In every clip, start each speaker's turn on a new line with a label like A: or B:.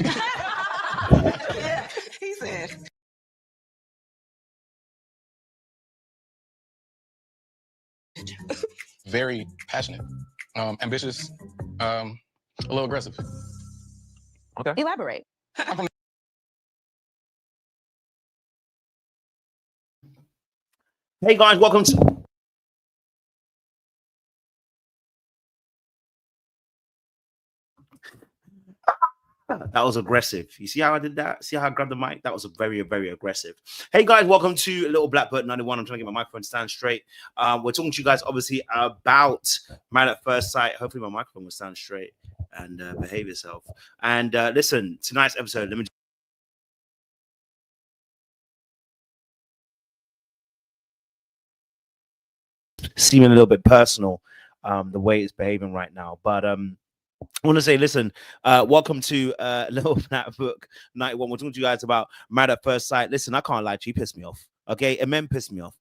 A: Yeah, he said.
B: Very passionate, ambitious, a little aggressive.
C: Okay.
A: Elaborate.
D: Hey guys, welcome to. That was aggressive. You see how I did that? See how I grabbed the mic? That was very, very aggressive. Hey guys, welcome to Little Blackbird 91. I'm trying to get my microphone stand straight. We're talking to you guys obviously about Married at First Sight. Hopefully my microphone will stand straight and behave yourself. And listen, tonight's episode, let me seem a little bit personal, the way it's behaving right now. But I want to say, listen, welcome to Little Black Book 91. We're talking to you guys about Married at First Sight. Listen, I can't lie to you, pissed me off. Okay, Emem pissed me off.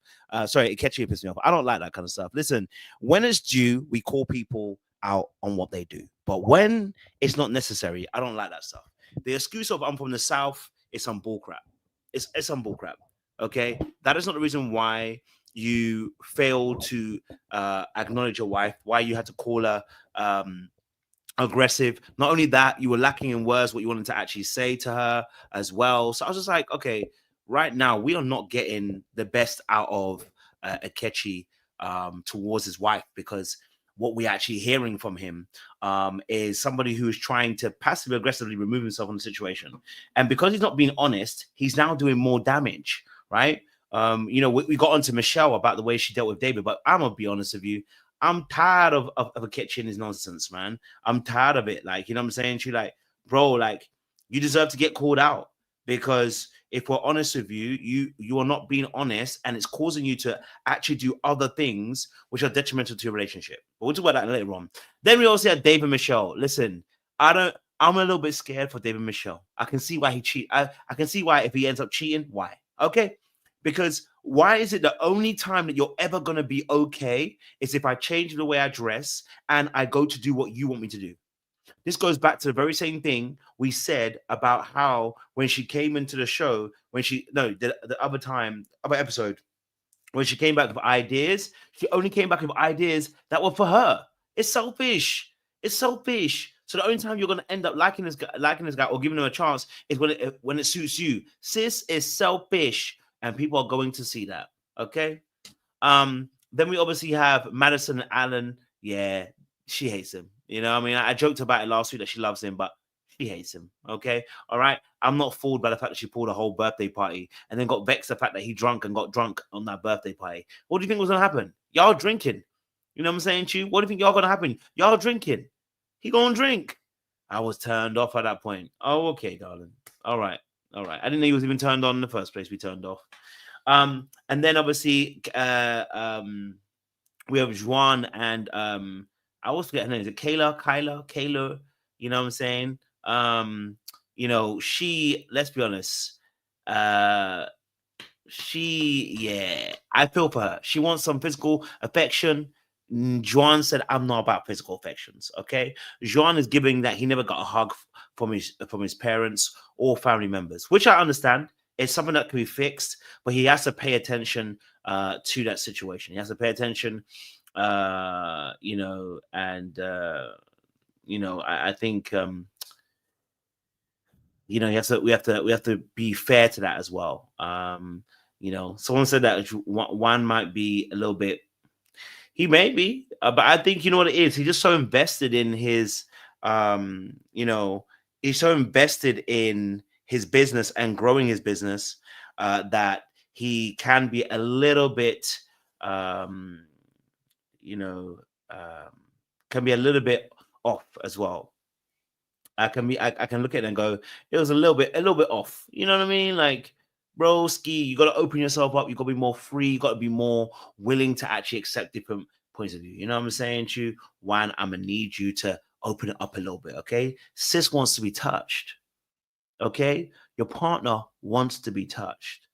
D: Sorry, Ikechi pissed me off. I don't like that kind of stuff. Listen, when it's due, we call people out on what they do. But when it's not necessary, I don't like that stuff. The excuse of I'm from the South is some bullcrap. It's some bullcrap. Okay, that is not the reason why you failed to acknowledge your wife, why you had to call her aggressive. Not only that, you were lacking in words what you wanted to actually say to her as well. So I was just like, okay, right now we are not getting the best out of Ikechi towards his wife, because what we're actually hearing from him is somebody who is trying to passively aggressively remove himself from the situation. And because he's not being honest, he's now doing more damage, right? You know, we got onto Michelle about the way she dealt with David, but I'm gonna be honest with you, I'm tired of Ikechi and his nonsense, man. I'm tired of it. Like, you know what I'm saying? She like, bro, like, you deserve to get called out, because if we're honest with you, you are not being honest, and it's causing you to actually do other things which are detrimental to your relationship. But we'll talk about that later on. Then we also had Dave and Michelle. Listen, I'm a little bit scared for Dave and Michelle. I can see why he cheat. I can see why if he ends up cheating, why? Okay. Because why is it the only time that you're ever going to be okay is if I change the way I dress and I go to do what you want me to do? This goes back to the very same thing we said about how when she came into the show, the other episode, when she came back with ideas, she only came back with ideas that were for her. It's selfish. It's selfish. So the only time you're going to end up liking this guy or giving him a chance is when it suits you. Sis is selfish. And people are going to see that, okay? Then we obviously have Madison and Allan. Yeah, she hates him. You know, I mean, I joked about it last week that she loves him, but she hates him, okay? All right? I'm not fooled by the fact that she pulled a whole birthday party and then got vexed the fact that he got drunk on that birthday party. What do you think was going to happen? Y'all drinking. You know what I'm saying to you? What do you think y'all going to happen? Y'all drinking. He going to drink. I was turned off at that point. Oh, okay, darling. All right. I didn't know he was even turned on in the first place. We turned off. And then obviously we have Juan and I always forget her name. Is it Kayla? You know what I'm saying? You know, let's be honest. I feel for her. She wants some physical affection. Juan said, I'm not about physical affections. Okay. Juan is giving that he never got a hug from his parents or family members, which I understand. It's something that can be fixed, but he has to pay attention to that situation. He has to pay attention, you know, and you know, I think you know, we have to be fair to that as well. You know, someone said that one might be a little bit. He may be, but I think you know what it is. He's just so invested in his, you know, he's so invested in his business and growing his business that he can be a little bit, you know, can be a little bit off as well. I can look at it and go, it was a little bit off. You know what I mean? Like, broski, you got to open yourself up. You got to be more free. You got to be more willing to actually accept different points of view. You know what I'm saying to you? Juan, I'm going to need you to open it up a little bit, okay? Sis wants to be touched, okay? Your partner wants to be touched,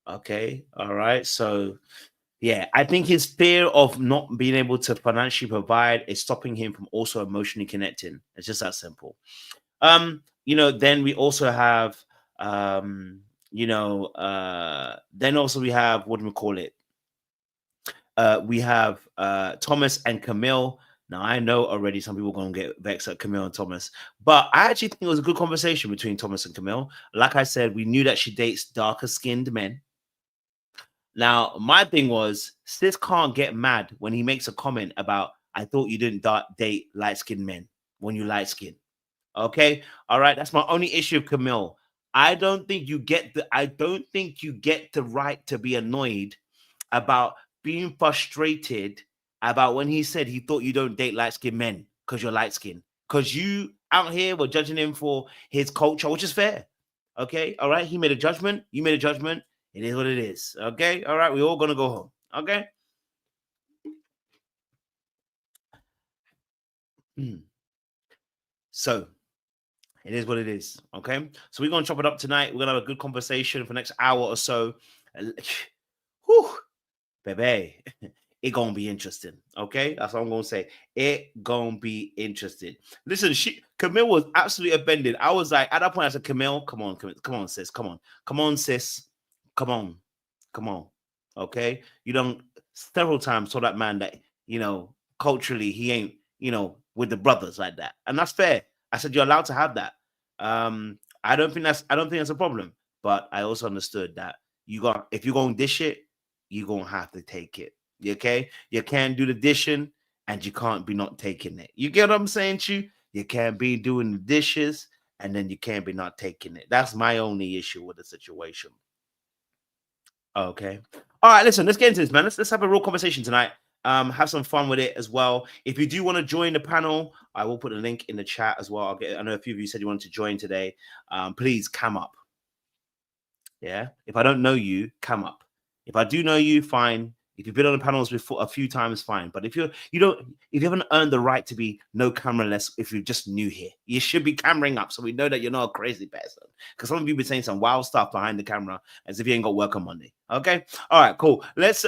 D: okay? All right? So, yeah, I think his fear of not being able to financially provide is stopping him from also emotionally connecting. It's just that simple. then we also have, then also we have, what do we call it? We have Thomas and Camille. Now, I know already some people are going to get vexed at Camille and Thomas, but I actually think it was a good conversation between Thomas and Camille. Like I said, we knew that she dates darker skinned men. Now, my thing was, sis can't get mad when he makes a comment about, I thought you didn't date light-skinned men when you light-skinned. Okay? All right. That's my only issue with Camille. I don't think you get the right to be annoyed about being frustrated about when he said he thought you don't date light-skinned men because you're light-skinned. Because you out here were judging him for his culture, which is fair. Okay? All right. He made a judgment. You made a judgment. It is what it is. Okay? All right. We're all going to go home. Okay? So, it is what it is. Okay? So, we're going to chop it up tonight. We're going to have a good conversation for the next hour or so. Whew, baby. It going to be interesting. Okay? That's what I'm going to say. It going to be interesting. Listen, Camille was absolutely offended. I was like, at that point, I said, Camille, come on, sis. Come on, sis. Come on. Okay? You don't several times told that man that, culturally he ain't, with the brothers like that. And that's fair. I said, you're allowed to have that. I don't think that's a problem. But I also understood that if you're going to dish it, you're going to have to take it. Okay? You can't do the dishing and you can't be not taking it. You get what I'm saying, Chu? You can't be doing the dishes and then you can't be not taking it. That's my only issue with the situation. Okay. All right, listen, let's get into this, man. Let's have a real conversation tonight. Have some fun with it as well. If you do want to join the panel, I will put a link in the chat as well. I know a few of you said you wanted to join today. Please come up. Yeah. If I don't know you, come up. If I do know you, fine. If you've been on the panels before a few times, fine. But if you haven't earned the right to be no camera-less, if you're just new here, you should be cameraing up so we know that you're not a crazy person. Because some of you have been saying some wild stuff behind the camera as if you ain't got work on Monday. Okay, all right, cool. Let's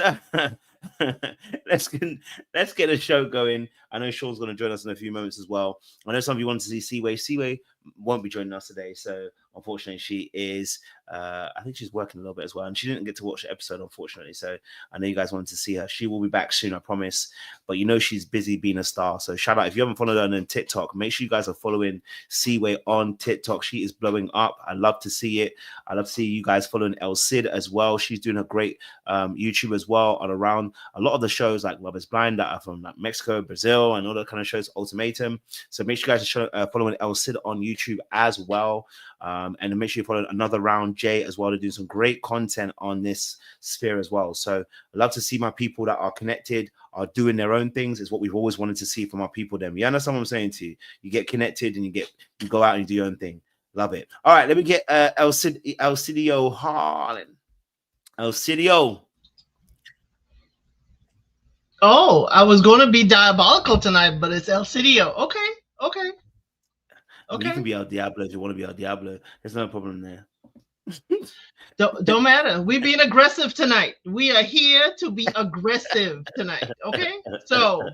D: let's get the show going. I know Sean's going to join us in a few moments as well. I know some of you want to see Seaway. Seaway won't be joining us today, so unfortunately she is. I think she's working a little bit as well, and she didn't get to watch the episode, unfortunately. So I know you guys wanted to see her. She will be back soon, I promise. But she's busy being a star. So shout out if you haven't followed her on TikTok. Make sure you guys are following Seaway on TikTok. She is blowing up. I love to see it. I love to see you guys following El Cid as well. She's doing a great YouTube as well on around a lot of the shows like Love Is Blind that are from like Mexico, Brazil, and all that kind of shows. Ultimatum. So make sure you guys are following El Cid on YouTube as well. And make sure you follow Another Round J as well to do some great content on this sphere as well. So I love to see my people that are connected are doing their own things. Is what we've always wanted to see from our people. Then you understand what I'm saying to you? You get connected and you go out and you do your own thing. Love it. All right, let me get El Cidio Harlan. El Cidio.
E: Oh, I was going to be diabolical tonight, but it's El Cidio. Okay.
D: You can be El Diablo if you want to be El Diablo. There's no problem there.
E: Don't matter. We're being aggressive tonight. We are here to be aggressive tonight. Okay? So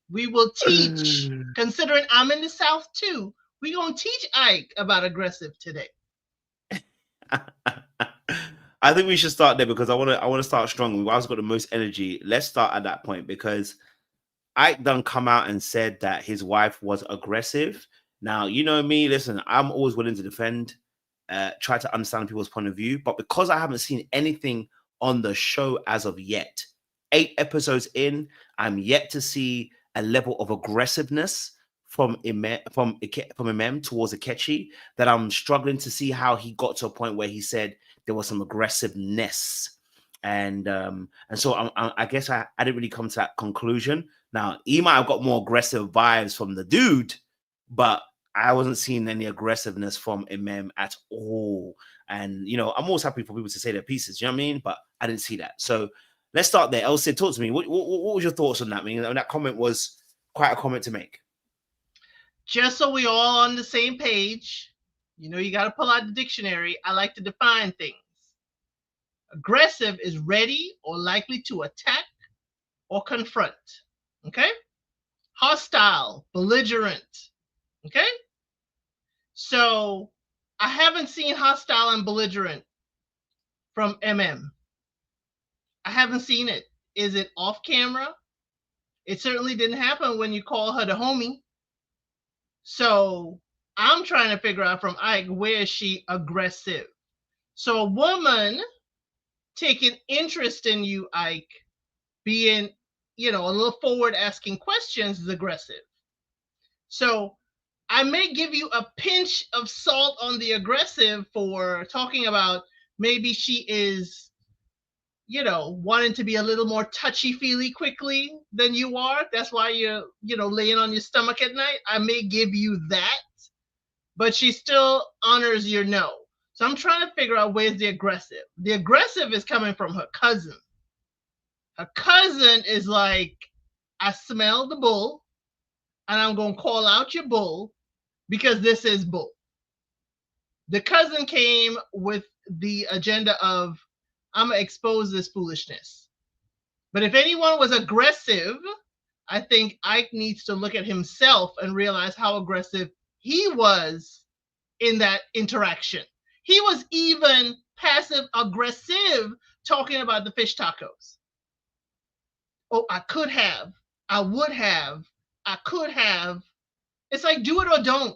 E: we will teach, considering I'm in the South too, we're going to teach Ike about aggressive today.
D: I think we should start there because I want to start strong. I've got the most energy. Let's start at that point because Ike done come out and said that his wife was aggressive. Now, you know me, listen, I'm always willing to defend, try to understand people's point of view. But because I haven't seen anything on the show as of yet, 8 episodes in, I'm yet to see a level of aggressiveness from Emem towards Ikechi that I'm struggling to see how he got to a point where he said there was some aggressiveness. And so I guess I didn't really come to that conclusion. Now, he might have got more aggressive vibes from the dude, but I wasn't seeing any aggressiveness from Emem at all. And, I'm always happy for people to say their pieces, you know what I mean? But I didn't see that. So let's start there. Elsie, talk to me. What was your thoughts on that? I mean, that comment was quite a comment to make.
E: Just so we all on the same page, you got to pull out the dictionary. I like to define things. Aggressive is ready or likely to attack or confront. Okay? Hostile, belligerent. Okay? So I haven't seen hostile and belligerent from Emem. I haven't seen it. Is it off camera? It certainly didn't happen when you call her the homie. So I'm trying to figure out from Ike, where is she aggressive? So a woman taking interest in you, Ike, being, a little forward asking questions is aggressive. So I may give you a pinch of salt on the aggressive for talking about maybe she is, wanting to be a little more touchy-feely quickly than you are. That's why you're, laying on your stomach at night. I may give you that, but she still honors your no. So I'm trying to figure out where's the aggressive. The aggressive is coming from her cousin. Her cousin is like, I smell the bull, and I'm going to call out your bull because this is bull. The cousin came with the agenda of, I'm going to expose this foolishness. But if anyone was aggressive, I think Ike needs to look at himself and realize how aggressive he was in that interaction. He was even passive aggressive talking about the fish tacos. Oh, I could have, I would have, I could have. It's like, do it or don't.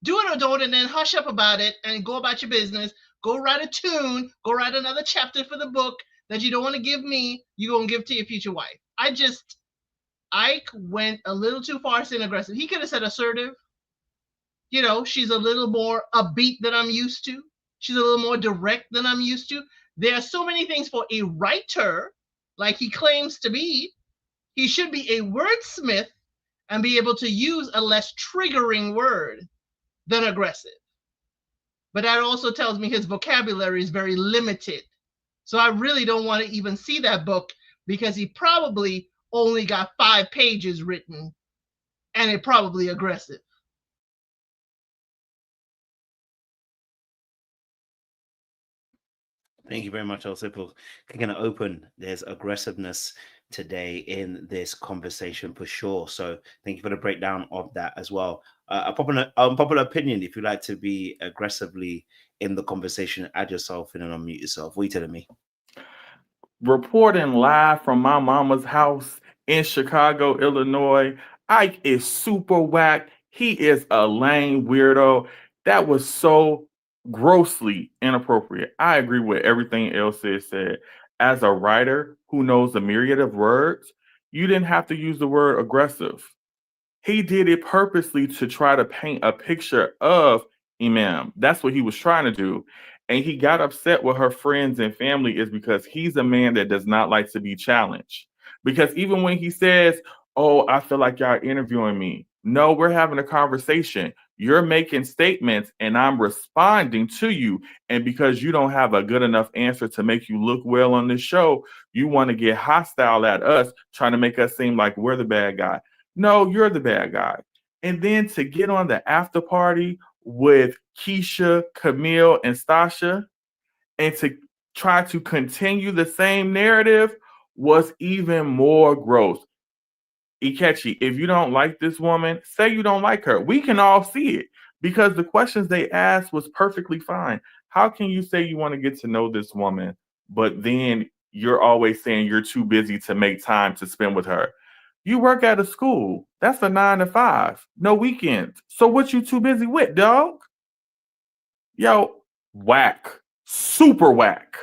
E: Do it or don't, and then hush up about it and go about your business. Go write a tune, go write another chapter for the book that you don't want to give me, you're going to give to your future wife. Ike went a little too far saying aggressive. He could have said assertive. She's a little more upbeat than I'm used to. She's a little more direct than I'm used to. There are so many things for a writer, like he claims to be. He should be a wordsmith and be able to use a less triggering word than aggressive. But that also tells me his vocabulary is very limited. So I really don't want to even see that book because he probably only got 5 pages written and it probably aggressive.
D: Thank you very much, also, for kicking it open. There's aggressiveness today in this conversation for sure. So thank you for the breakdown of that as well. A popular opinion, if you like to be aggressively in the conversation, add yourself in and unmute yourself. What are you telling me?
C: Reporting live from my mama's house in Chicago, Illinois. Ike is super whack. He is a lame weirdo. That was so grossly inappropriate. I agree with everything else is said. As a writer who knows a myriad of words, you didn't have to use the word aggressive. He did it purposely to try to paint a picture of Emem. That's what he was trying to do. And he got upset with her friends and family is because he's a man that does not like to be challenged. Because even when he says, oh, I feel like y'all interviewing me. No, we're having a conversation. You're making statements and I'm responding to you. And because you don't have a good enough answer to make you look well on this show, you want to get hostile at us, trying to make us seem like we're the bad guy. No, you're the bad guy. And then to get on the after party with Keisha, Camille, and Stasha, and to try to continue the same narrative was even more gross. Ikechi, if you don't like this woman, say you don't like her. We can all see it because the questions they asked was perfectly fine. How can you say you want to get to know this woman, but then you're always saying you're too busy to make time to spend with her? You work at a school. That's a 9 to 5. No weekends. So what you too busy with, dog? Yo, whack. Super whack.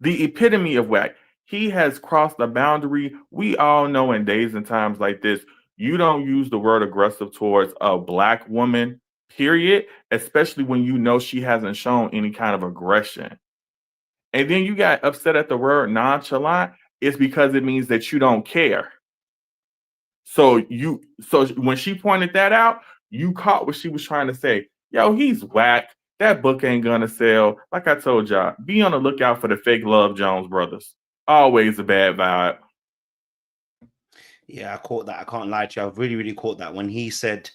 C: The epitome of whack. He has crossed the boundary. We all know in days and times like this, you don't use the word aggressive towards a Black woman, period, especially when you know she hasn't shown any kind of aggression. And then you got upset at the word nonchalant. It's because it means that you don't care. So when she pointed that out, you caught what she was trying to say. Yo, he's whack. That book ain't gonna sell. Like I told y'all, be on the lookout for the fake Love Jones brothers. Always a bad vibe.
D: Yeah, I caught that. I can't lie to you. I've really, really caught that when he said,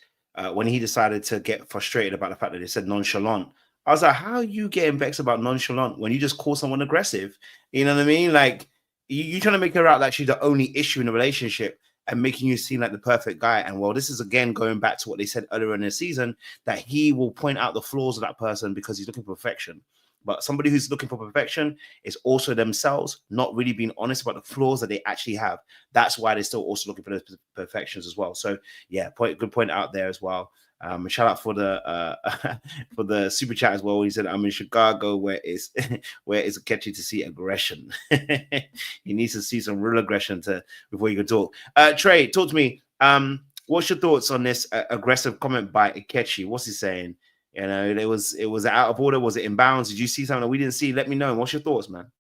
D: when he decided to get frustrated about the fact that they said nonchalant. I was like, how are you getting vexed about nonchalant when you just call someone aggressive? You know what I mean? Like, you're trying to make her out like she's the only issue in the relationship. and making you seem like the perfect guy. And well, this is again going back to what they said earlier in the season, that he will point out the flaws of that person because he's looking for perfection. But somebody who's looking for perfection is also themselves not really being honest about the flaws that they actually have. That's why they're still also looking for those perfections as well. So yeah, good point out there as well. Shout out for the super chat as well. He said, "I'm in Chicago, where it's Ikechi to see aggression." He needs to see some real aggression before you can talk. Trey, talk to me. What's your thoughts on this aggressive comment by Ikechi? What's he saying? You know, it was out of order. Was it in bounds? Did you see something that we didn't see? Let me know. What's your thoughts, man?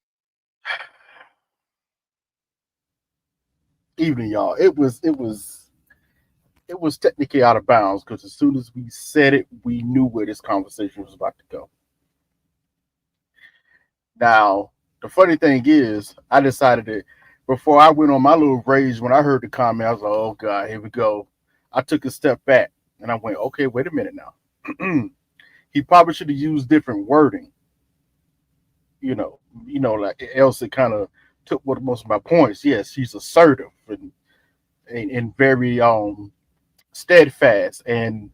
F: Evening, y'all. It was technically out of bounds because as soon as we said it, we knew where this conversation was about to go. Now, the funny thing is, I decided that before I went on my little rage when I heard the comment, I was like, "Oh God, here we go." I took a step back and I went, "Okay, wait a minute now." He probably should have used different wording. You know, like else it kind of took what most of my points. Yes, she's assertive and very steadfast and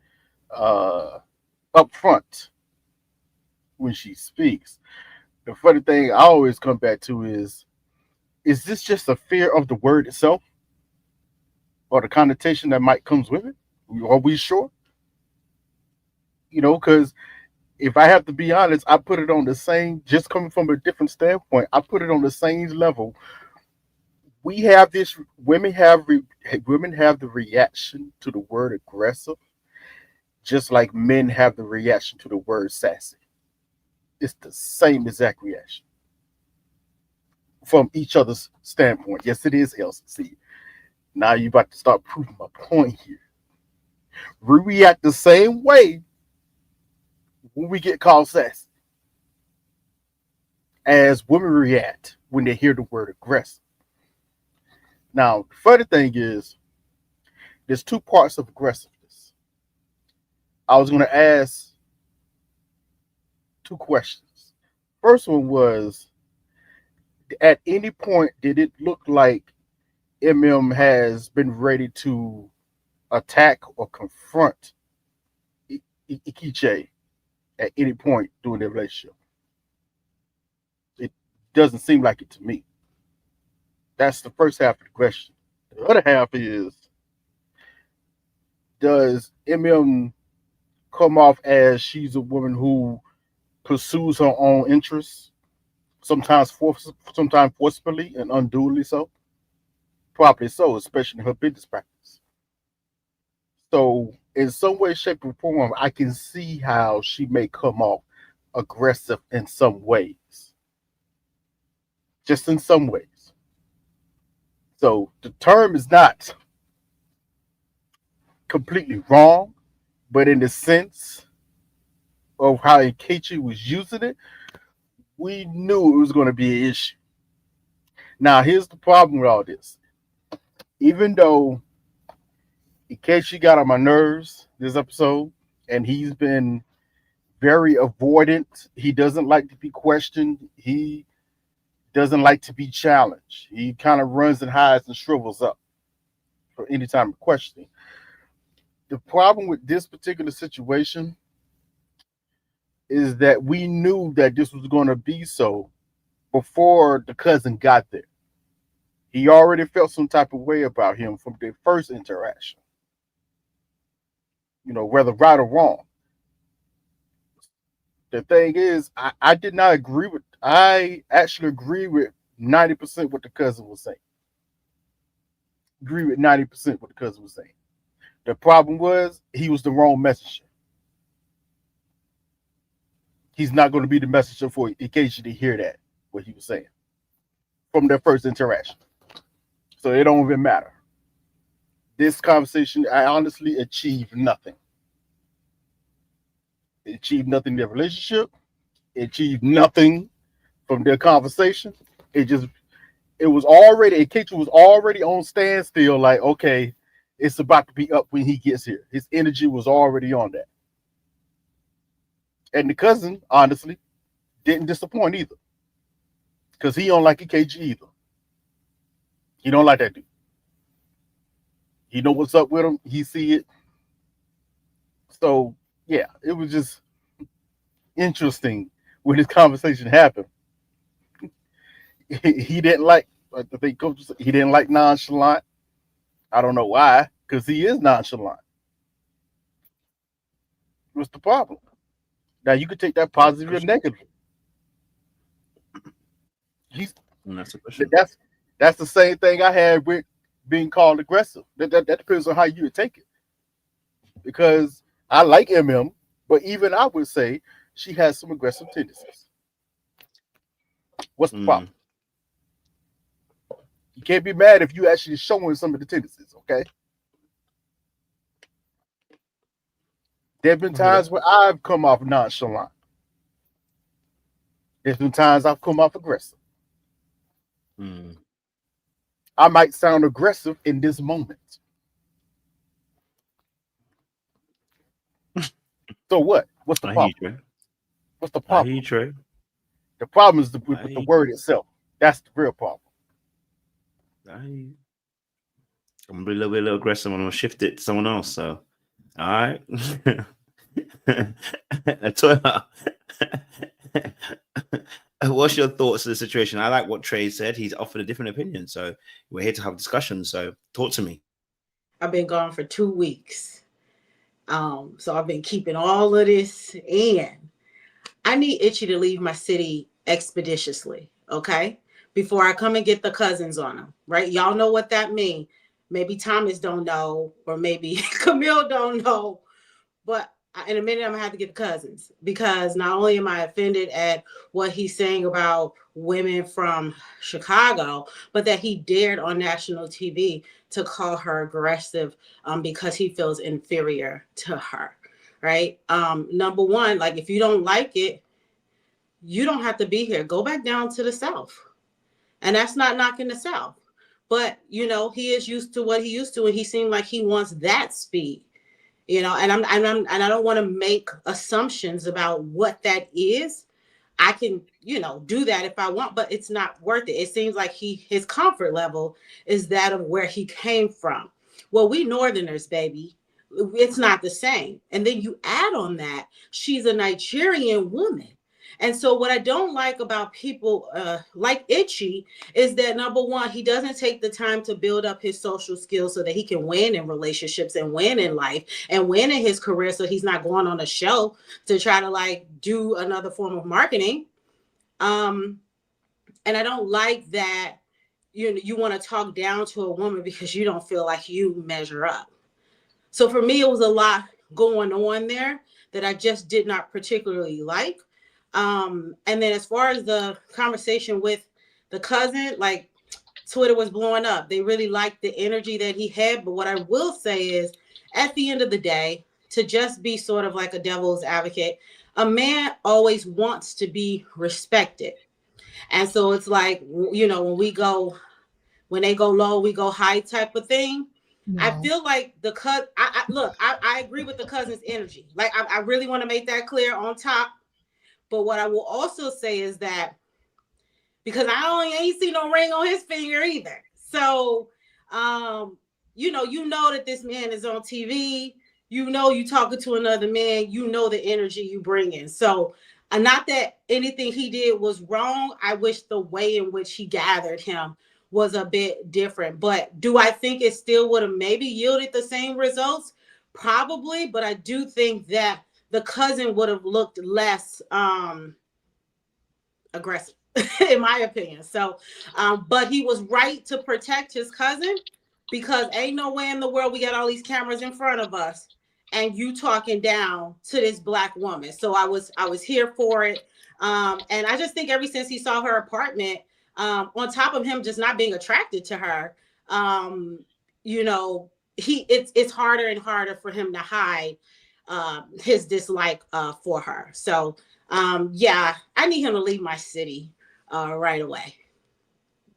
F: upfront when she speaks. The funny thing I always come back to is this just a fear of the word itself or the connotation that might comes with it? Are we sure? You know, because if I have to be honest, I put it on the same, just coming from a different standpoint, I put it on the same level. We have this, women have the reaction to the word aggressive, just like men have the reaction to the word sassy. It's the same exact reaction from each other's standpoint. Yes, it is, LC. Now you're about to start proving my point here. We react the same way when we get called sassy as women react when they hear the word aggressive. Now, the funny thing is, there's two parts of aggressiveness. I was going to ask two questions. First one was, at any point, did it look like Emem has been ready to attack or confront Ikechi at any point during their relationship? It doesn't seem like it to me. That's the first half of the question. The other half is, does Emem come off as she's a woman who pursues her own interests, sometimes forcefully and unduly so? Probably so, especially in her business practice. So in some way, shape, or form, I can see how she may come off aggressive in some ways. Just in some ways. So the term is not completely wrong, but in the sense of how Ikechi was using it, we knew it was going to be an issue. Now, here's the problem with all this. Even though Ikechi got on my nerves this episode, and he's been very avoidant, he doesn't like to be questioned, he doesn't like to be challenged. He kind of runs and hides and shrivels up for any time of questioning. The problem with this particular situation is that we knew that this was going to be so before the cousin got there. He already felt some type of way about him from their first interaction. You know, whether right or wrong. The thing is, I did not agree with, I actually agree with 90% what the cousin was saying. Agree with 90% what the cousin was saying. The problem was, he was the wrong messenger. He's not going to be the messenger for Ikechi to hear that, what he was saying, from their first interaction. So it don't even matter. This conversation, I honestly achieved nothing. It achieved nothing in their relationship. It achieved nothing from their conversation. Ikechi was already on standstill, like, okay, it's about to be up when he gets here. His energy was already on that. And the cousin, honestly, didn't disappoint either. Because he don't like Ikechi either. He don't like that dude. He know what's up with him. He see it. So yeah, it was just interesting when this conversation happened. He didn't like, I think Coach said, he didn't like nonchalant. I don't know why, because he is nonchalant. What's the problem? Now you could take that positive or negative.
D: That's a question.
F: That's the same thing I had with being called aggressive. That depends on how you would take it. Because I like Emem, but even I would say she has some aggressive tendencies. What's the problem? You can't be mad if you actually showing some of the tendencies, okay? There have been times where I've come off nonchalant. There's been times I've come off aggressive. I might sound aggressive in this moment. So what? What's the problem? What's the problem? The problem is with the word itself. That's the real problem.
D: I'm gonna be a little aggressive. I'm gonna shift it to someone else. So, all right. What's your thoughts on the situation? I like what Trey said. He's offered a different opinion, so we're here to have a discussion. So, talk to me.
G: I've been gone for 2 weeks, so I've been keeping all of this in. I need Itchy to leave my city expeditiously, okay? Before I come and get the cousins on him, right? Y'all know what that means. Maybe Thomas don't know, or maybe Camille don't know, but in a minute I'm gonna have to get the cousins, because not only am I offended at what he's saying about women from Chicago, but that he dared on national TV to call her aggressive because he feels inferior to her, right? Number one, like, if you don't like it, you don't have to be here. Go back down to the South. And that's not knocking the South. But, you know, he is used to what he used to, and he seemed like he wants that speed. You know, and I don't want to make assumptions about what that is. I can, you know, do that if I want, but it's not worth it. It seems like his comfort level is that of where he came from. Well, we Northerners, baby, it's not the same. And then you add on that, she's a Nigerian woman. And so what I don't like about people like Itchy is that, number one, he doesn't take the time to build up his social skills so that he can win in relationships and win in life and win in his career. So he's not going on a show to try to like do another form of marketing. And I don't like that you want to talk down to a woman because you don't feel like you measure up. So for me, it was a lot going on there that I just did not particularly like. And then as far as the conversation with the cousin, like, Twitter was blowing up. They really liked the energy that he had. But what I will say is, at the end of the day, to just be sort of like a devil's advocate, a man always wants to be respected. And so it's like, you know, when they go low, we go high type of thing. No. I feel like the I agree with the cousin's energy. Like, I really want to make that clear on top. But what I will also say is that, because I ain't see no ring on his finger either. So, you know that this man is on TV. You know you talking to another man. You know the energy you bring in. So, not that anything he did was wrong. I wish the way in which he gathered him was a bit different. But do I think it still would have maybe yielded the same results? Probably. But I do think that the cousin would have looked less aggressive, in my opinion. So, but he was right to protect his cousin, because ain't no way in the world we got all these cameras in front of us and you talking down to this Black woman. So I was here for it. And I just think ever since he saw her apartment, on top of him just not being attracted to her, you know, it's harder and harder for him to hide his dislike for her. So yeah, I need him to leave my city right away.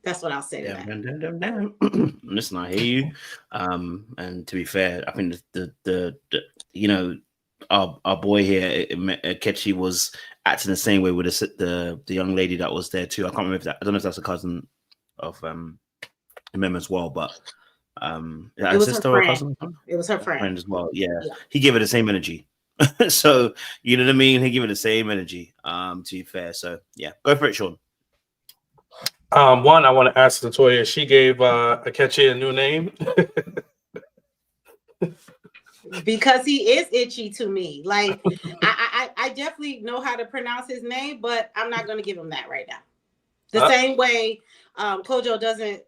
G: That's what I'll say to that.
D: Listen, I hear you. And to be fair, I think the you know, our boy here, Ikechi, was acting the same way with the young lady that was there too. I can't remember I don't know if that's a cousin of Emem as well, but
G: It was her
D: sister or
G: friend.
D: cousin?
G: It was her friend.
D: As well. Yeah.
G: Yeah.
D: He gave her the same energy. So you know what I mean? He gave her the same energy. To be fair. So yeah, go for it, Sean.
H: One, I want to ask Latoya. She gave Ikechi a new name.
G: Because he is itchy to me. Like I definitely know how to pronounce his name, but I'm not going to give him that right now. The same way Kojo doesn't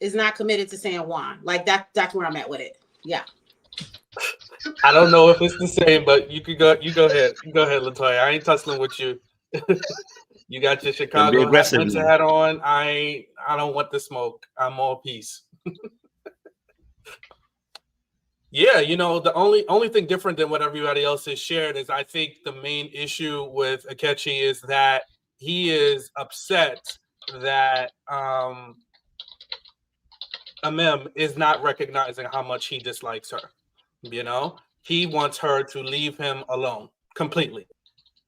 G: is not committed to saying Juan. Like that's where I'm at with it. Yeah.
H: I don't know if it's the same, but you could go. You go ahead. You go ahead, Latoya. I ain't tussling with you. You got your Chicago winter hat on. I don't want the smoke. I'm all peace. Yeah, you know, the only thing different than what everybody else has shared is I think the main issue with Ikechi is that he is upset that Emem is not recognizing how much he dislikes her. You know, he wants her to leave him alone completely.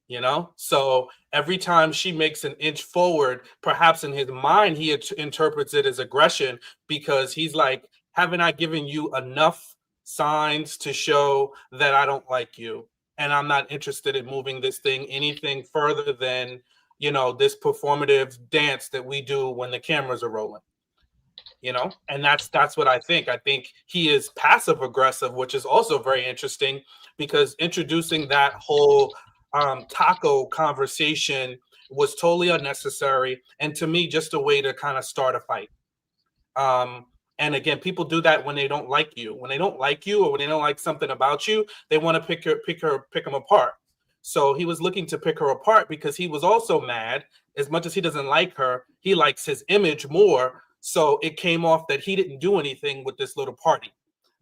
H: You know, so every time she makes an inch forward, perhaps in his mind, he interprets it as aggression because he's like, haven't I given you enough signs to show that I don't like you? And I'm not interested in moving this thing anything further than, you know, this performative dance that we do when the cameras are rolling. You know, and that's what I think. I think he is passive aggressive, which is also very interesting because introducing that whole taco conversation was totally unnecessary, and to me just a way to kind of start a fight. And again, people do that when they don't like you. When they don't like you or when they don't like something about you, they want to pick them apart. So he was looking to pick her apart because he was also mad. As much as he doesn't like her, he likes his image more. So it came off that he didn't do anything with this little party.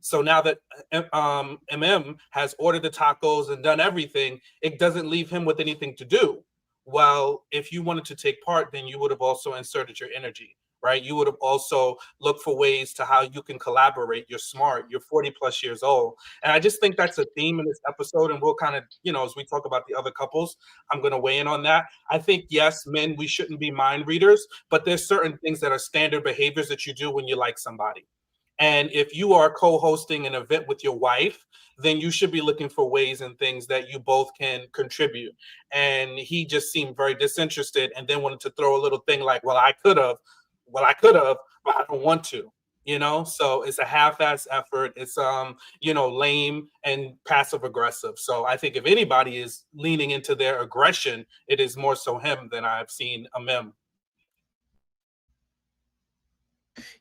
H: So now that Emem has ordered the tacos and done everything, it doesn't leave him with anything to do. Well, if you wanted to take part, then you would have also inserted your energy, right? You would have also looked for ways to how you can collaborate. You're smart. You're 40 plus years old. And I just think that's a theme in this episode. And we'll kind of, you know, as we talk about the other couples, I'm going to weigh in on that. I think, yes, men, we shouldn't be mind readers, but there's certain things that are standard behaviors that you do when you like somebody. And if you are co-hosting an event with your wife, then you should be looking for ways and things that you both can contribute. And he just seemed very disinterested and then wanted to throw a little thing like, well, I could have, but I don't want to, you know? So it's a half-ass effort. It's, you know, lame and passive aggressive. So I think if anybody is leaning into their aggression, it is more so him than I've seen Emem.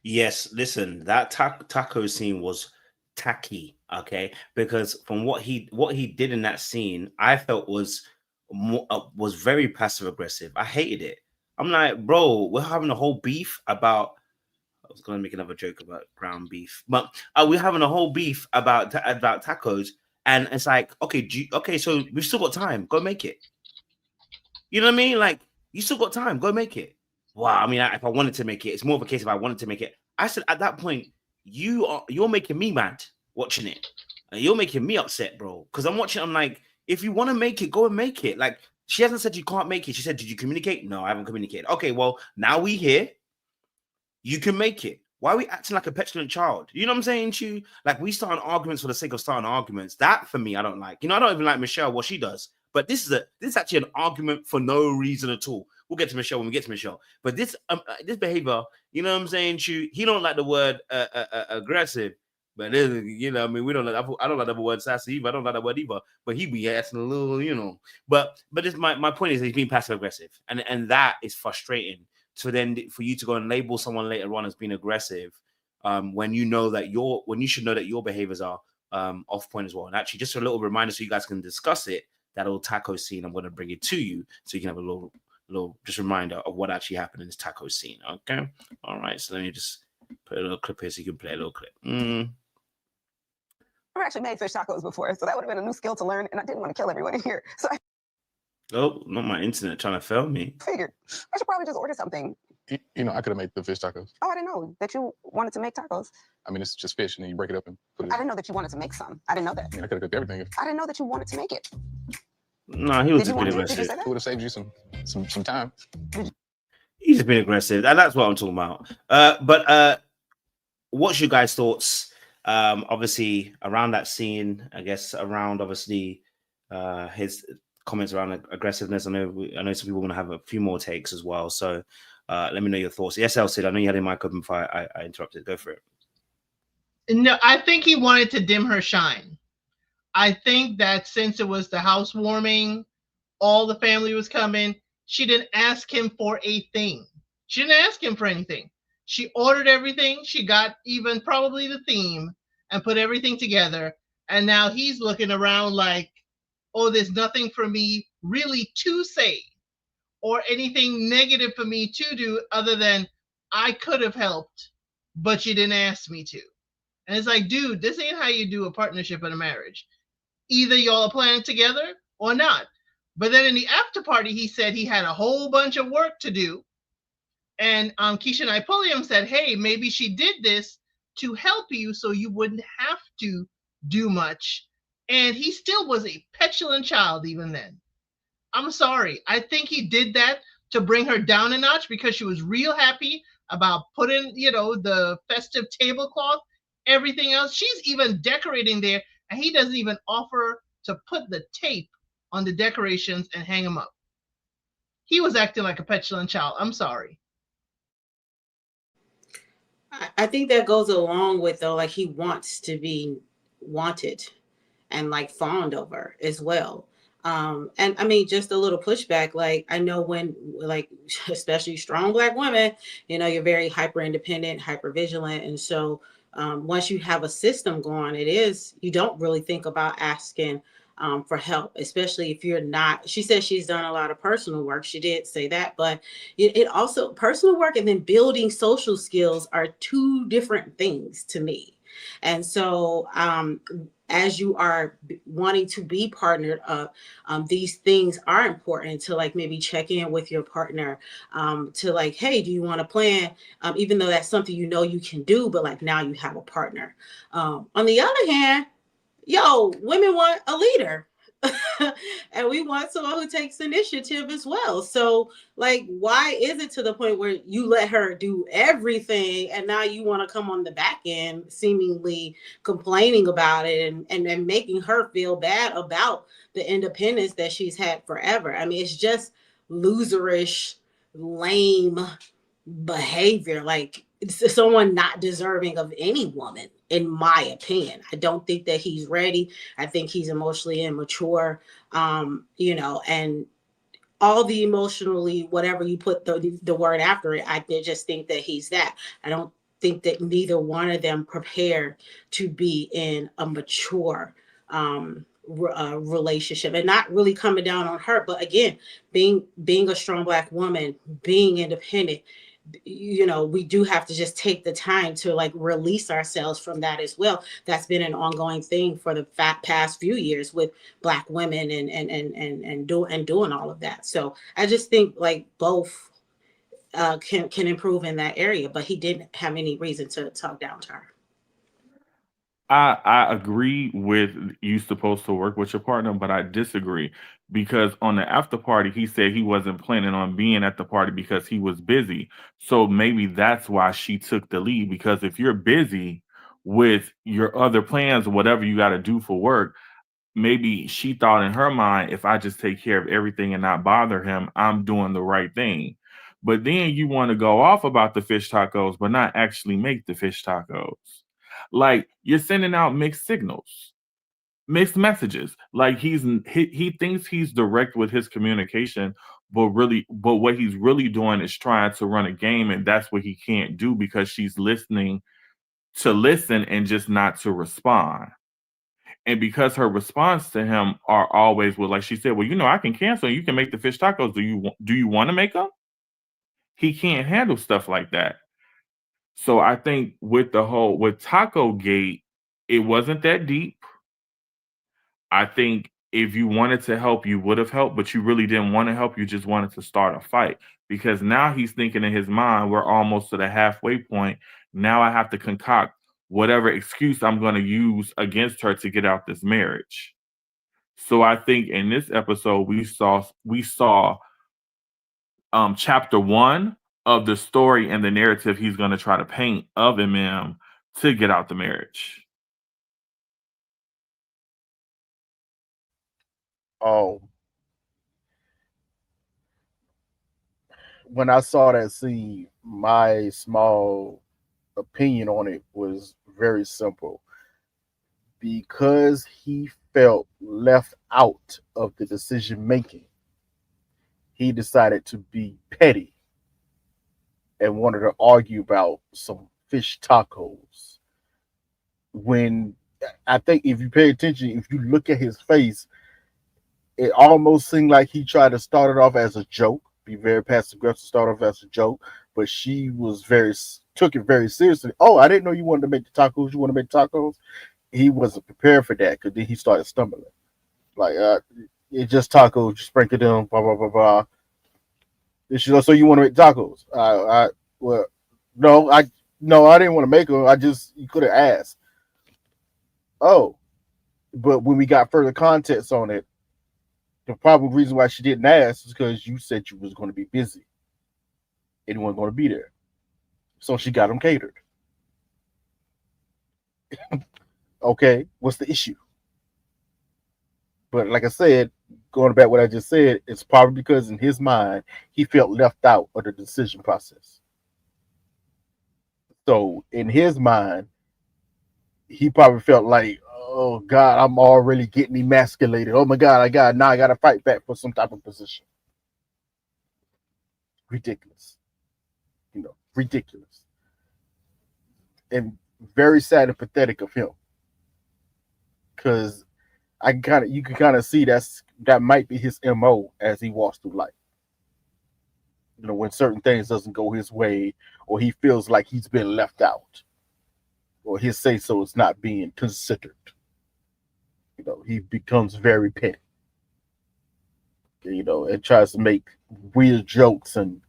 D: Yes, listen, that taco scene was tacky, okay? Because from what he did in that scene, I felt was very passive aggressive. I hated it. I'm like, bro, we're having a whole beef about. I was gonna make another joke about ground beef, but we're having a whole beef about tacos, and it's like, okay, so we've still got time. Go make it. You know what I mean? Like, you still got time. Go make it. Wow, I mean, if I wanted to make it, it's more of a case of I wanted to make it. I said at that point, you're making me mad watching it. And you're making me upset, bro. Because I'm watching, I'm like, if you want to make it, go and make it. Like, she hasn't said you can't make it. She said, did you communicate? No, I haven't communicated. Okay, well, now we here. You can make it. Why are we acting like a petulant child? You know what I'm saying to you? Like, we start arguments for the sake of starting arguments. That, for me, I don't like. You know, I don't even like Michelle, what she does. But this is actually an argument for no reason at all. We'll get to Michelle when we get to Michelle. But this behavior, you know what I'm saying? He don't like the word aggressive. But you know, I mean, I don't like the word sassy either. I don't like that word either. But he be asking a little, you know. But this, my point is, he's being passive aggressive, and that is frustrating. So then, for you to go and label someone later on as being aggressive, when you know that you should know that your behaviors are off point as well. And actually, just a little reminder so you guys can discuss it. That little taco scene, I'm going to bring it to you so you can have a little just reminder of what actually happened in this taco scene. Okay, all right. So let me just put a little clip here so you can play a little clip.
A: I've actually made fish tacos before, so that would have been a new skill to learn, and I didn't want to kill everyone in here, so I
D: Oh, not my internet trying to fail me.
A: figured I should probably just order something.
B: You know, I could have made the fish tacos.
A: Oh, I didn't know that you wanted to make tacos.
B: I mean, it's just fish, and then you break it up and put it.
A: I didn't know that you wanted to make some. I didn't know that.
B: I mean, I could have cooked everything.
A: I didn't know that you wanted to make it.
D: No, he was
A: Did you
D: just
A: want
D: being
A: to? Did you
D: aggressive.
A: say that?
B: It would have saved you some time.
D: He's just being aggressive. And that's what I'm talking about. But what's your guys' thoughts? Obviously around that scene, I guess around obviously his comments around aggressiveness. I know some people want to have a few more takes as well. So let me know your thoughts. Yes, Elsie, I know you had a mic open before I interrupted. Go for it.
E: No, I think he wanted to dim her shine. I think that since it was the housewarming, all the family was coming, she didn't ask him for a thing. She didn't ask him for anything. She ordered everything. She got even probably the theme and put everything together. And now he's looking around like, oh, there's nothing for me really to say or anything negative for me to do other than I could have helped, but you didn't ask me to. And it's like, dude, this ain't how you do a partnership in a marriage. Either y'all are planning together or not. But then in the after party, he said he had a whole bunch of work to do. And Keisha and Ipolium said, hey, maybe she did this to help you so you wouldn't have to do much. And he still was a petulant child even then. I'm sorry. I think he did that to bring her down a notch because she was real happy about putting, the festive tablecloth, everything else. She's even decorating there, and he doesn't even offer to put the tape on the decorations and hang them up. He was acting like a petulant child. I'm sorry.
G: I think that goes along with, though, like he wants to be wanted and like fawned over as well. And I mean, just a little pushback. Like I know when, like, especially strong Black women, you're very hyper independent, hyper vigilant. And so once you have a system going, you don't really think about asking for help, especially if you're not. She says she's done a lot of personal work. She did say that, but it also, personal work and then building social skills are two different things to me. And so as you are wanting to be partnered up, these things are important to like maybe check in with your partner to like, hey, do you want to plan? Even though that's something you can do, but like now you have a partner. On the other hand, women want a leader. And we want someone who takes initiative as well. So like, why is it to the point where you let her do everything and now you want to come on the back end seemingly complaining about it and making her feel bad about the independence that she's had forever? I mean, it's just loserish, lame behavior. Like it's someone not deserving of any woman, in my opinion. I don't think that he's ready. I think he's emotionally immature, and all the emotionally, whatever you put the word after it, I just think that he's that. I don't think that neither one of them prepared to be in a mature relationship, and not really coming down on her. But again, being a strong Black woman, being independent, we do have to just take the time to like release ourselves from that as well. That's been an ongoing thing for the past few years with Black women and doing all of that. So I just think like both can improve in that area, but he didn't have any reason to talk down to her.
C: I agree with you supposed to work with your partner, but I disagree because on the after party, he said he wasn't planning on being at the party because he was busy. So maybe that's why she took the lead, because if you're busy with your other plans or whatever you got to do for work, maybe she thought in her mind, if I just take care of everything and not bother him, I'm doing the right thing. But then you want to go off about the fish tacos, but not actually make the fish tacos. Like you're sending out mixed signals, mixed messages. Like he thinks he's direct with his communication, but what he's really doing is trying to run a game, and that's what he can't do because she's listening to listen and just not to respond. And because her response to him are always like she said, well, I can cancel. You can make the fish tacos. Do you want to make them? He can't handle stuff like that. So I think with Taco Gate, it wasn't that deep. I think if you wanted to help, you would have helped, but you really didn't want to help. You just wanted to start a fight, because now he's thinking in his mind, we're almost to the halfway point. Now I have to concoct whatever excuse I'm going to use against her to get out this marriage. So I think in this episode, we saw chapter 1 of the story and the narrative he's going to try to paint of Emem to get out the marriage?
F: Oh, when I saw that scene, my small opinion on it was very simple. Because he felt left out of the decision making, he decided to be petty and wanted to argue about some fish tacos. When I think if you pay attention, if you look at his face, it almost seemed like he tried to start it off as a joke, be very passive aggressive, start off as a joke, but she was took it very seriously. Oh, I didn't know you wanted to make the tacos. You want to make tacos? He wasn't prepared for that because then he started stumbling. Like, it's just tacos, just sprinkle them, blah, blah, blah, blah. And she's like, so you want to make tacos? Well, no, I didn't want to make them. You could have asked. Oh, but when we got further context on it, the probable reason why she didn't ask is because you said you was going to be busy. And you weren't going to be there. So she got them catered. Okay, what's the issue? But like I said, going back what I just said, it's probably because in his mind, he felt left out of the decision process. So in his mind, he probably felt like, oh God, I'm already getting emasculated. Oh my God, I got to fight back for some type of position. Ridiculous. Ridiculous. And very sad and pathetic of him. Because you can kind of see that might be his MO as he walks through life. When certain things doesn't go his way, or he feels like he's been left out, or his say so is not being considered. He becomes very petty. And tries to make weird jokes, and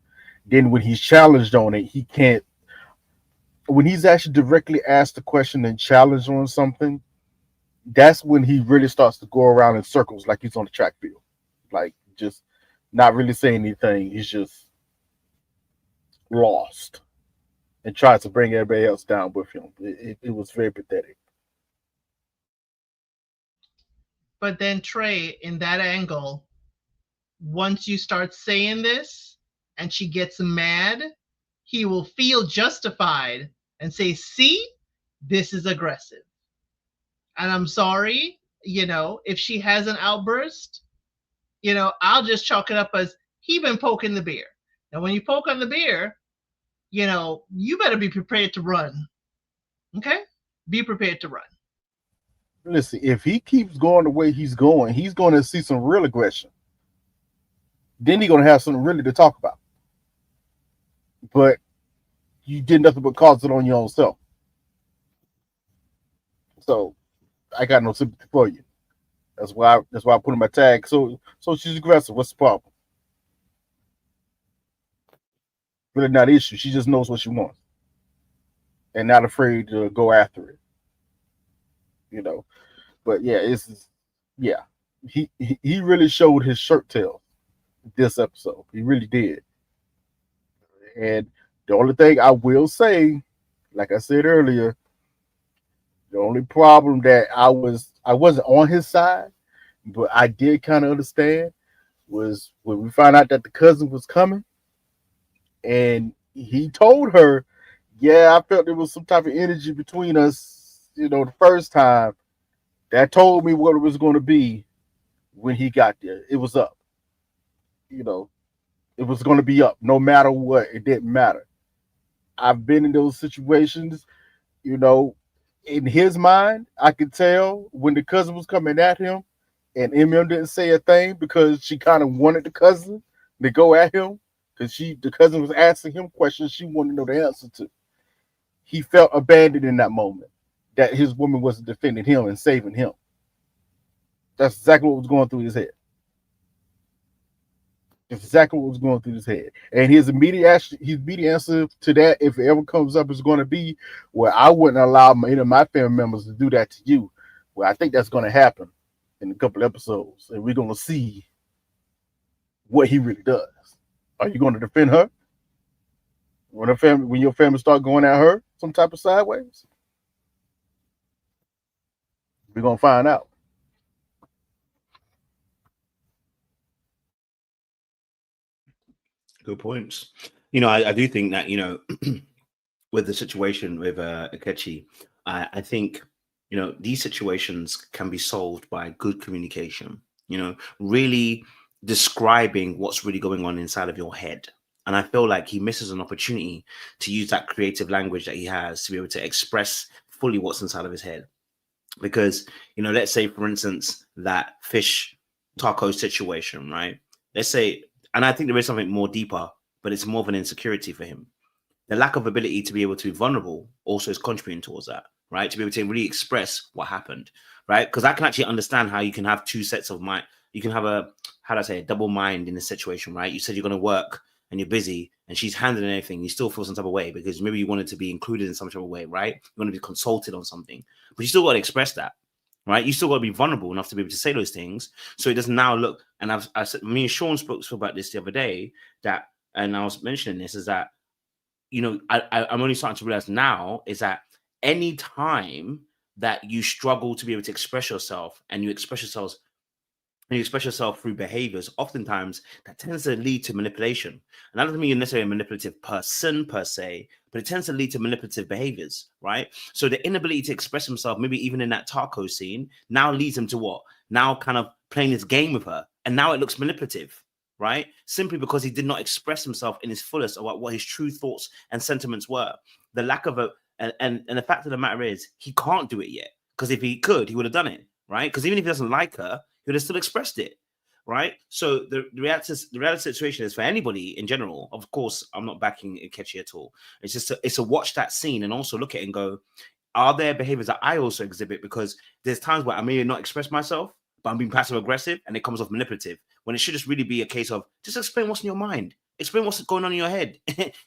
F: then when he's challenged on it, he can't. When he's actually directly asked a question and challenged on something, that's when he really starts to go around in circles like he's on the track field. Like, just not really saying anything. He's just lost and tries to bring everybody else down with him. It was very pathetic.
E: But then Trey, in that angle, once you start saying this and she gets mad, he will feel justified and say, see, this is aggressive. And I'm sorry, if she has an outburst, I'll just chalk it up as he been poking the bear. And when you poke on the bear, you better be prepared to run. Okay? Be prepared to run.
F: Listen, if he keeps going the way he's going to see some real aggression. Then he's going to have something really to talk about. But you did nothing but cause it on your own self. So I got no sympathy for you. That's why I put in my tag. So she's aggressive. What's the problem? Really not an issue. She just knows what she wants. And not afraid to go after it. But yeah, he really showed his shirt tail this episode. He really did. And the only thing I will say, like I said earlier, the only problem that I wasn't on his side, but I did kind of understand, was when we found out that the cousin was coming, and he told her, yeah, I felt there was some type of energy between us, the first time. That told me what it was going to be when he got there. It was up. It was going to be up no matter what. It didn't matter. I've been in those situations, in his mind, I could tell when the cousin was coming at him and Emem didn't say a thing because she kind of wanted the cousin to go at him because the cousin was asking him questions she wanted to know the answer to. He felt abandoned in that moment, that his woman wasn't defending him and saving him. That's exactly what was going through his head. That's exactly what was going through his head. And his immediate answer to that, if it ever comes up, is going to be, well, I wouldn't allow any of my family members to do that to you. Well, I think that's going to happen in a couple episodes, and we're going to see what he really does. Are you going to defend her when your family start going at her some type of sideways? We're gonna find out.
D: Good points. You know, I do think that, you know, with the situation with Ikechi, I think, you know, these situations can be solved by good communication, you know, really describing what's really going on inside of your head. And I feel like he misses an opportunity to use that creative language that he has to be able to express fully what's inside of his head. Because, you know, let's say, for instance, that fish taco situation, right? Let's say, and I think there is something more deeper, but it's more of an insecurity for him. The lack of ability to be able to be vulnerable also is contributing towards that, right? To be able to really express what happened, right? Because I can actually understand how you can have two sets of mind. You can have a, how do I say, a double mind in a situation, right? You said you're going to work and you're busy and she's handling everything. You still feel some type of way because maybe you wanted to be included in some type of way, right? You want to be consulted on something, but you still got to express that, right? You still got to be vulnerable enough to be able to say those things. So it doesn't now look, and I said, me and Sean spoke about this the other day, that, and I was mentioning this, is that, you know, I'm only starting to realize now is that any time that you struggle to be able to express yourself and you express yourself through behaviors, oftentimes that tends to lead to manipulation. And that doesn't mean you're necessarily a manipulative person per se, but it tends to lead to manipulative behaviors, right? So the inability to express himself, maybe even in that taco scene, now leads him to what? Now kind of playing this game with her. And now it looks manipulative, right? Simply because he did not express himself in his fullest about what his true thoughts and sentiments were. The lack of and the fact of the matter is, he can't do it yet. Because if he could, he would have done it, right? Because even if he doesn't like her, he would have still expressed it, right? So the reality situation is, for anybody in general, of course, I'm not backing Ikechi at all. It's just it's a watch that scene and also look at it and go, are there behaviors that I also exhibit? Because there's times where I may not express myself, but I'm being passive aggressive and it comes off manipulative, when it should just really be a case of just explain what's in your mind. Explain what's going on in your head.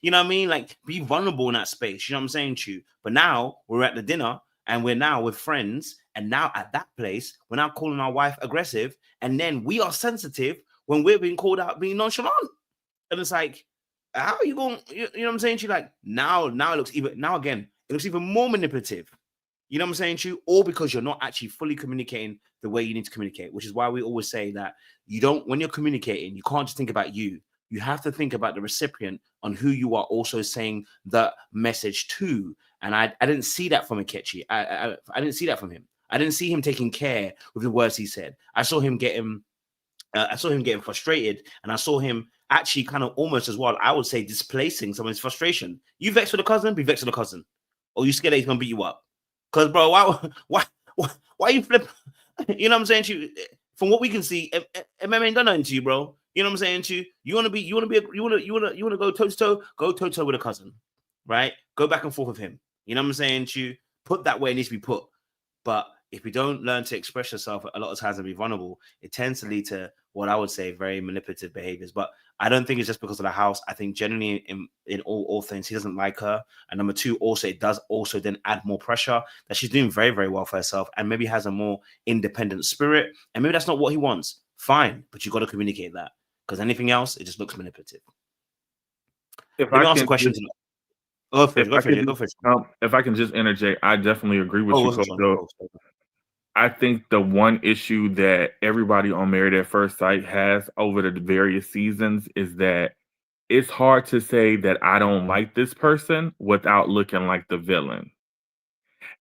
D: You know what I mean? Like, be vulnerable in that space. You know what I'm saying to you? But now we're at the dinner and we're now with friends. And now at that place, we're now calling our wife aggressive. And then we are sensitive when we're being called out being nonchalant. And it's like, how are you going? You know what I'm saying to you? Like, now it looks even, now again, it looks even more manipulative. You know what I'm saying to you? Or because you're not actually fully communicating the way you need to communicate, which is why we always say that you don't, when you're communicating, you can't just think about you. You have to think about the recipient on who you are also saying the message to. And I didn't see that from Ikechi. I didn't see that from him. I didn't see him taking care with the words he said. I saw him getting frustrated, and I saw him actually kind of almost as well, I would say, displacing some of his frustration. You vexed with a cousin, be vexed with a cousin. Or you scared that he's gonna beat you up. Because, bro, why you flip? You know what I'm saying to you? From what we can see, Emem ain't done nothing to you, bro. You know what I'm saying to you? You want to go toe to toe with a cousin, right? Go back and forth with him. You know what I'm saying to you? Put that where it needs to be put. But if you don't learn to express yourself a lot of times and be vulnerable, it tends to lead to what I would say very manipulative behaviors. But I don't think it's just because of the house. I think generally in all things, he doesn't like her. And number two, also, it does also then add more pressure that she's doing very, very well for herself and maybe has a more independent spirit. And maybe that's not what he wants. Fine, but you got to communicate that, because anything else, it just looks manipulative.
C: If
D: Let me
C: I
D: ask a
C: can
D: question
C: just-
D: to you.
C: If I can just interject, I definitely agree with you, Coach. I think the one issue that everybody on Married at First Sight has over the various seasons is that it's hard to say that I don't like this person without looking like the villain.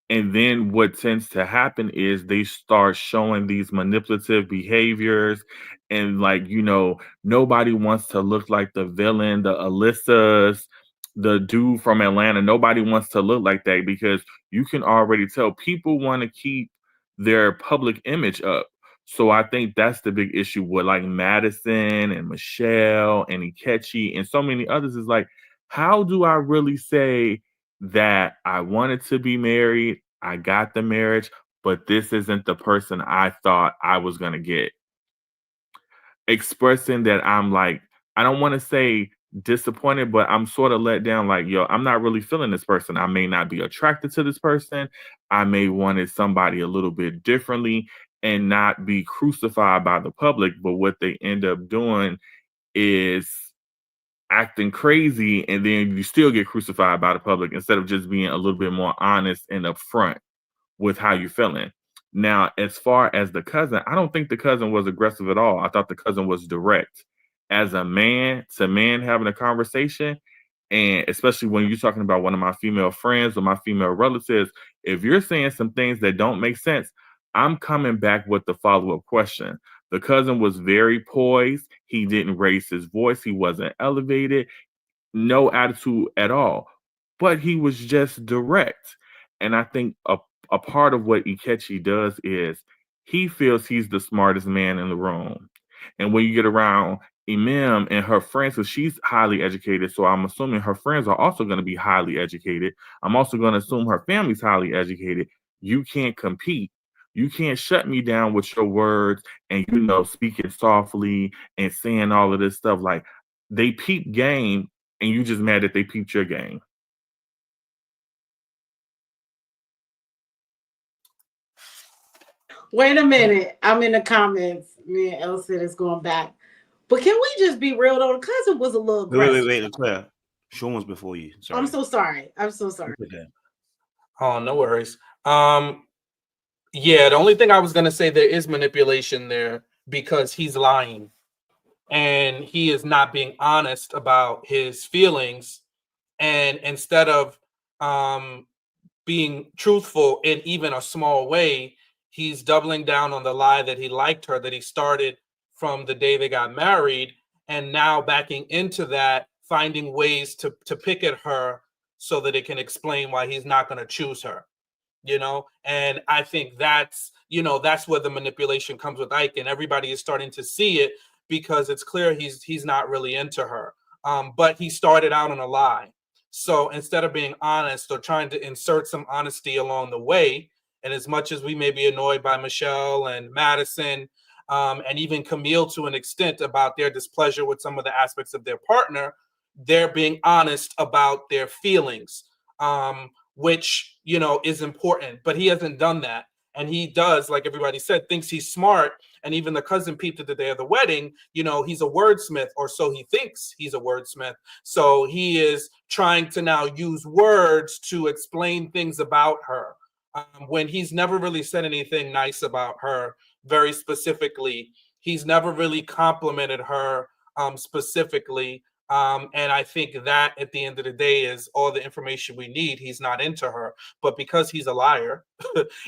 C: And then what tends to happen is they start showing these manipulative behaviors. And, like, you know, nobody wants to look like the villain, the Alyssas, the dude from Atlanta. Nobody wants to look like that, because you can already tell people want to keep their public image up. So I think that's the big issue with, like, Madison and Michelle and Ikechi and so many others, is like, how do I really say that I wanted to be married, I got the marriage, but this isn't the person I thought I was going to get? Expressing that I'm, like, I don't want to say disappointed, but I'm sort of let down, like, yo, I'm not really feeling this person. I may not be attracted to this person. I may wanted somebody a little bit differently and not be crucified by the public. But what they end up doing is acting crazy, and then you still get crucified by the public instead of just being a little bit more honest and upfront with how you're feeling. Now, as far as the cousin, I don't think the cousin was aggressive at all. I thought the cousin was direct. As a man to man having a conversation, and especially when you're talking about one of my female friends or my female relatives, if you're saying some things that don't make sense, I'm coming back with the follow-up question. The cousin was very poised. He didn't raise his voice. He wasn't elevated. No attitude at all. But he was just direct. And I think a part of what Ikechi does is he feels he's the smartest man in the room. And when you get around Emem and her friends, so she's highly educated, so I'm assuming her friends are also going to be highly educated. I'm also going to assume her family's highly educated. You can't compete. You can't shut me down with your words and, speaking softly and saying all of this stuff. Like, they peep game, and you just mad that they peeped your game.
G: Wait a minute. I'm in the comments. Me and Elson is going back. But can we just be real though? The cousin was a little aggressive.
D: Wait, Claire. Sean was before you. Sorry.
G: I'm so sorry.
D: Okay.
H: Oh, no worries. Yeah, the only thing I was gonna say, there is manipulation there because he's lying and he is not being honest about his feelings. And instead of being truthful in even a small way, he's doubling down on the lie that he liked her, that he started from the day they got married, and now backing into that, finding ways to pick at her so that it can explain why he's not going to choose her, and I think that's where the manipulation comes with Ike, and everybody is starting to see it because it's clear he's not really into her, but he started out on a lie. So instead of being honest or trying to insert some honesty along the way, and as much as we may be annoyed by Michelle and Madison, and even Camille to an extent about their displeasure with some of the aspects of their partner, they're being honest about their feelings, which, is important. But he hasn't done that. And he does, like everybody said, thinks he's smart. And even the cousin peeped at the day of the wedding, he's a wordsmith, or so he thinks he's a wordsmith. So he is trying to now use words to explain things about her, when he's never really said anything nice about her. Very specifically, he's never really complimented her specifically, and I think that at the end of the day is all the information we need. He's not into her, but because he's a liar,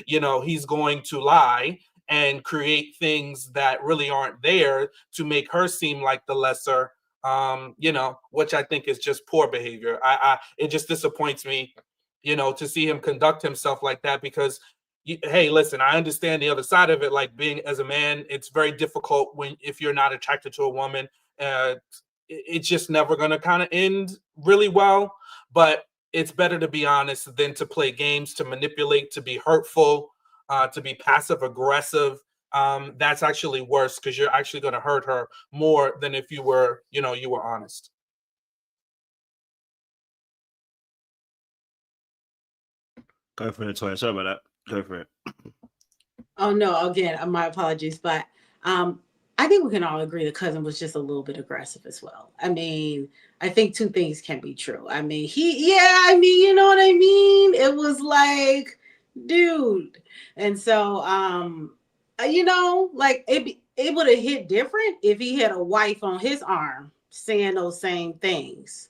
H: he's going to lie and create things that really aren't there to make her seem like the lesser, which I think is just poor behavior. It just disappoints me, to see him conduct himself like that, because hey, listen, I understand the other side of it. Like, being as a man, it's very difficult if you're not attracted to a woman. It's just never going to kind of end really well. But it's better to be honest than to play games, to manipulate, to be hurtful, to be passive aggressive. That's actually worse, because you're actually going to hurt her more than if you were honest.
D: Go for it, Toya. Sorry about that. Go for it.
G: Oh no, again, my apologies, but I think we can all agree the cousin was just a little bit aggressive as well. I mean, I think two things can be true. I mean, you know what I mean? It was like, dude. And so, like it would have hit different if he had a wife on his arm saying those same things.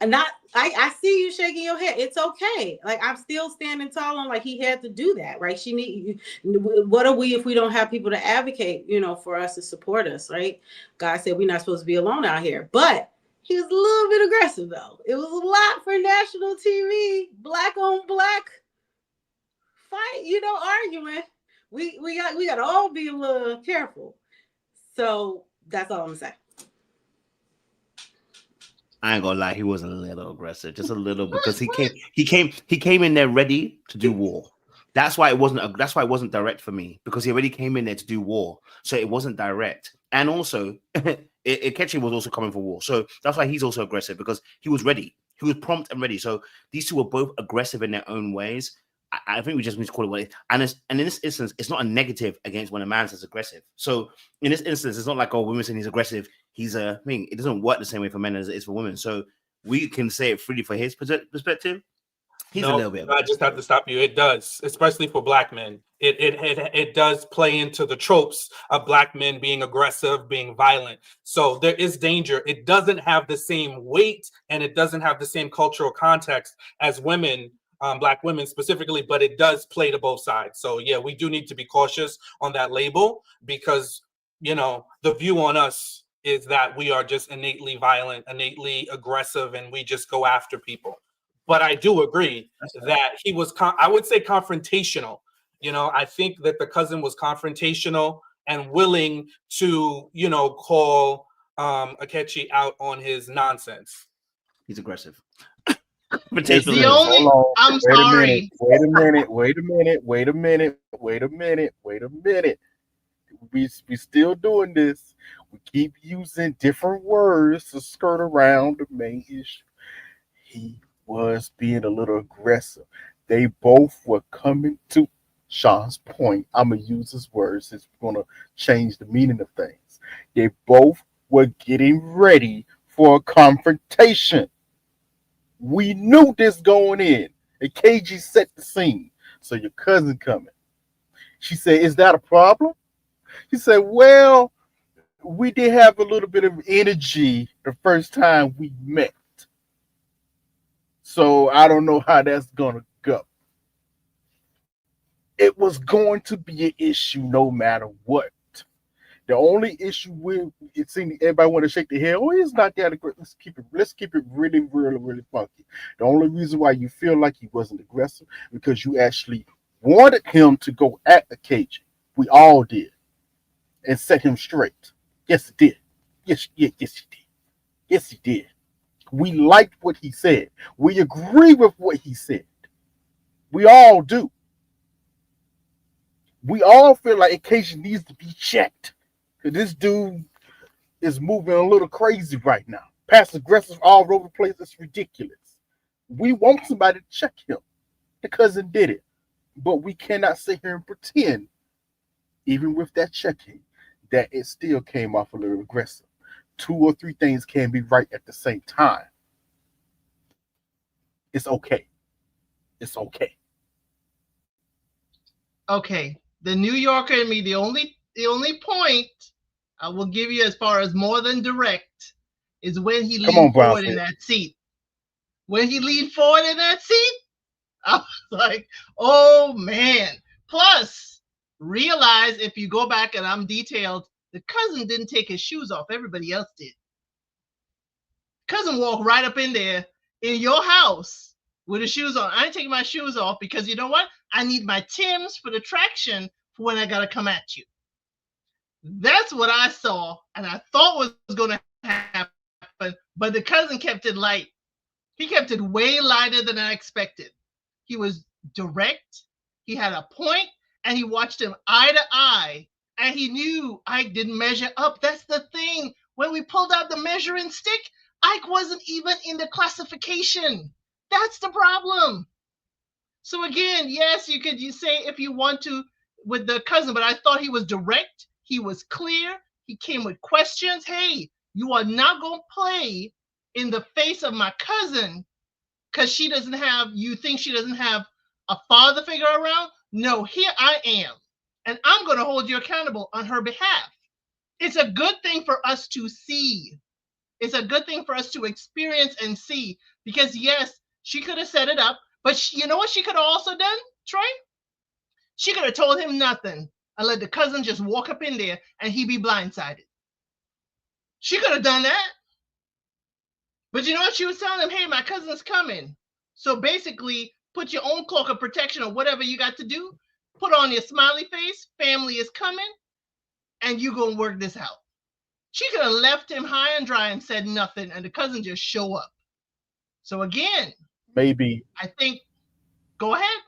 G: And I see you shaking your head. It's okay. Like, I'm still standing tall on, like, he had to do that, right? What are we if we don't have people to advocate, for us to support us, right? God said we're not supposed to be alone out here. But he was a little bit aggressive, though. It was a lot for national TV, black on black fight, arguing. We got to all be a little careful. So that's all I'm saying.
D: I ain't gonna lie, he was a little aggressive, just a little, because he came in there ready to do war. That's why it wasn't direct for me, because he already came in there to do war, so it wasn't direct. And also, Ikechi was also coming for war, so that's why he's also aggressive, because he was ready, he was prompt and ready. So these two were both aggressive in their own ways. I think we just need to call it what it is. And in this instance, it's not a negative against when a man says aggressive. So in this instance, it's not like, oh, women saying he's aggressive. It doesn't work the same way for men as it is for women. So we can say it freely for his perspective. He's
H: No,
D: a little bit.
H: I just have to stop you. It does, especially for black men. It does play into the tropes of black men being aggressive, being violent. So there is danger. It doesn't have the same weight and it doesn't have the same cultural context as women, black women specifically, but it does play to both sides. So yeah, we do need to be cautious on that label because, you know, the view on us is that we are just innately violent, innately aggressive, and we just go after people. But I do agree that he was, I would say, confrontational. You know, I think that the cousin was confrontational and willing to, you know, call Ikechi out on his nonsense.
D: He's aggressive.
E: The only, I'm sorry.
F: Wait a minute. We still doing this. We keep using different words to skirt around the main issue. He was being a little aggressive. They both were coming to Sean's point. I'm going to use his words. It's going to change the meaning of things. They both were getting ready for a confrontation. We knew this going in. And KG set the scene. So your cousin coming. She said, is that a problem? He said, well, we did have a little bit of energy the first time we met. So I don't know how that's going to go. It was going to be an issue no matter what. The only issue with it seemed everybody want to shake their head. Oh, it's not that aggressive. Let's keep it really, really, really funky. The only reason why you feel like he wasn't aggressive because you actually wanted him to go at Ikechi. We all did. And set him straight. Yes, it did. Yes, he did. Yes, he did. We liked what he said. We agree with what he said. We all do. We all feel like Ikechi needs to be checked. Because this dude is moving a little crazy right now. Passive aggressive all over the place. It's ridiculous. We want somebody to check him. The cousin did it. But we cannot sit here and pretend, even with that checking, that it still came off a little aggressive. 2 or 3 things can be right at the same time. It's okay. It's okay.
E: Okay. The New Yorker in me, the only point I will give you as far as more than direct is when he leaned forward in that seat. When he leaned forward in that seat, I was like, oh man. Plus, realize if you go back and I'm detailed, the cousin didn't take his shoes off. Everybody else did. Cousin walked right up in there in your house with his shoes on. I ain't taking my shoes off because you know what? I need my Timbs for the traction for when I got to come at you. That's what I saw and I thought was going to happen, but the cousin kept it light. He kept it way lighter than I expected. He was direct. He had a point and he watched him eye to eye. And he knew Ike didn't measure up. That's the thing. When we pulled out the measuring stick, Ike wasn't even in the classification. That's the problem. So again, yes, you say if you want to with the cousin, but I thought he was direct. He was clear. He came with questions. Hey, you are not going to play in the face of my cousin because you think she doesn't have a father figure around? No, here I am. And I'm going to hold you accountable on her behalf. It's a good thing for us to see. It's a good thing for us to experience and see. Because, yes, she could have set it up. But you know what she could have also done, Troy? She could have told him nothing and let the cousin just walk up in there and he'd be blindsided. She could have done that. But you know what? She was telling him, hey, my cousin's coming. So basically, put your own cloak of protection or whatever you got to do. Put on your smiley face, family is coming, and you gonna work this out. She could have left him high and dry and said nothing, and the cousin just show up. So again,
F: maybe
E: I think, go ahead.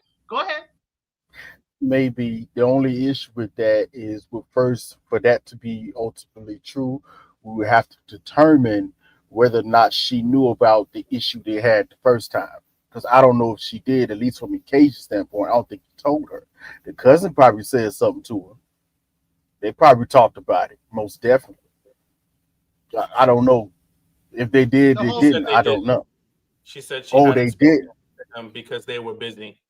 F: Maybe the only issue with that is, first, for that to be ultimately true, we would have to determine whether or not she knew about the issue they had the first time. Because I don't know if she did, at least from a Cage standpoint. I don't think he told her. The cousin probably said something to her. They probably talked about it, most definitely. I don't know. If they did, they didn't. I don't know.
H: She said she
F: they did.
H: them because they were busy.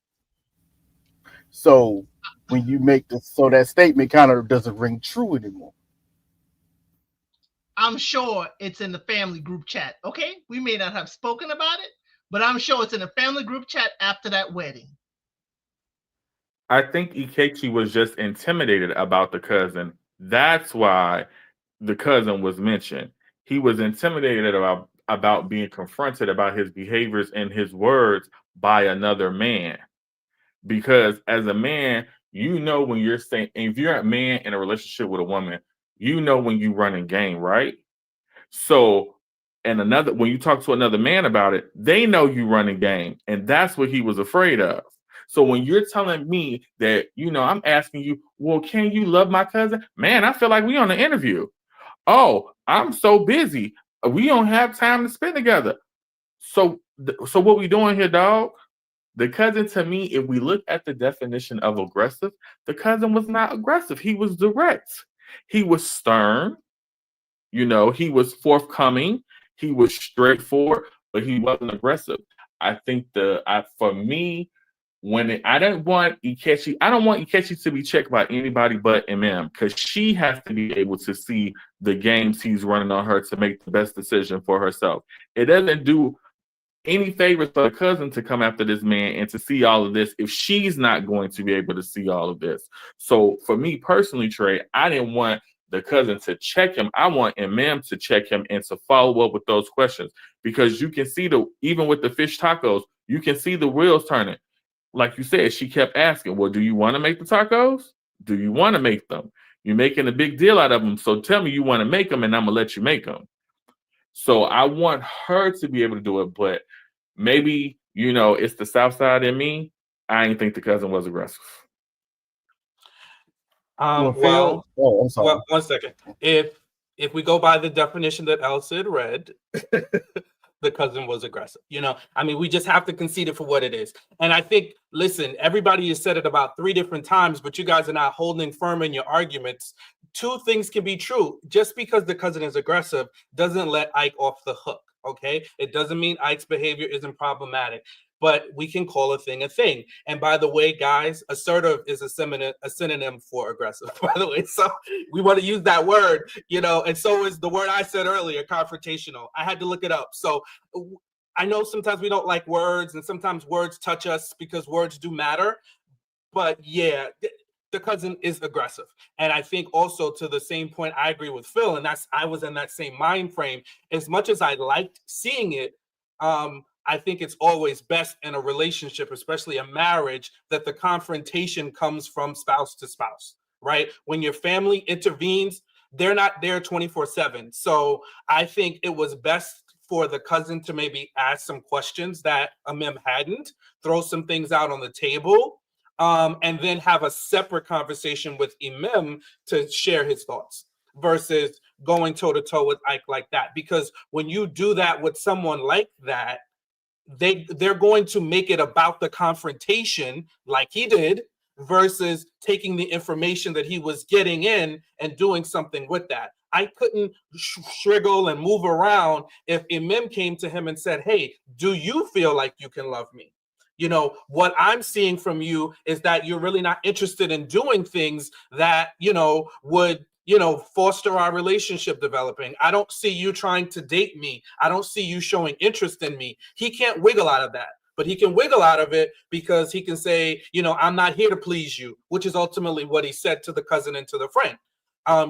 F: So when you make that statement kind of doesn't ring true anymore.
E: I'm sure it's in the family group chat. Okay, we may not have spoken about it, but I'm sure it's in the family group chat after that wedding.
C: I think Ikechi was just intimidated about the cousin. That's why the cousin was mentioned. He was intimidated about being confronted about his behaviors and his words by another man. Because as a man, you know when you're saying, if you're a man in a relationship with a woman, you know when you running game, right? So, and when you talk to another man about it, they know you running game, and that's what he was afraid of. So when you're telling me that, I'm asking you, well, can you love my cousin? Man, I feel like we on an interview. Oh, I'm so busy. We don't have time to spend together. So what we doing here, dog? The cousin, to me, if we look at the definition of aggressive, the cousin was not aggressive. He was direct. He was stern. He was forthcoming. He was straightforward, but he wasn't aggressive. I think for me, I don't want Ikechi to be checked by anybody but Emem, because she has to be able to see the games he's running on her to make the best decision for herself. It doesn't do any favors for the cousin to come after this man and to see all of this if she's not going to be able to see all of this. So for me personally, Trey, I didn't want the cousin to check him. I want Emem to check him and to follow up with those questions, because you can see even with the fish tacos, you can see the wheels turning. Like you said, she kept asking, well, do you want to make the tacos? Do you want to make them? You're making a big deal out of them. So tell me you want to make them and I'm going to let you make them. So I want her to be able to do it. But maybe, it's the South Side in me. I didn't think the cousin was aggressive.
F: I'm sorry.
H: Well, 1 second. If we go by the definition that El Cid read, the cousin was aggressive. We just have to concede it for what it is. And I think, listen, everybody has said it about 3 different times, but you guys are not holding firm in your arguments. 2 things can be true. Just because the cousin is aggressive doesn't let Ike off the hook. Okay, it doesn't mean Ike's behavior isn't problematic, but we can call a thing a thing. And by the way, guys, assertive is a synonym for aggressive, by the way. So we want to use that word, and so is the word I said earlier, confrontational. I had to look it up. So I know sometimes we don't like words, and sometimes words touch us because words do matter. But yeah, the cousin is aggressive. And I think also, to the same point, I agree with Phil, and I was in that same mind frame. As much as I liked seeing it, I think it's always best in a relationship, especially a marriage, that the confrontation comes from spouse to spouse, right? When your family intervenes, they're not there 24/7. So I think it was best for the cousin to maybe ask some questions that Emem hadn't, throw some things out on the table, and then have a separate conversation with Emem to share his thoughts, versus going toe-to-toe with Ike like that. Because when you do that with someone like that, they're going to make it about the confrontation like he did, versus taking the information that he was getting in and doing something with that. I couldn't shriggle and move around if Emem came to him and said, hey, do you feel like you can love me? What I'm seeing from you is that you're really not interested in doing things that, would, foster our relationship developing. I don't see you trying to date me. I don't see you showing interest in me. He can't wiggle out of that, but he can wiggle out of it because he can say, I'm not here to please you, which is ultimately what he said to the cousin and to the friend.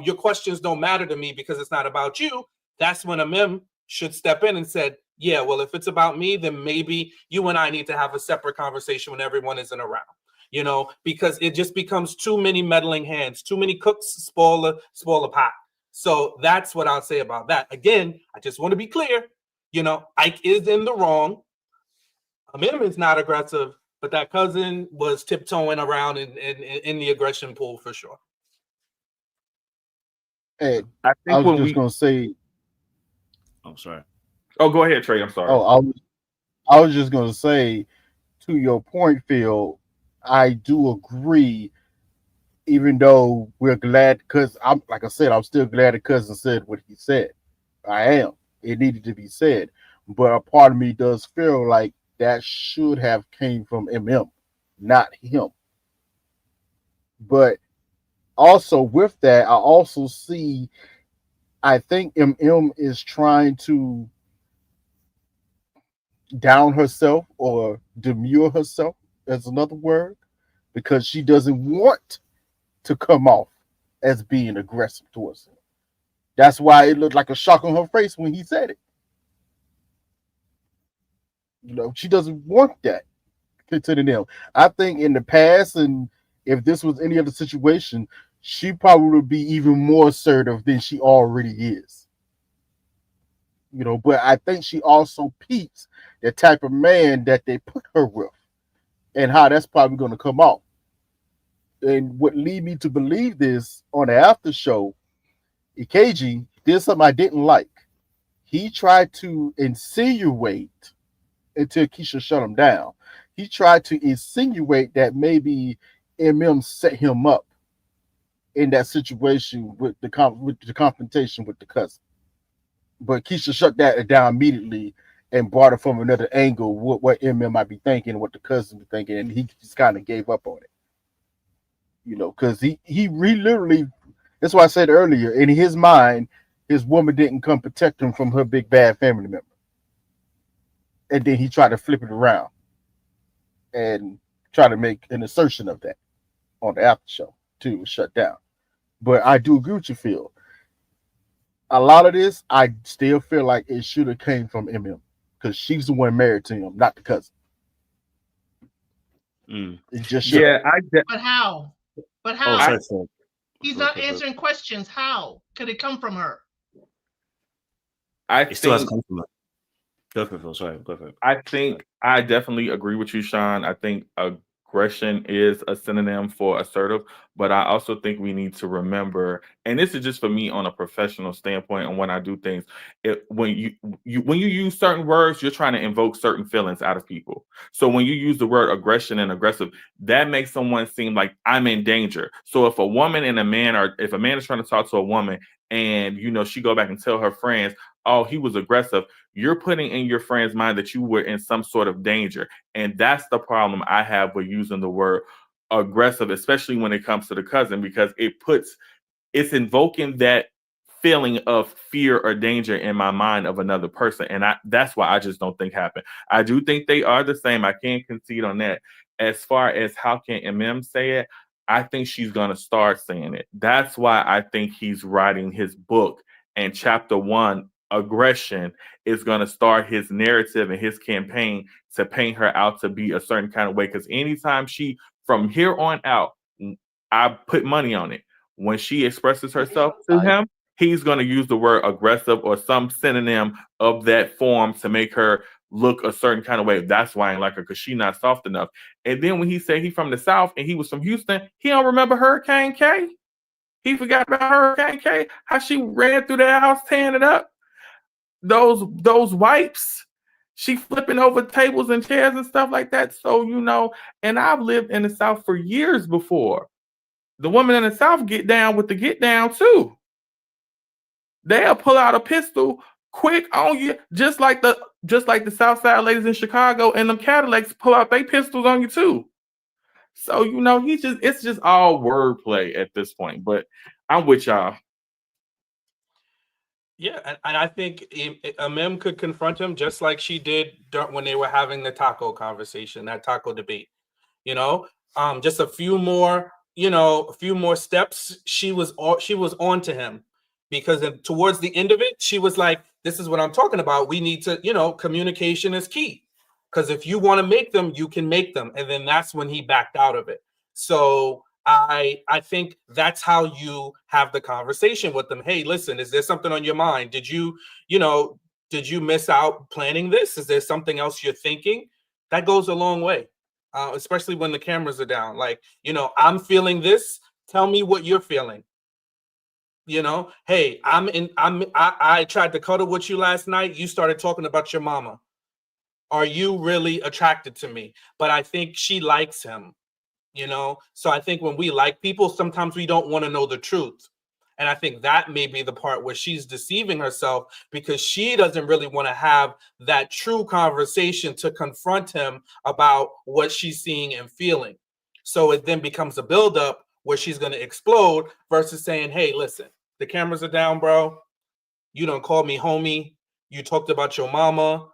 H: Your questions don't matter to me because it's not about you. That's when Emem should step in and said, yeah, well, if it's about me, then maybe you and I need to have a separate conversation when everyone isn't around, because it just becomes too many meddling hands, too many cooks spoil a pot. So that's what I'll say about that. Again, I just want to be clear, Ike is in the wrong. Emem is not aggressive, but that cousin was tiptoeing around in the aggression pool for sure.
F: Hey, I was just going to say.
D: I'm sorry.
C: Oh, go ahead, Trey. I'm sorry.
F: I was just going to say, to your point, Phil, I do agree, even though we're glad, because I'm still glad the cousin said what he said. I am. It needed to be said. But a part of me does feel like that should have came from Emem, not him. But also with that, I also see, I think Emem is trying to down herself or demure herself, as another word, because she doesn't want to come off as being aggressive towards him. That's why it looked like a shock on her face when he said it. You know, she doesn't want that concerning him. I think in the past, and if this was any other situation, she probably would be even more assertive than she already is. You know, but I think she also peeps the type of man that they put her with and how that's probably going to come out. And what lead me to believe this, on the after show, Ikechi did something I didn't like. He tried to insinuate, until Keisha shut him down, he tried to insinuate that maybe Emem set him up in that situation with the confrontation with the cousin. But Keisha shut that down immediately and brought it from another angle, what Emem might be thinking, what the cousin be thinking, and he just kind of gave up on it. You know, because he literally, that's why I said earlier, in his mind, his woman didn't come protect him from her big bad family member. And then he tried to flip it around and try to make an assertion of that on the after show to shut down. But I do agree with you, Phil. A lot of this, I still feel like it should have came from Emem, because she's the one married to him, not the cousin. It just should.
C: Yeah,
E: But how? But
D: Oh,
E: how?
D: sorry.
E: He's not answering questions. How could it come from her?
D: It still has come from her. Go for it, Phil. Sorry, go for it.
C: I think I definitely agree with you, Sean. I think aggression is a synonym for assertive, but I also think we need to remember, and this is just for me on a professional standpoint and when I do things, when you use certain words, you're trying to invoke certain feelings out of people. So when you use the word aggression and aggressive, that makes someone seem like I'm in danger. So if a woman and a man, or if a man is trying to talk to a woman and, you know, she go back and tell her friends, oh, he was aggressive, you're putting in your friend's mind that you were in some sort of danger. And that's the problem I have with using the word aggressive, especially when it comes to the cousin, because it's invoking that feeling of fear or danger in my mind of another person. And that's why I just don't think happened. I do think they are the same. I can't concede on that. As far as how can Emem say it, I think she's going to start saying it. That's why I think he's writing his book, and chapter 1, aggression, is going to start his narrative and his campaign to paint her out to be a certain kind of way. Because anytime she, from here on out, I put money on it, when she expresses herself to him, he's going to use the word aggressive or some synonym of that form to make her look a certain kind of way. That's why I ain't like her, because she's not soft enough. And then when he said he's from the South and he was from Houston, he don't remember Hurricane K. He forgot about Hurricane K, how she ran through that house tearing it up. Those wipes, she flipping over tables and chairs and stuff like that. So, you know, and I've lived in the South for years before. The women in the South get down with the get down too. They'll pull out a pistol quick on you, just like the South Side ladies in Chicago and them Cadillacs pull out their pistols on you too. So, you know, it's just all wordplay at this point. But I'm with y'all.
H: Yeah, and I think Emem could confront him just like she did when they were having the taco conversation, that taco debate. You know, just a few more steps. She was on to him, because towards the end of it, she was like, "This is what I'm talking about. We need to, communication is key. Because if you want to make them, you can make them." And then that's when he backed out of it. So I think that's how you have the conversation with them. Hey, listen, is there something on your mind? Did you miss out planning this? Is there something else you're thinking? That goes a long way, especially when the cameras are down. Like, I'm feeling this. Tell me what you're feeling. Hey, I tried to cuddle with you last night. You started talking about your mama. Are you really attracted to me? But I think she likes him. So I think when we like people, sometimes we don't want to know the truth. And I think that may be the part where she's deceiving herself, because she doesn't really want to have that true conversation to confront him about what she's seeing and feeling. So it then becomes a buildup where she's going to explode versus saying, hey, listen, the cameras are down, bro. You don't call me homie. You talked about your mama.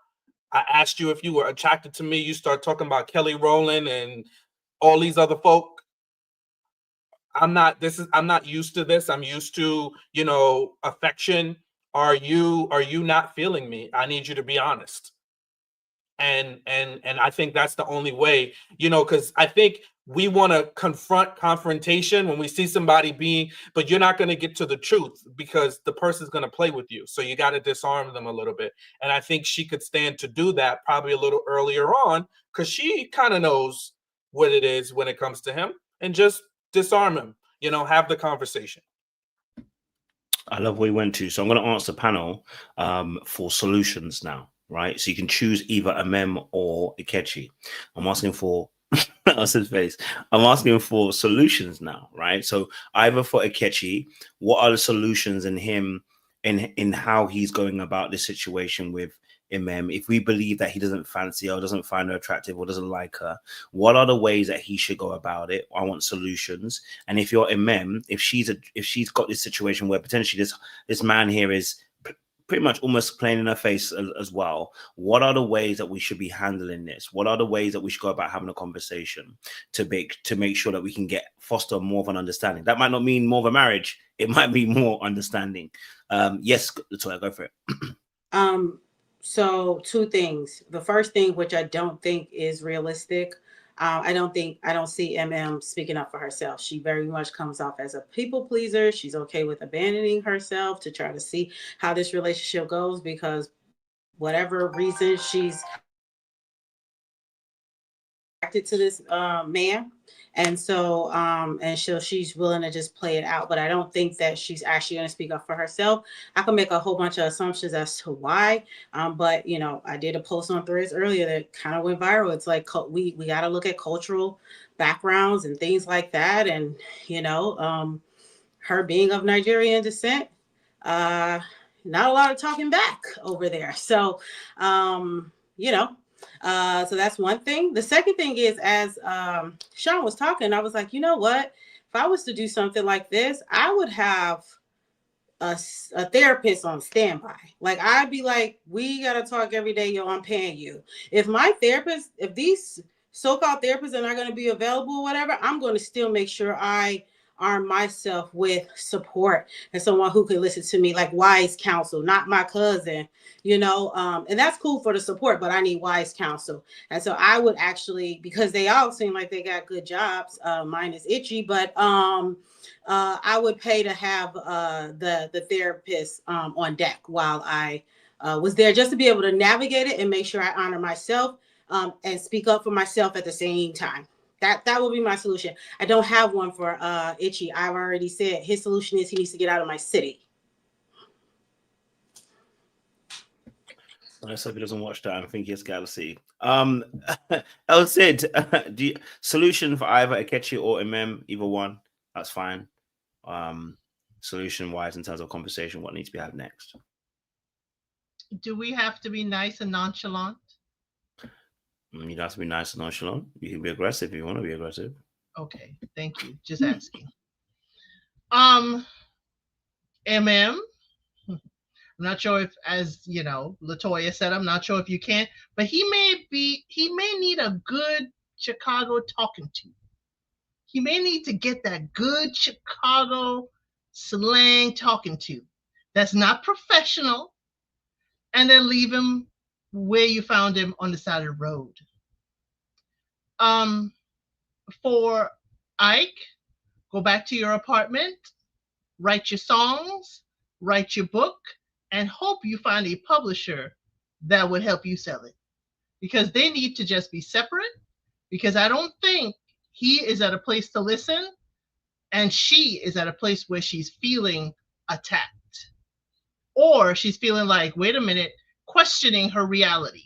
H: I asked you if you were attracted to me. You start talking about Kelly Rowland and all these other folk. I'm not used to this. I'm used to, affection. Are you not feeling me? I need you to be honest. And I think that's the only way, because I think we want to confrontation when we see somebody but you're not going to get to the truth because the person's going to play with you. So you got to disarm them a little bit. And I think she could stand to do that probably a little earlier on, because she kind of knows what it is when it comes to him, and just disarm him, have the conversation.
D: I love where we went to. So I'm going to ask the panel for solutions now, right? So you can choose either Emem or Ikechi. I'm asking for that's his face. I'm asking for solutions now, right? So either for Ikechi, what are the solutions in him in how he's going about this situation with Emem? If we believe that he doesn't fancy her, or doesn't find her attractive, or doesn't like her, what are the ways that he should go about it? I want solutions. And if you're Emem, if she's got this situation where potentially this man here is pretty much almost playing in her face as well, what are the ways that we should be handling this? What are the ways that we should go about having a conversation to make sure that we can foster more of an understanding? That might not mean more of a marriage. It might be more understanding. Yes, Latoya, go for it.
G: So two things. The first thing, which I don't think is realistic, I don't see Emem speaking up for herself. She very much comes off as a people pleaser. She's okay with abandoning herself to try to see how this relationship goes, because whatever reason she's attracted to this man. And so, she's willing to just play it out. But I don't think that she's actually going to speak up for herself. I can make a whole bunch of assumptions as to why. But, I did a post on Threads earlier that kind of went viral. It's like we got to look at cultural backgrounds and things like that. And, her being of Nigerian descent, not a lot of talking back over there. So, so that's one thing. The second thing is, as Sean was talking, I was like, you know what? If I was to do something like this, I would have a therapist on standby. Like, I'd be like, we got to talk every day, yo, I'm paying you. If these so-called therapists are not going to be available or whatever, I'm going to still make sure I arm myself with support and someone who can listen to me, like wise counsel, not my cousin, and that's cool for the support, but I need wise counsel. And so I would actually, because they all seem like they got good jobs, mine is itchy, but I would pay to have the therapist on deck while I was there, just to be able to navigate it and make sure I honor myself and speak up for myself at the same time. That would be my solution. I don't have one for Itchy. I've already said his solution is he needs to get out of my city.
D: Let's hope he doesn't watch that. I think he has got to see. El Cid, solution for either Ikechi or Emem, either one, that's fine. Solution wise, in terms of conversation, what needs to be had next?
E: Do we have to be nice and nonchalant?
D: You don't have to be nice and nonchalant. You can be aggressive if you want to be aggressive.
E: Okay, thank you. Just asking. Emem, I'm not sure if, as Latoya said, I'm not sure if you can, but he may need a good Chicago talking to. He may need to get that good Chicago slang talking to. That's not professional, and then leave him where you found him, on the side of the road. For Ike, go back to your apartment, write your songs, write your book, and hope you find a publisher that would help you sell it. Because they need to just be separate, because I don't think he is at a place to listen and she is at a place where she's feeling attacked. Or she's feeling like, wait a minute, questioning her reality.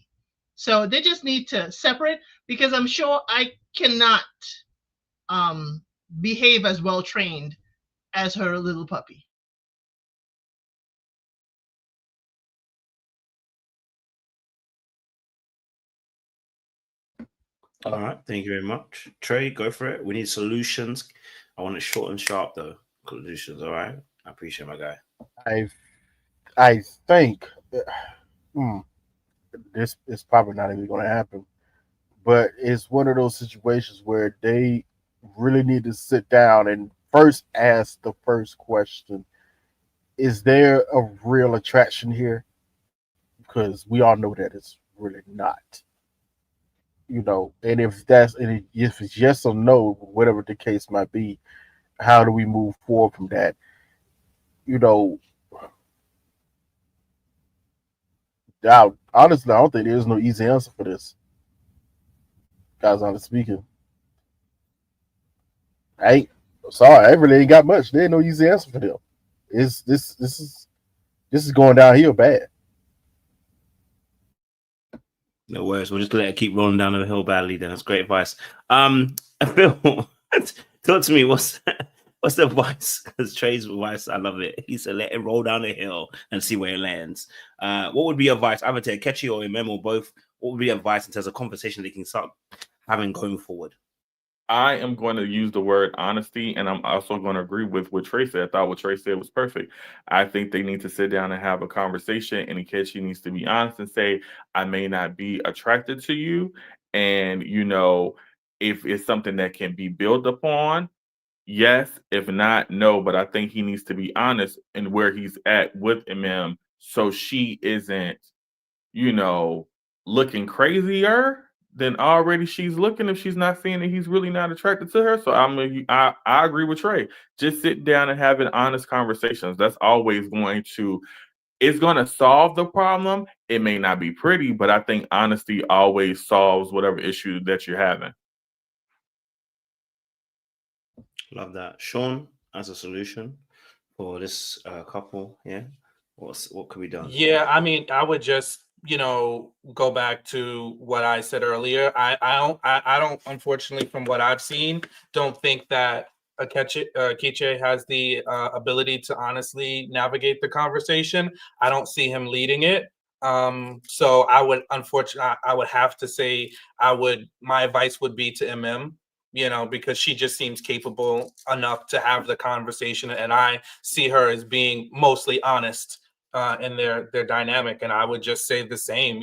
E: So they just need to separate, because I'm sure I cannot behave as well trained as her little puppy.
D: All right, thank you very much. Trey, go for it. We need solutions. I want it short and sharp though. Solutions, all right. I appreciate my guy.
F: I think hmm, this is probably not even going to happen, but it's one of those situations where they really need to sit down and first ask the first question: is there a real attraction here? Because we all know that it's really not. And if it's yes or no, whatever the case might be, how do we move forward from that? You know, honestly, I don't think there's no easy answer for this. Guys, honestly speaking, I ain't sorry, I really ain't got much. There ain't no easy answer for them. It's this is going downhill bad.
D: No worries. We'll just let it keep rolling down the hill badly. Then that's great advice. Phil, talk to me. What's the advice? Because Trey's advice, I love it. He said, "Let it roll down the hill and see where it lands." What would be advice, either to Ikechi or Emem or both? What would be advice in terms of conversation they can start having going forward?
C: I am going to use the word honesty, and I'm also going to agree with what Trey said. I thought what Trey said was perfect. I think they need to sit down and have a conversation, and Ikechi needs to be honest and say, I may not be attracted to you, and, if it's something that can be built upon, yes. If not, no. But I think he needs to be honest in where he's at with Emem, so she isn't, looking crazier than already she's looking if she's not seeing that he's really not attracted to her. So I agree with Trey. Just sit down and have an honest conversations. That's always it's going to solve the problem. It may not be pretty, but I think honesty always solves whatever issue that you're having.
D: Love that. Sean, as a solution for this couple, what could be done?
H: Yeah, I mean, I would just go back to what I said earlier. I don't, unfortunately, from what I've seen, don't think that Ikechi has the ability to honestly navigate the conversation. I don't see him leading it. So I would, unfortunately, I would have to say, my advice would be to Emem, because she just seems capable enough to have the conversation, and I see her as being mostly honest in their dynamic. And I would just say the same,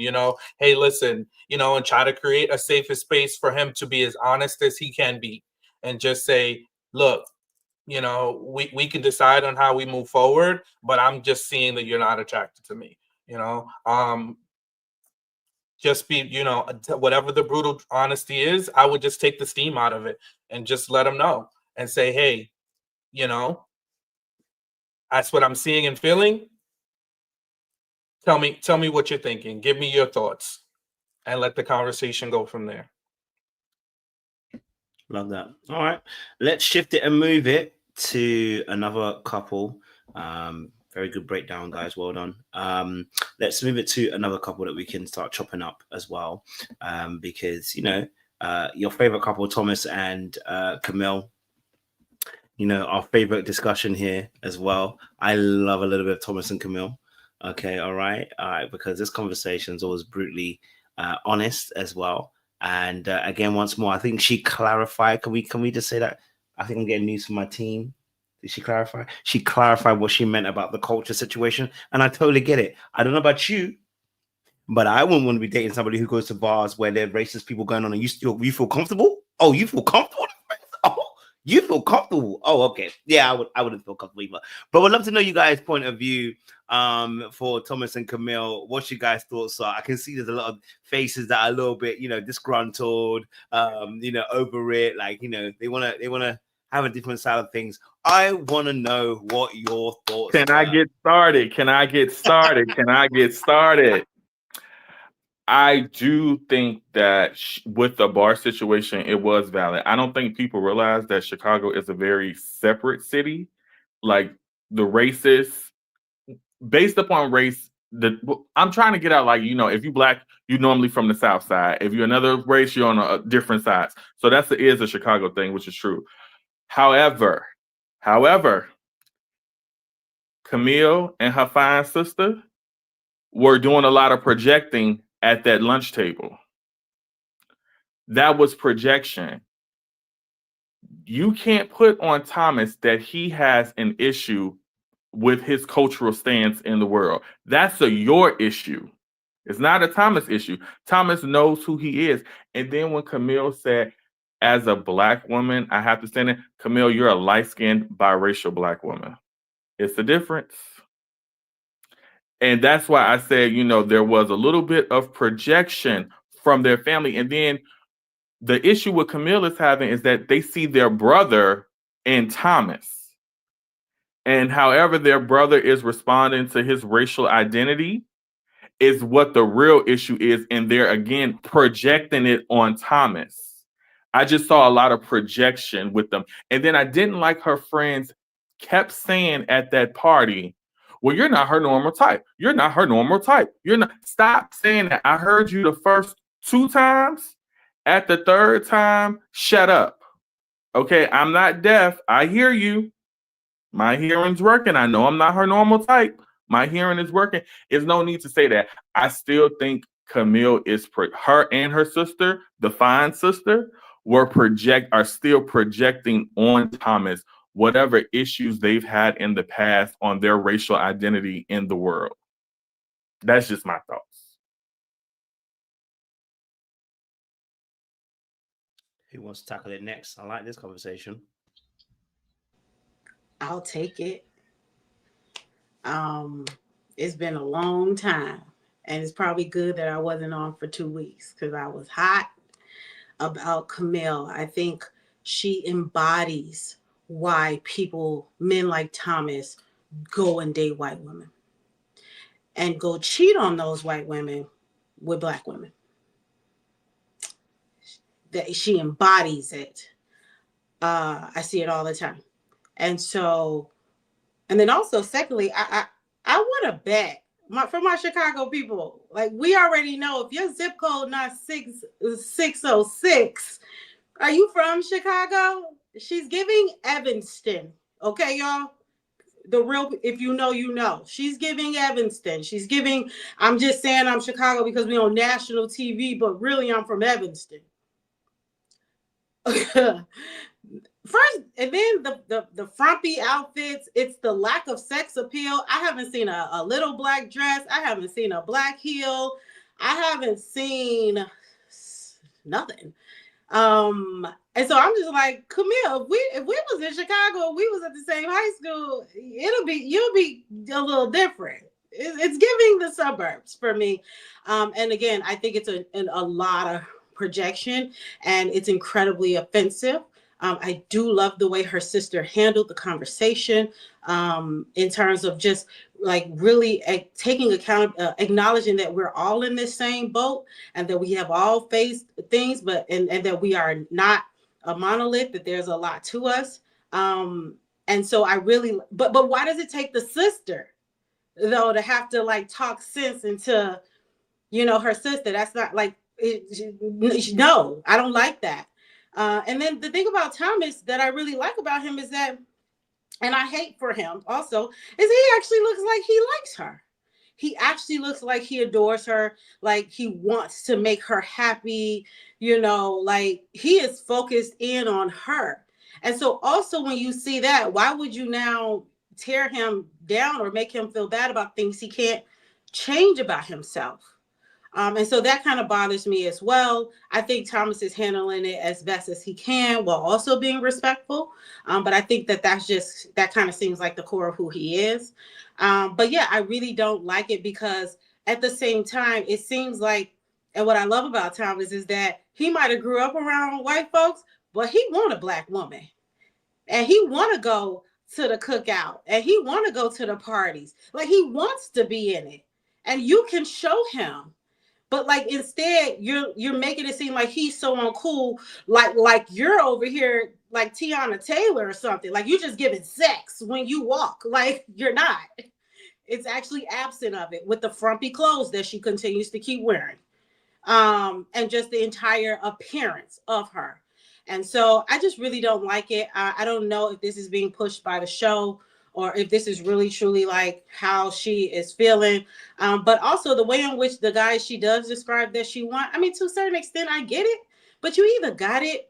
H: hey, listen, and try to create a safer space for him to be as honest as he can be, and just say, look, we can decide on how we move forward, but I'm just seeing that you're not attracted to me, just be, whatever the brutal honesty is, I would just take the steam out of it and just let them know and say, hey, that's what I'm seeing and feeling. Tell me what you're thinking. Give me your thoughts, and let the conversation go from there.
D: Love that. All right, let's shift it and move it to another couple. Very good breakdown, guys. Well done. Let's move it to another couple that we can start chopping up as well, because your favorite couple, Thomas and Camille. Our favorite discussion here as well. I love a little bit of Thomas and Camille. Okay, all right, because this conversation is always brutally honest as well. And again, once more, I think she clarified. Can we just say that? I think I'm getting news from my team. Did she clarify? She clarified what she meant about the culture situation, and I totally get it. I don't know about you, but I wouldn't want to be dating somebody who goes to bars where there are racist people going on, and you feel comfortable. Oh, you feel comfortable? Oh, you feel comfortable? Oh, okay. Yeah, I wouldn't feel comfortable either. But we'd love to know you guys' point of view for Thomas and Camille. What your guys' thoughts are. I can see there's a lot of faces that are a little bit, disgruntled, over it. Like, they wanna have a different side of things. I want to know what your thoughts are.
C: Can I get started? I do think that with the bar situation, it was valid. I don't think people realize that Chicago is a very separate city. Like the races, based upon race, I'm trying to get out, like, if you Black, you normally from the South Side. If you're another race, you're on a different sides. So is a Chicago thing, which is true. However, Camille and her fine sister were doing a lot of projecting at that lunch table. That was projection. You can't put on Thomas that he has an issue with his cultural stance in the world. That's your issue. It's not a Thomas issue. Thomas knows who he is. And then when Camille said, as a black woman, I have to stand in, Camille, you're a light-skinned biracial black woman. It's the difference. And that's why I said, you know, there was a little bit of projection from their family. And then the issue with Camille is having is that they see their brother in Thomas. And however their brother is responding to his racial identity is what the real issue is. And they're, again, projecting it on Thomas. I just saw a lot of projection with them. And then I didn't like her friends kept saying at that party, well, you're not her normal type. You're not her normal type. You're not. Stop saying that. I heard you the first 2 times. At the 3rd time, shut up. Okay, I'm not deaf. I hear you. My hearing's working. I know I'm not her normal type. My hearing is working. There's no need to say that. I still think Camille is her and her sister, the fine sister, are still projecting on Thomas whatever issues they've had in the past on their racial identity in the world. That's just my thoughts.
D: Who wants to tackle it next? I like this conversation.
G: I'll take it. It's been a long time, and it's probably good that I wasn't on for 2 weeks because I was hot about Camille. I think she embodies why men like Thomas go and date white women and go cheat on those white women with black women. That she embodies it. I see it all the time. And then also, secondly, I want to bet for my Chicago people, like, we already know if your zip code not 606, are you from Chicago? She's giving Evanston. Okay, y'all? The real, if you know, you know. She's giving Evanston. She's giving, I'm just saying I'm Chicago because we're on national TV, but really I'm from Evanston. First, and then the frumpy outfits, it's the lack of sex appeal. I haven't seen a little black dress. I haven't seen a black heel. I haven't seen nothing. And so I'm just like, Camille, if we was in Chicago, we was at the same high school, you'll be a little different. It's giving the suburbs for me. And again, I think it's a lot of projection, and it's incredibly offensive. I do love the way her sister handled the conversation in terms of just like really taking account, acknowledging that we're all in this same boat and that we have all faced things, but and that we are not a monolith, that there's a lot to us. And so I really, but why does it take the sister though to have to like talk sense into, you know, her sister? That's not like, no, I don't like that. And then the thing about Thomas that I really like about him is that, and I hate for him also, is he actually looks like he likes her. He actually looks like he adores her, like he wants to make her happy, you know, like he is focused in on her. And so also when you see that, why would you now tear him down or make him feel bad about things he can't change about himself? And so that kind of bothers me as well. I think Thomas is handling it as best as he can while also being respectful. But I think that kind of seems like the core of who he is. But yeah, I really don't like it because at the same time, it seems like, and what I love about Thomas is that he might have grew up around white folks, but he want a black woman. And he want to go to the cookout and he want to go to the parties. Like he wants to be in it. And you can show him. But like instead, you're making it seem like he's so uncool, like you're over here like Tiana Taylor or something. Like you're just giving sex when you walk. Like you're not. It's actually absent of it with the frumpy clothes that she continues to keep wearing, and just the entire appearance of her. And so I just really don't like it. I don't know if this is being pushed by the show, or if this is really truly like how she is feeling. But also the way in which the guys she does describe that she wants, I mean, to a certain extent, I get it, but you either got it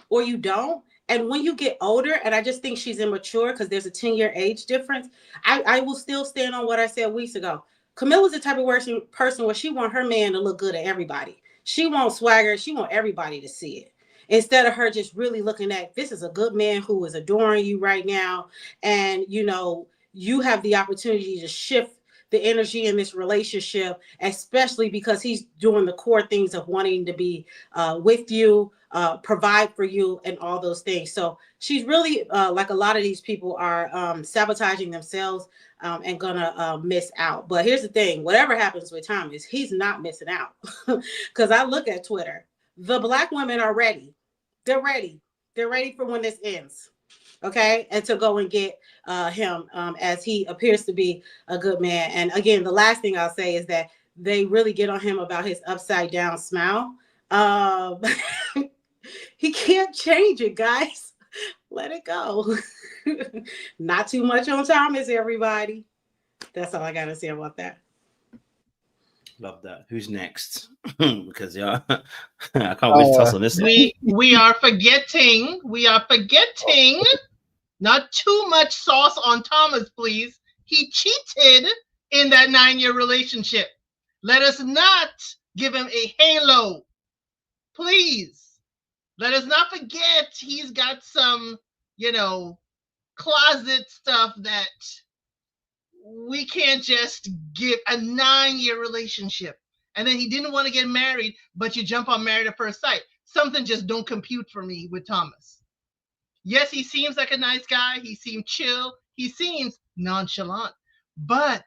G: or you don't. And when you get older, and I just think she's immature because there's a 10-year age difference, I will still stand on what I said weeks ago. Camille was the type of person where she want her man to look good at everybody. She wants swagger. She want everybody to see it. Instead of her just really looking at, this is a good man who is adoring you right now. And, you know, you have the opportunity to shift the energy in this relationship, especially because he's doing the core things of wanting to be with you, provide for you, and all those things. So she's really, like a lot of these people are sabotaging themselves and gonna miss out. But here's the thing, whatever happens with Thomas, he's not missing out. Because I look at Twitter, the Black women are ready. They're ready. They're ready for when this ends. Okay, and to go and get him as he appears to be a good man. And again, the last thing I'll say is that they really get on him about his upside down smile. He can't change it, guys. Let it go. Not too much on Thomas, everybody. That's all I gotta say about that.
D: Love that. Who's next? Because I can't wait to toss on this.
E: We are forgetting. Not too much sauce on Thomas, please. He cheated in that 9-year relationship. Let us not give him a halo. Please. Let us not forget he's got some, closet stuff that we can't just give a 9-year relationship. And then he didn't want to get married, but you jump on Married at First Sight. Something just don't compute for me with Thomas. Yes, he seems like a nice guy. He seems chill. He seems nonchalant. But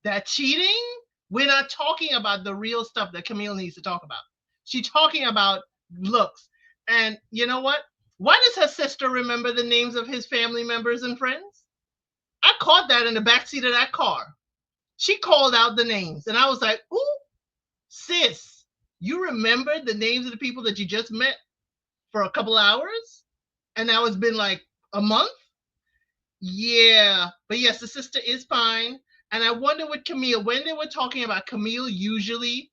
E: that cheating, we're not talking about the real stuff that Camille needs to talk about. She's talking about looks. And you know what? Why does her sister remember the names of his family members and friends? I caught that in the backseat of that car. She called out the names. And I was like, ooh, sis, you remember the names of the people that you just met for a couple hours? And now it's been like a month? Yeah. But yes, the sister is fine. And I wonder with Camille, when they were talking about Camille usually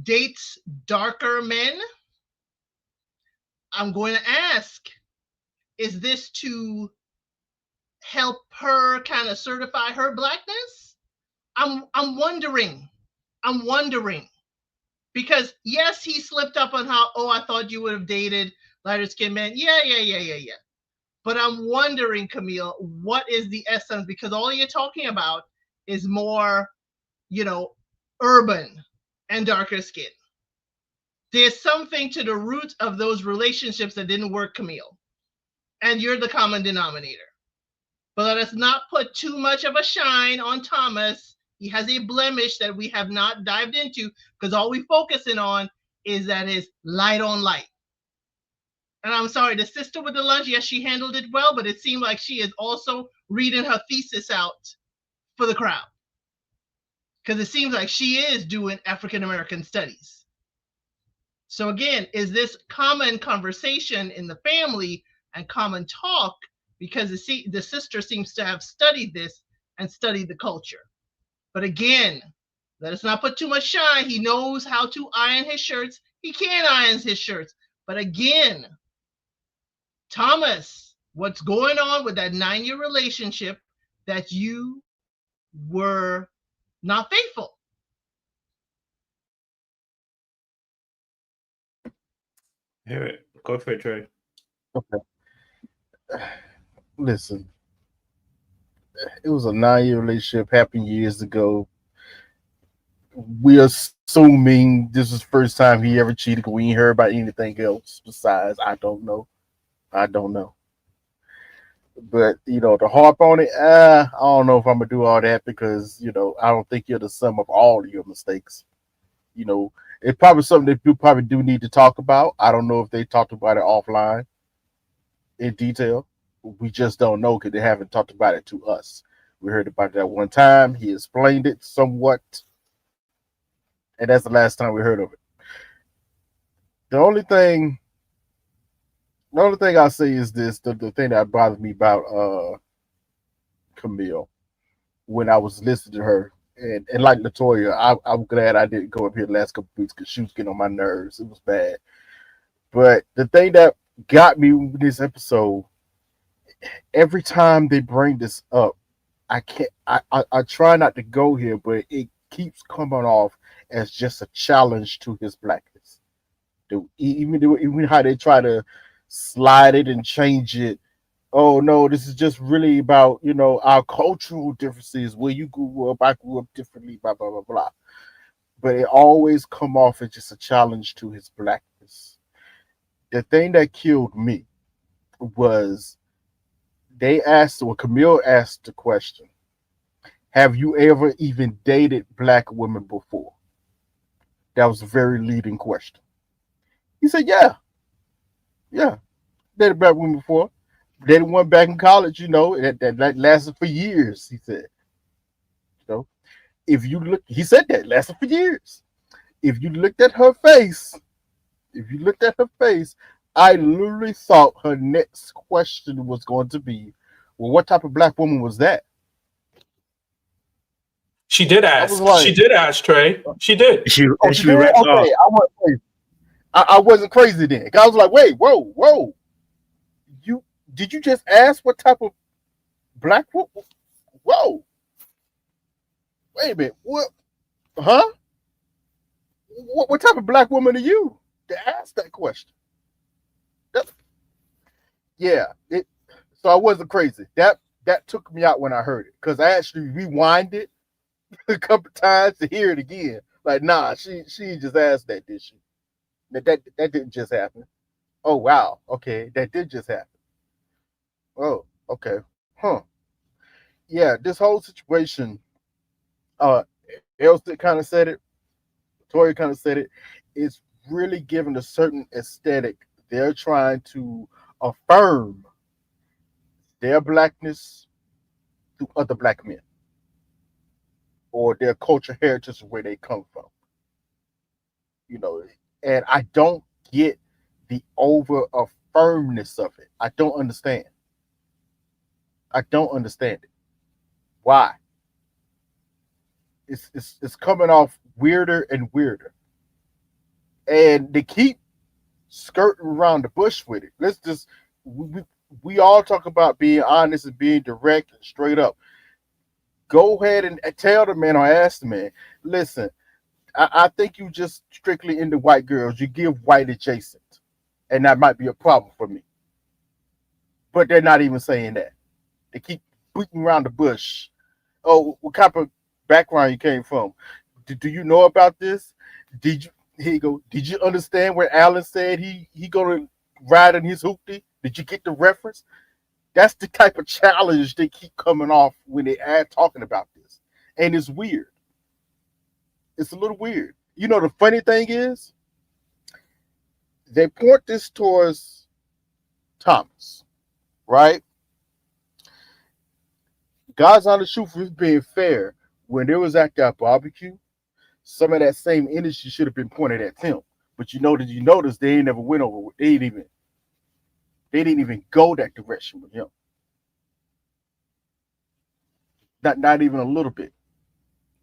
E: dates darker men, I'm going to ask, is this to help her kind of certify her blackness? I'm wondering. Because yes, he slipped up on how, I thought you would have dated lighter skinned men. Yeah. But I'm wondering, Camille, what is the essence? Because all you're talking about is more, urban and darker skin. There's something to the root of those relationships that didn't work, Camille. And you're the common denominator. But let us not put too much of a shine on Thomas. He has a blemish that we have not dived into because all we're focusing on is that his light on light. And I'm sorry, the sister with the lunch, yes, she handled it well, but it seemed like she is also reading her thesis out for the crowd. Because it seems like she is doing African-American studies. So again, is this common conversation in the family and common talk? Because the sister seems to have studied this and studied the culture. But again, let us not put too much shine. He knows how to iron his shirts. He can iron his shirts. But again, Thomas, what's going on with that 9-year relationship that you were not faithful?
D: Hear it. Go for it, Trey.
F: Okay. Listen, it was a 9-year relationship, happened years ago. We're assuming this is the first time he ever cheated. We ain't heard about anything else besides, I don't know. But, to harp on it, I don't know if I'm going to do all that because, I don't think you're the sum of all of your mistakes. It's probably something that you probably do need to talk about. I don't know if they talked about it offline in detail. We just don't know because they haven't talked about it to us. We heard about that one time. He explained it somewhat. And that's the last time we heard of it. The only thing I'll say is this, the thing that bothered me about Camille when I was listening to her and like Latoya, I'm glad I didn't go up here the last couple weeks because she was getting on my nerves. It was bad. But the thing that got me with this episode, every time they bring this up, I can't. I try not to go here, but it keeps coming off as just a challenge to his blackness. Even how they try to slide it and change it. Oh no, this is just really about, you know, our cultural differences. Where you grew up, I grew up differently, blah blah blah blah. But it always come off as just a challenge to his blackness. The thing that killed me was Camille asked the question, have you ever even dated black women before? That was a very leading question. He said, yeah, dated black women before. Dated one back in college, you know, that lasted for years, he said. You know, if you look, he said that lasted for years. If you looked at her face, I literally thought her next question was going to be, well, what type of black woman was that?
H: She did ask.
F: Like,
H: she did ask, Trey. She did.
D: She
F: did?
D: read
F: Okay, I wasn't crazy. I wasn't crazy then. I was like, wait, whoa. Did you just ask what type of black woman? Whoa. Wait a minute. What? Huh? What type of black woman are you to ask that question? So I wasn't crazy. That took me out when I heard it, because I actually rewind it a couple times to hear it again. Like, nah, she just asked that, did she? That didn't just happen. Oh wow, okay, that did just happen. Oh, okay, huh? Yeah, this whole situation. Elsa kind of said it. Toya kind of said it. It's really given a certain aesthetic. They're trying to affirm their blackness through other black men, or their culture heritage, where they come from. You know, and I don't get the over affirmness of it. I don't understand. It. Why? It's coming off weirder and weirder, and they keep skirting around the bush with it. Let's just we all talk about being honest and being direct and straight up. Go ahead and tell the man or ask the man, listen, I think you just strictly into white girls. You give white adjacent, and that might be a problem for me. But they're not even saying that. They keep beating around the bush. Oh, what type of background you came from? Do you know about this? Here you go. Did you understand what Allan said he gonna ride in his hoopty? Did you get the reference? That's the type of challenge they keep coming off when they talking about this. And it's weird. It's a little weird. You know, the funny thing is, they point this towards Thomas, right? God's honest truth is being fair. When there was at that barbecue, some of that same energy should have been pointed at Tim. But you notice they ain't never went over. They didn't even go that direction with him. Not even a little bit.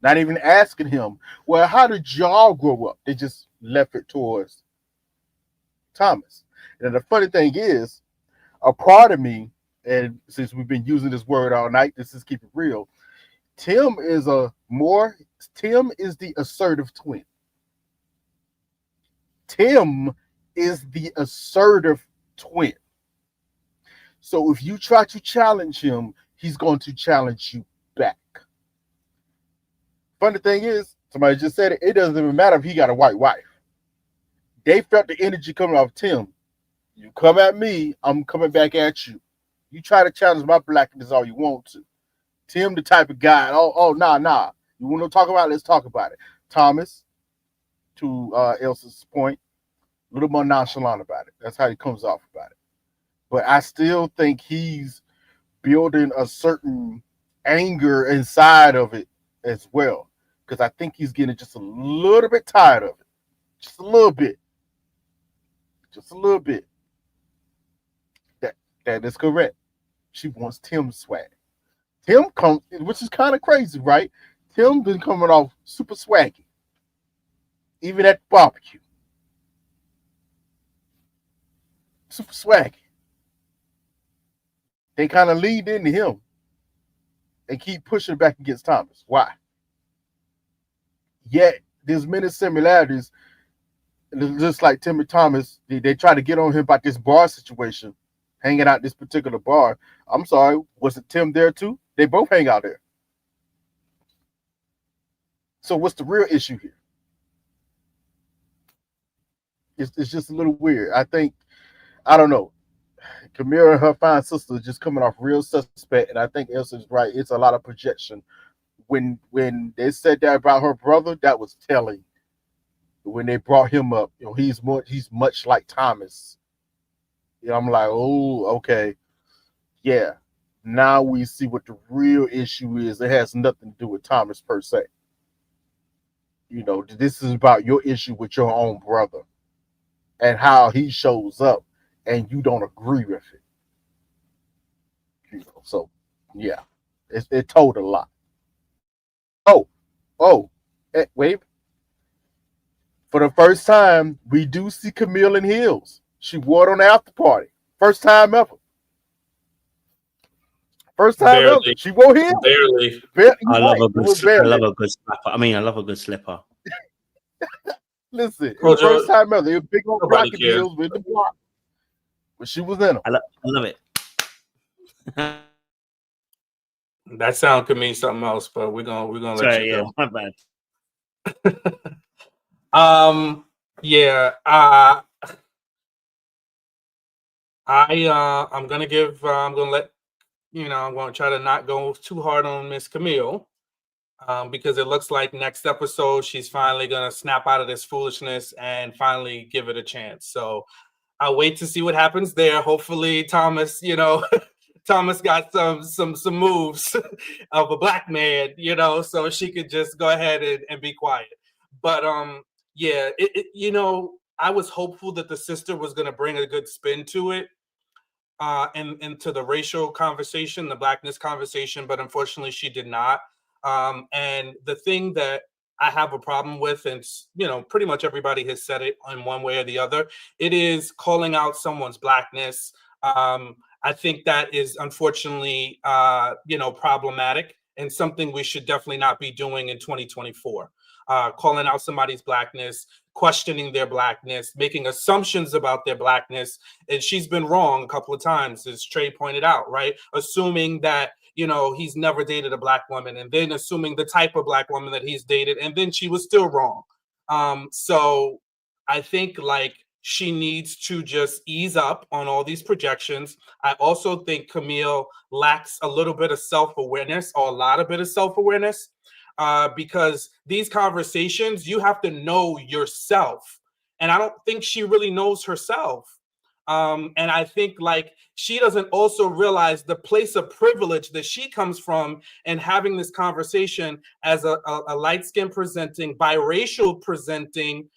F: Not even asking him, well, how did y'all grow up? They just left it towards Thomas. And the funny thing is, a part of me, and since we've been using this word all night, this is keep it real. Tim is the assertive twin. Tim is the assertive twin. So if you try to challenge him, he's going to challenge you back. Funny thing is, somebody just said it, it doesn't even matter if he got a white wife. They felt the energy coming off Tim. You come at me, I'm coming back at you. You try to challenge my blackness all you want to. Tim, the type of guy, nah. You want to talk about it? Let's talk about it. Thomas, to Elsa's point, a little more nonchalant about it. That's how he comes off about it. But I still think he's building a certain anger inside of it as well. Because I think he's getting just a little bit tired of it. Just a little bit. That is correct. She wants Tim's swag. Tim comes, which is kind of crazy, right? Tim been coming off super swaggy, even at the barbecue. Super swaggy. They kind of lead into him and keep pushing back against Thomas. Why? Yet there's many similarities. Just like Tim and Thomas, they try to get on him about this bar situation, hanging out this particular bar. I'm sorry, wasn't Tim there too? They both hang out there. So what's the real issue here? It's just a little weird. I don't know. Camille and her fine sister just coming off real suspect, and I think Elsie's right. It's a lot of projection. When they said that about her brother, that was telling. When they brought him up, he's much like Thomas. I'm like, oh, okay, yeah. Now we see what the real issue is. It has nothing to do with Thomas per se. This is about your issue with your own brother and how he shows up, and you don't agree with it. So yeah, it told a lot. Wait. For the first time, we do see Camille in heels. She wore it on the after party. First time ever. First time
H: Barely.
F: ever. She wore heels.
H: Barely.
D: I love a good slapper. I mean, I love a good slipper.
F: Listen, it
H: Well,
F: was the first time ever. They were big old
H: nobody
F: rocket
H: cares.
F: heels with the block. But she was in them.
D: I love it.
H: That sound could mean something else, but we're gonna let
D: Sorry,
H: you
D: yeah,
H: go.
D: my bad.
H: Yeah. I'm gonna give. I'm gonna let I'm gonna try to not go too hard on Miss Camille, because it looks like next episode she's finally gonna snap out of this foolishness and finally give it a chance. So I'll wait to see what happens there. Hopefully, Thomas, Thomas got some moves of a black man, so she could just go ahead and be quiet. But yeah, I was hopeful that the sister was going to bring a good spin to it, and into the racial conversation, the blackness conversation, but unfortunately she did not. And the thing that I have a problem with, and pretty much everybody has said it in one way or the other, it is calling out someone's blackness. I think that is unfortunately, problematic and something we should definitely not be doing in 2024. Calling out somebody's blackness, questioning their blackness, making assumptions about their blackness. And she's been wrong a couple of times, as Trey pointed out, right? Assuming that, he's never dated a black woman, and then assuming the type of black woman that he's dated, and then she was still wrong. So I think she needs to just ease up on all these projections. I also think Camille lacks a little bit of self-awareness, or a lot of bit of self-awareness, because these conversations, you have to know yourself. And I don't think she really knows herself. And I think she doesn't also realize the place of privilege that she comes from, and having this conversation as a light-skinned presenting, biracial presenting,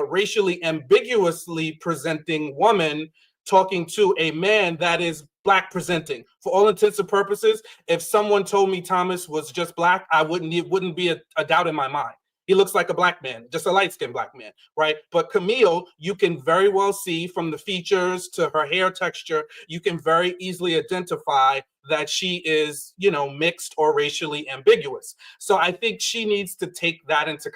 H: racially ambiguously presenting woman talking to a man that is black presenting. For all intents and purposes, if someone told me Thomas was just black, it wouldn't be a doubt in my mind. He looks like a black man, just a light-skinned black man, right? But Camille, you can very well see from the features to her hair texture, you can very easily identify that she is, mixed or racially ambiguous. So I think she needs to take that into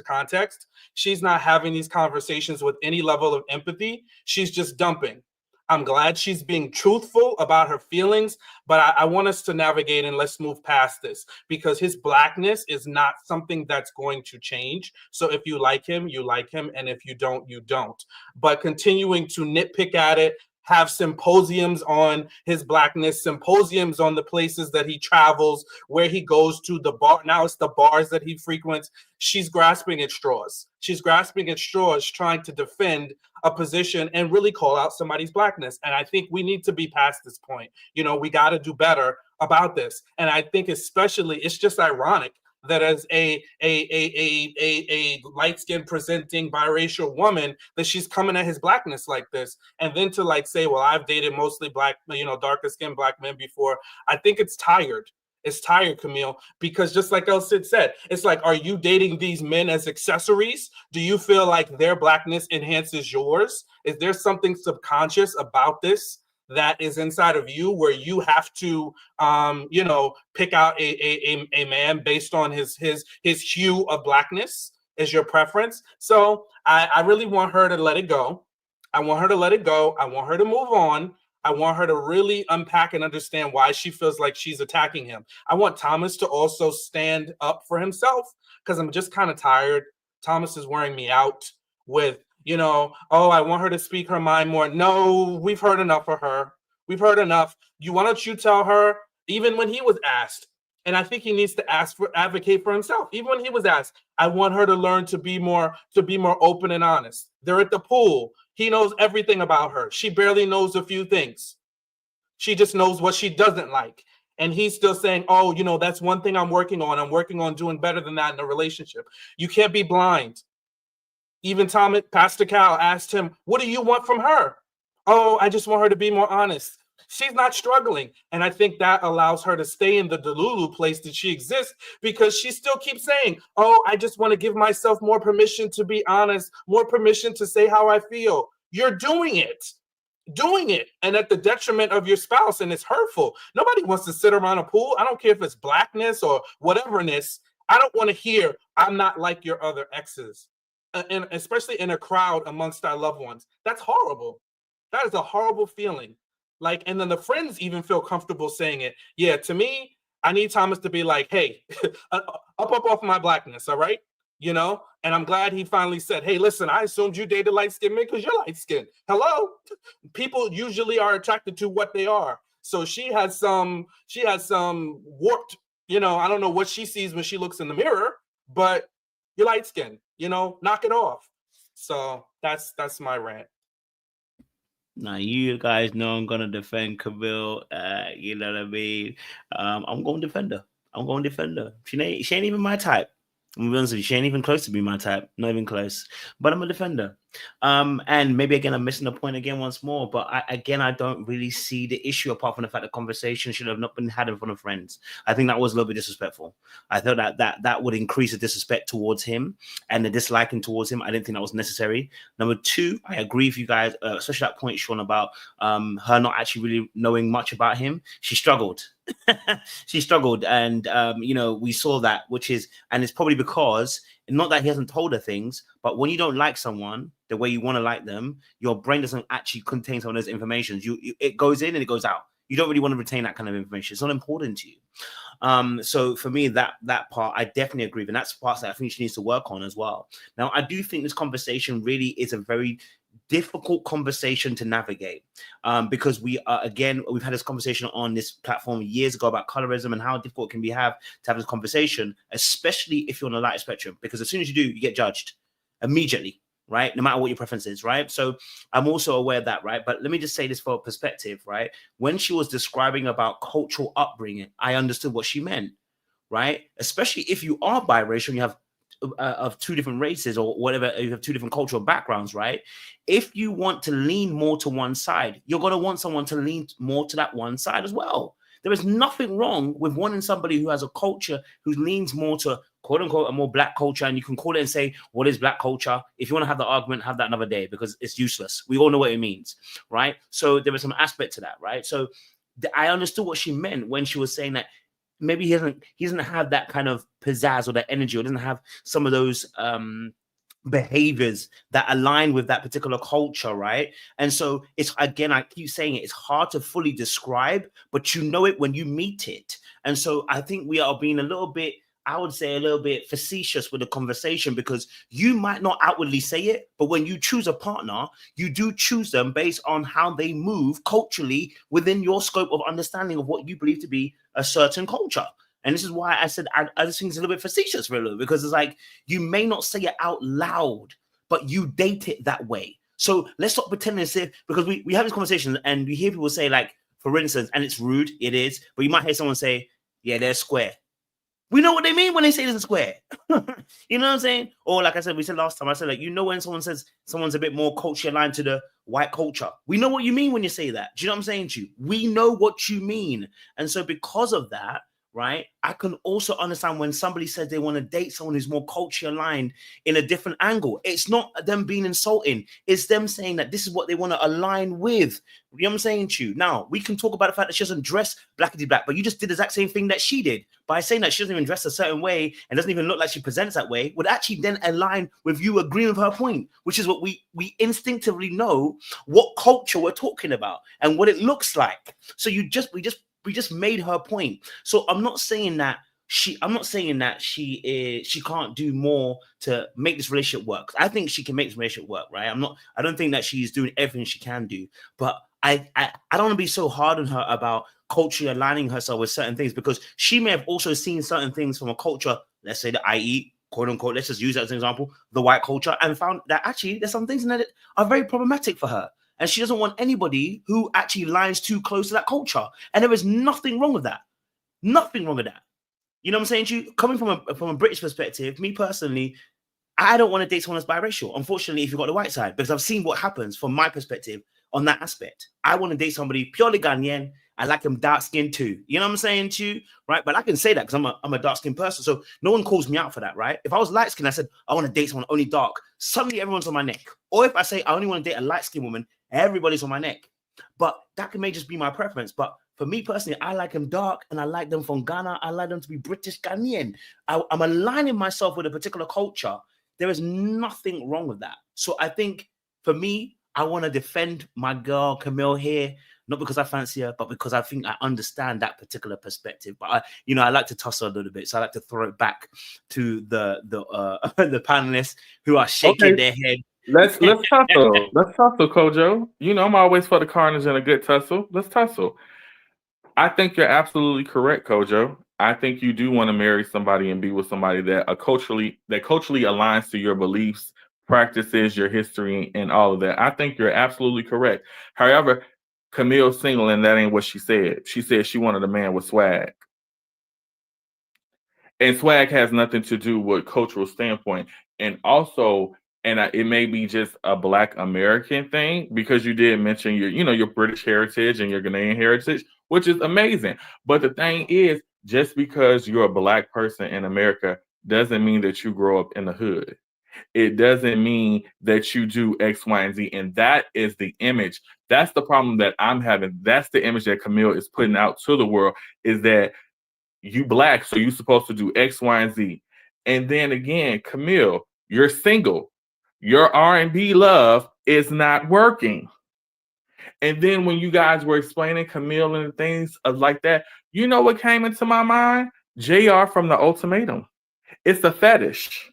H: context. She's not having these conversations with any level of empathy. She's just dumping. I'm glad she's being truthful about her feelings, but I want us to navigate, and let's move past this, because his blackness is not something that's going to change. So if you like him, you like him. And if you don't, you don't. But continuing to nitpick at it, have symposiums on his blackness, symposiums on the places that he travels, where he goes to, the bar. Now it's the bars that he frequents. She's grasping at straws. She's grasping at straws, trying to defend a position and really call out somebody's blackness. And I think we need to be past this point. We got to do better about this. And I think especially, it's just ironic that as a light-skinned presenting biracial woman, that she's coming at his blackness like this. And then to say, well, I've dated mostly black, darker skinned black men before. I think it's tired. is tired, Camille, because just like El Cid said, it's like, are you dating these men as accessories? Do you feel like their blackness enhances yours? Is there something subconscious about this that is inside of you where you have to, you know, pick out a man based on his hue of blackness is your preference? So I really want her to let it go. I want her to let it go. I want her to move on. I want her to really unpack and understand why she feels like she's attacking him. I want Thomas to also stand up for himself, because I'm just kind of tired. Thomas is wearing me out with, you know, oh, I want her to speak her mind more. No, we've heard enough of her. We've heard enough. Why don't you tell her, even when he was asked, and I think he needs to advocate for himself. Even when he was asked, I want her to learn to be more open and honest. They're at the pool. He knows everything about her. She barely knows a few things. She just knows what she doesn't like. And he's still saying, oh, you know, that's one thing I'm working on. I'm working on doing better than that in a relationship. You can't be blind. Even Thomas, Pastor Cal asked him, what do you want from her? Oh, I just want her to be more honest. She's not struggling. And I think that allows her to stay in the Delulu place that she exists, because she still keeps saying, oh, I just want to give myself more permission to be honest, more permission to say how I feel. You're doing it, and at the detriment of your spouse, and it's hurtful. Nobody wants to sit around a pool. I don't care if it's blackness or whateverness. I don't want to hear, I'm not like your other exes, and especially in a crowd amongst our loved ones. That's horrible. That is a horrible feeling. Like, and then the friends even feel comfortable saying it. Yeah, to me, I need Thomas to be like, hey, up off my blackness, all right? You know? And I'm glad he finally said, hey, listen, I assumed you dated light-skinned men because you're light-skinned. Hello? People usually are attracted to what they are. So she has some warped, you know, I don't know what she sees when she looks in the mirror, but you're light-skinned, you know, knock it off. So that's my rant.
D: Now, you guys know I'm going to defend Camille. You know what I mean? I'm going to defend her. She ain't even my type. I'm gonna be honest with you, she ain't even close to be my type. Not even close. But I'm a defender. And maybe again, I'm missing the point again once more. But I don't really see the issue, apart from the fact that conversation should have not been had in front of friends. I think that was a little bit disrespectful. I thought that would increase the disrespect towards him and the disliking towards him. I didn't think that was necessary. Number two, I agree with you guys, especially that point, Sean, about her not actually really knowing much about him. She struggled. She struggled, and you know, we saw that, and it's probably because, not that he hasn't told her things, but when you don't like someone the way you want to like them, your brain doesn't actually contain some of those information. It goes in and it goes out. You don't really want to retain that kind of information. It's not important to you. So for me, that part, I definitely agree with, and that's parts that I think she needs to work on as well. Now, I do think this conversation really is a very difficult conversation to navigate, because we've had this conversation on this platform years ago about colorism and how difficult it can be to have this conversation, especially if you're on the lighter spectrum, because as soon as you do, you get judged immediately, right? No matter what your preference is, right? So I'm also aware of that, right? But let me just say this for perspective, right? When she was describing about cultural upbringing, I understood what she meant, right? Especially if you are biracial and you have of two different races or whatever, you have two different cultural backgrounds, right? If you want to lean more to one side, you're going to want someone to lean more to that one side as well. There is nothing wrong with wanting somebody who has a culture who leans more to, quote unquote, a more black culture. And you can call it and say, what is black culture? If you want to have the argument, have that another day, because it's useless. We all know what it means, right? So there was some aspect to that, right? So I understood what she meant when she was saying that maybe he doesn't have that kind of pizzazz or that energy, or doesn't have some of those behaviors that align with that particular culture, right? And so it's, again, I keep saying it, it's hard to fully describe, but you know it when you meet it. And so I think we are being a little bit, I would say a little bit facetious with the conversation, because you might not outwardly say it, but when you choose a partner, you do choose them based on how they move culturally within your scope of understanding of what you believe to be a certain culture. And this is why I said I just think it's a little bit facetious, really, because it's like, you may not say it out loud, but you date it that way. So let's stop pretending as if, because we have this conversation and we hear people say, like, for instance, and it's rude, it is, but you might hear someone say, yeah, they're square. We know what they mean when they say this is square. You know what I'm saying? Or like I said, we said last time, I said, like, you know, when someone says someone's a bit more culture aligned to the white culture, we know what you mean when you say that. Do you know what I'm saying to you? We know what you mean. And so because of that, right? I can also understand when somebody says they want to date someone who's more culturally aligned in a different angle. It's not them being insulting. It's them saying that this is what they want to align with. You know what I'm saying to you? Now, we can talk about the fact that she doesn't dress blackety black, but you just did the exact same thing that she did by saying that she doesn't even dress a certain way and doesn't even look like she presents that way, would actually then align with you agreeing with her point, which is what we instinctively know what culture we're talking about and what it looks like. So we just made her point. So I'm not saying that she can't do more to make this relationship work. I think she can make this relationship work, right? I don't think that she's doing everything she can do, but I don't want to be so hard on her about culturally aligning herself with certain things, because she may have also seen certain things from a culture, let's say that i.e., quote unquote, let's just use that as an example, the white culture, and found that actually there's some things in that are very problematic for her. And she doesn't want anybody who actually lines too close to that culture. And there is nothing wrong with that. Nothing wrong with that. You know what I'm saying to you? Coming from a British perspective, me personally, I don't want to date someone that's biracial, unfortunately, if you've got the white side, because I've seen what happens from my perspective on that aspect. I want to date somebody purely Ghanaian. I like them dark skinned too. You know what I'm saying to you? Right? But I can say that because I'm a dark skinned person. So no one calls me out for that, right? If I was light skinned, I said, I want to date someone only dark. Suddenly everyone's on my neck. Or if I say I only want to date a light skinned woman, everybody's on my neck. But that may just be my preference. But for me personally, I like them dark and I like them from Ghana. I like them to be British Ghanaian. I'm aligning myself with a particular culture. There is nothing wrong with that. So I think for me, I want to defend my girl Camille here, not because I fancy her, but because I think I understand that particular perspective. But I like to toss her a little bit, so I like to throw it back to the the panelists who are shaking their head.
C: Let's tussle. Let's tussle, Kojo. I'm always for the carnage and a good tussle. Let's tussle. I think you're absolutely correct, Kojo. I think you do want to marry somebody and be with somebody that culturally aligns to your beliefs, practices, your history, and all of that. I think you're absolutely correct. However, Camille's single, and that ain't what she said. She said she wanted a man with swag. And swag has nothing to do with cultural standpoint. And also, it may be just a Black American thing, because you did mention your British heritage and your Ghanaian heritage, which is amazing. But the thing is, just because you're a Black person in America doesn't mean that you grow up in the hood. It doesn't mean that you do X, Y, and Z. And that is the image. That's the problem that I'm having. That's the image that Camille is putting out to the world, is that you Black, so you're supposed to do X, Y, and Z. And then again, Camille, you're single. Your R&B love is not working. And then when you guys were explaining Camille and things like that, you know what came into my mind? JR from The Ultimatum. It's a fetish.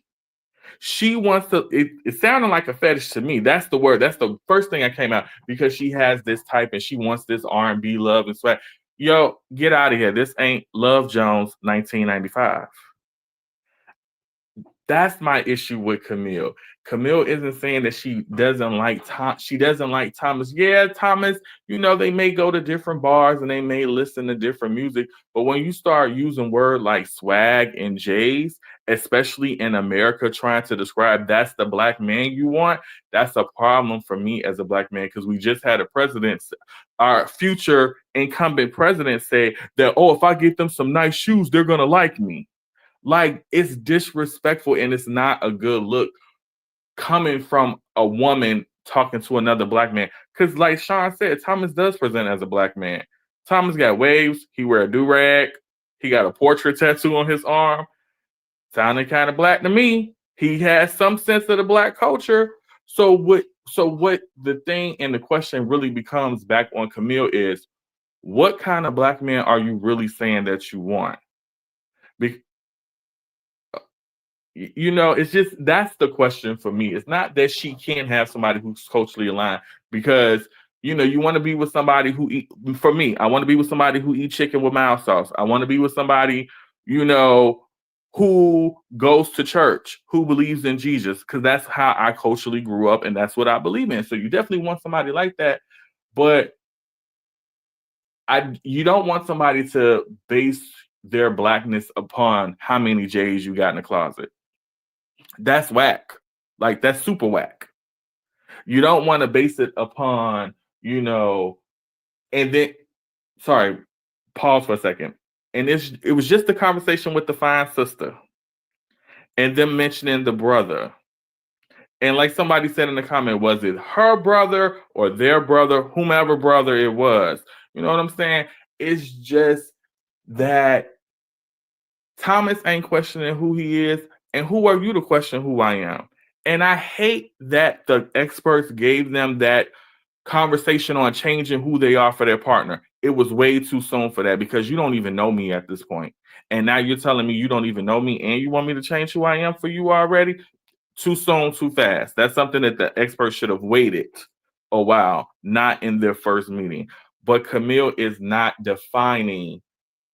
C: She wants to, it sounded like a fetish to me. That's the word. That's the first thing that came out, because she has this type and she wants this R&B love and swag. Yo, get out of here. This ain't Love Jones 1995. That's my issue with Camille. Camille isn't saying that she doesn't like Thomas. Yeah, Thomas, they may go to different bars and they may listen to different music. But when you start using words like swag and J's, especially in America, trying to describe that's the Black man you want, that's a problem for me as a Black man, because we just had a president, our future incumbent president, say that, if I get them some nice shoes, they're going to like me. Like, it's disrespectful and it's not a good look coming from a woman talking to another Black man. Because like Sean said, Thomas does present as a Black man. Thomas got waves. He wear a do-rag. He got a portrait tattoo on his arm. Sounding kind of Black to me. He has some sense of the Black culture. So what the thing and the question really becomes back on Camille is, what kind of Black man are you really saying that you want? It's just, that's the question for me. It's not that she can't have somebody who's culturally aligned, because, you want to be with somebody for me, I want to be with somebody who eats chicken with mild sauce. I want to be with somebody, who goes to church, who believes in Jesus, because that's how I culturally grew up and that's what I believe in. So you definitely want somebody like that, but you don't want somebody to base their Blackness upon how many J's you got in the closet. That's whack. Like, that's super whack. You don't want to base it upon, and then, sorry, pause for a second. and it was just the conversation with the fine sister, and them mentioning the brother. And like somebody said in the comment, was it her brother or their brother, whomever brother it was? You know what I'm saying? It's just that Thomas ain't questioning who he is, and who are you to question who I am? And I hate that the experts gave them that conversation on changing who they are for their partner. It was way too soon for that, because you don't even know me at this point. And now you're telling me you don't even know me and you want me to change who I am for you already? Too soon, too fast. That's something that the experts should have waited a while, not in their first meeting. But Camille is not defining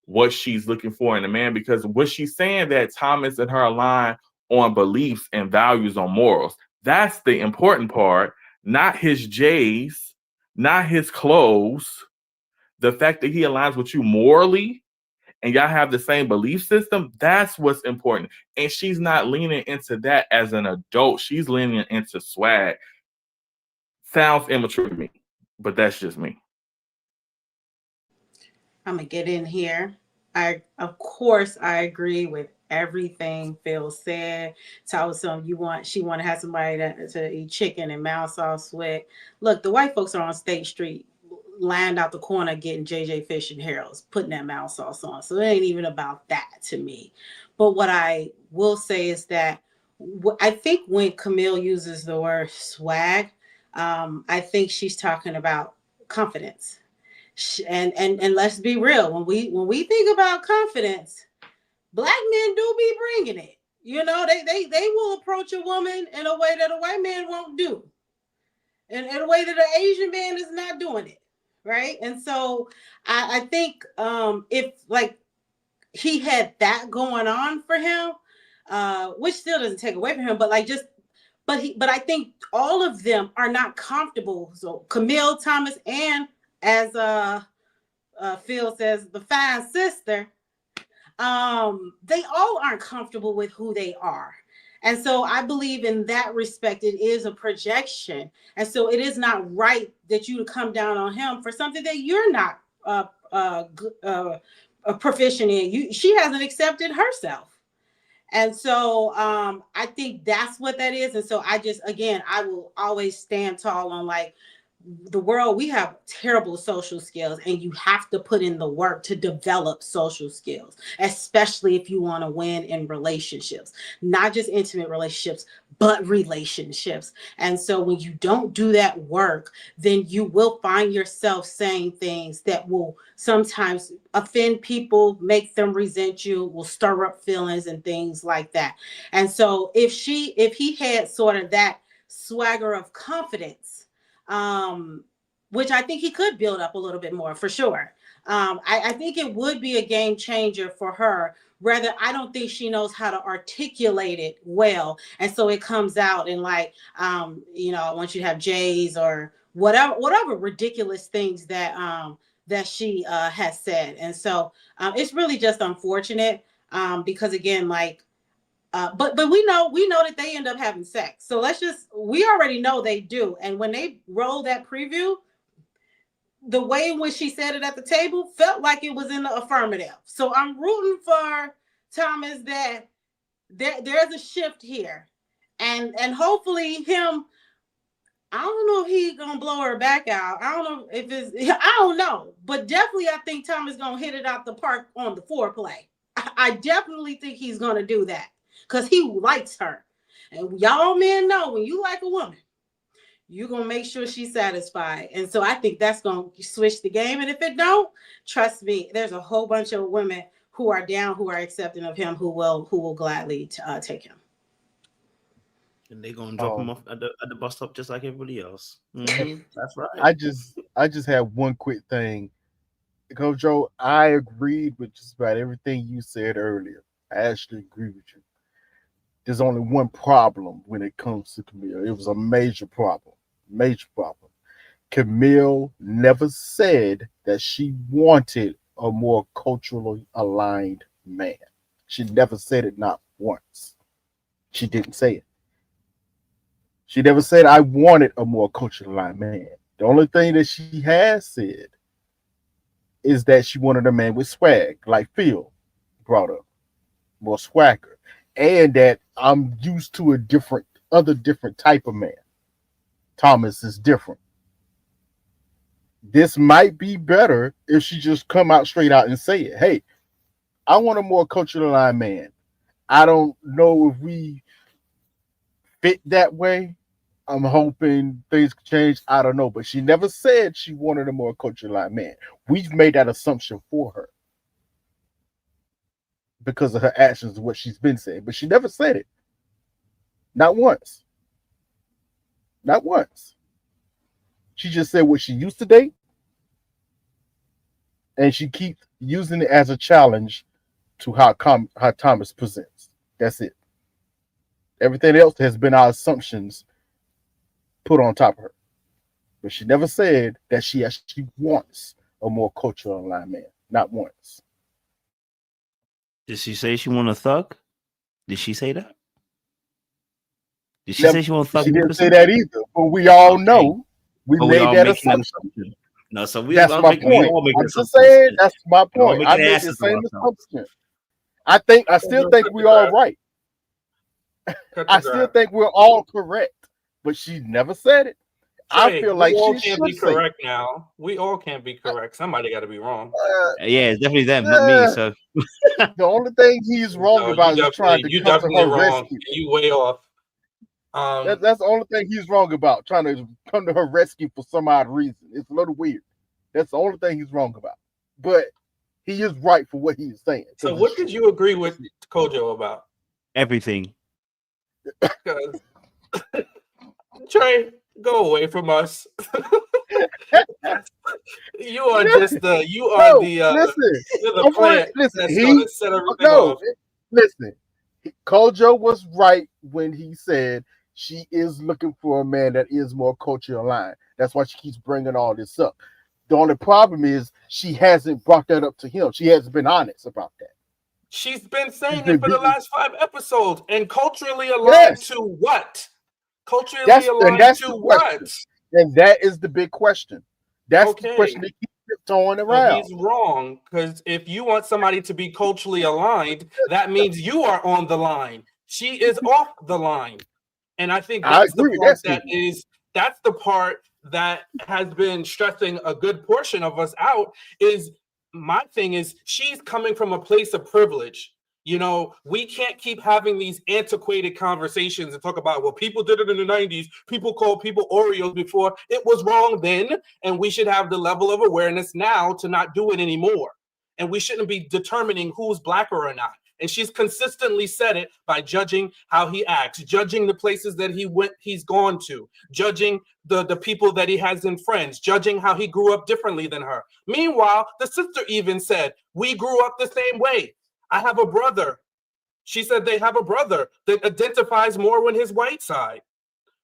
C: what she's looking for in a man, because what she's saying that Thomas and her align on beliefs and values, on morals. That's the important part, not his J's, not his clothes. The fact that he aligns with you morally and y'all have the same belief system, that's what's important. And she's not leaning into that as an adult. She's leaning into swag. Sounds immature to me, but that's just me.
G: I'm gonna get in here. Of course I agree with everything Phil said. Tell some she want to have somebody to eat chicken and mouth sauce with. Look, the white folks are on State Street, lined out the corner getting JJ Fish and Harold's, putting that mouth sauce on. So it ain't even about that to me. But what I will say is that I think when Camille uses the word swag, I think she's talking about confidence. And let's be real, when we think about confidence, Black men do be bringing it. You know, they will approach a woman in a way that a white man won't do, and in a way that an Asian man is not doing it, right? And so I think if like he had that going on for him, which still doesn't take away from him, but like just but I think all of them are not comfortable. So Camille, Thomas, and as Phil says, the fine sister, they all aren't comfortable with who they are. And so I believe in that respect, it is a projection. And so it is not right that you to come down on him for something that you're not proficient in. She hasn't accepted herself. And so I think that's what that is. And so I will always stand tall on like, the world, we have terrible social skills, and you have to put in the work to develop social skills, especially if you want to win in relationships, not just intimate relationships, but relationships. And so when you don't do that work, then you will find yourself saying things that will sometimes offend people, make them resent you, will stir up feelings and things like that. And so if he had sort of that swagger of confidence, which I think he could build up a little bit more for sure. I think it would be a game changer for her. Rather, I don't think she knows how to articulate it well. And so it comes out in like, I want you to have J's or whatever ridiculous things that she has said. And so it's really just unfortunate because again, like, but we know that they end up having sex. So we already know they do. And when they roll that preview, the way in which she said it at the table felt like it was in the affirmative. So I'm rooting for Thomas that there's a shift here. And hopefully him, I don't know if he's gonna blow her back out. I don't know I don't know. But definitely I think Thomas gonna hit it out the park on the foreplay. I definitely think he's gonna do that. Because he likes her. And y'all men know when you like a woman, you're going to make sure she's satisfied. And so I think that's going to switch the game. And if it don't, trust me, there's a whole bunch of women who are down, who are accepting of him, who will gladly take him.
D: And they're going to drop him off at the bus stop just like everybody else. Mm-hmm. That's right.
F: I just have one quick thing. Coach Joe, I agreed with just about everything you said earlier. I actually agree with you. There's only one problem when it comes to Camille. It was a major problem. Major problem. Camille never said that she wanted a more culturally aligned man. She never said it, not once. She didn't say it. She never said, I wanted a more culturally aligned man. The only thing that she has said is that she wanted a man with swag, like Phil brought up, more swagger, and that I'm used to a different type of man. Thomas is different. This might be better if she just come out straight out and say it. Hey, I want a more culturally aligned man. I don't know if we fit that way. I'm hoping things can change. I don't know. But she never said she wanted a more culturally aligned man. We've made that assumption for her because of her actions and what she's been saying. But she never said it. Not once. Not once. She just said what she used to date. And she keeps using it as a challenge to how Thomas presents. That's it. Everything else has been our assumptions put on top of her. But she never said that she actually wants a more cultural aligned man. Not once.
D: Did she say she want a thug? Did she say that? Did she
F: Never-
D: say she want a thug?
F: She didn't say that either. But we all
D: Okay.
F: know we
D: But we
F: made
D: all
F: that
D: making an
F: assumption.
D: No, so we
F: That's
D: all
F: my
D: making, we
F: point.
D: all making
F: I'm just
D: assumptions.
F: saying that's my
D: We're all
F: point.
D: making
F: I made the
D: asses of
F: same
D: ourselves.
F: assumption. I still think we all right. I still think we're all correct. But she never said it. I feel like
H: we all
F: she
H: can't be
F: should say it.
H: correct now. We all can't be correct. Somebody got to be wrong.
D: Yeah, it's definitely them, not me. So
F: The only thing he's wrong
H: No,
F: about is trying to
H: you
F: come to
H: definitely
F: her
H: wrong.
F: rescue.
H: You way off.
F: That's the only thing he's wrong about, trying to come to her rescue for some odd reason. It's a little weird. That's the only thing he's wrong about. But he is right for what he's saying.
H: So what did you agree with Kojo about?
D: everything.
H: 'Cause- Trey, go away from us. You are just the you're the plant that's gonna set everything off.
F: Listen, Kojo was right when he said she is looking for a man that is more culturally aligned. That's why she keeps bringing all this up. The only problem is she hasn't brought that up to him. She hasn't been honest about that.
H: She's been saying
F: been
H: it for the
F: beating-
H: last 5 episodes. And culturally aligned
F: Yes.
H: to what? Culturally
F: That's
H: aligned
F: the
H: to
F: question.
H: what?
F: And that is the big question. That's
H: Okay.
F: the question that keeps throwing
H: So
F: around.
H: he's wrong, because if you want somebody to be culturally aligned, that means you are on the line. She is off the line. And I think
F: I
H: that's the
F: agree with
H: part
F: that
H: that's the part that has been stressing a good portion of us out. Is my thing is she's coming from a place of privilege. You know, we can't keep having these antiquated conversations and talk about, well, people did it in the 90s. People called people Oreos before. It was wrong then, and we should have the level of awareness now to not do it anymore. And we shouldn't be determining who's blacker or not. And she's consistently said it by judging how he acts, judging the places that he's gone to, judging the people that he has in friends, judging how he grew up differently than her. Meanwhile, the sister even said, we grew up the same way. I have a brother. She said they have a brother that identifies more with his white side.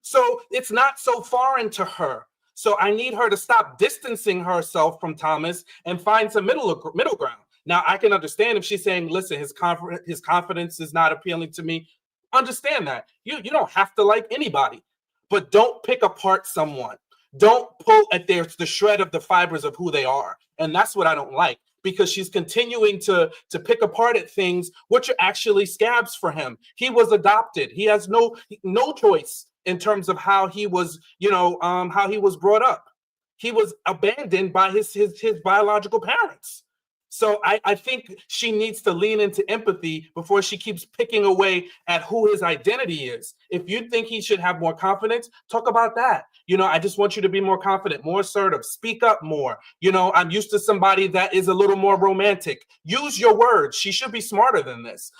H: So it's not so foreign to her. So I need her to stop distancing herself from Thomas and find some middle ground. Now, I can understand if she's saying, listen, his confidence is not appealing to me. Understand that. You don't have to like anybody, but don't pick apart someone. Don't pull at the shred of the fibers of who they are. And that's what I don't like, because she's continuing to pick apart at things which are actually scabs for him. He was adopted. He has no choice in terms of how he was, how he was brought up. He was abandoned by his biological parents. So I think she needs to lean into empathy before she keeps picking away at who his identity is. If you think he should have more confidence, talk about that. I just want you to be more confident, more assertive, speak up more. I'm used to somebody that is a little more romantic. Use your words. She should be smarter than this.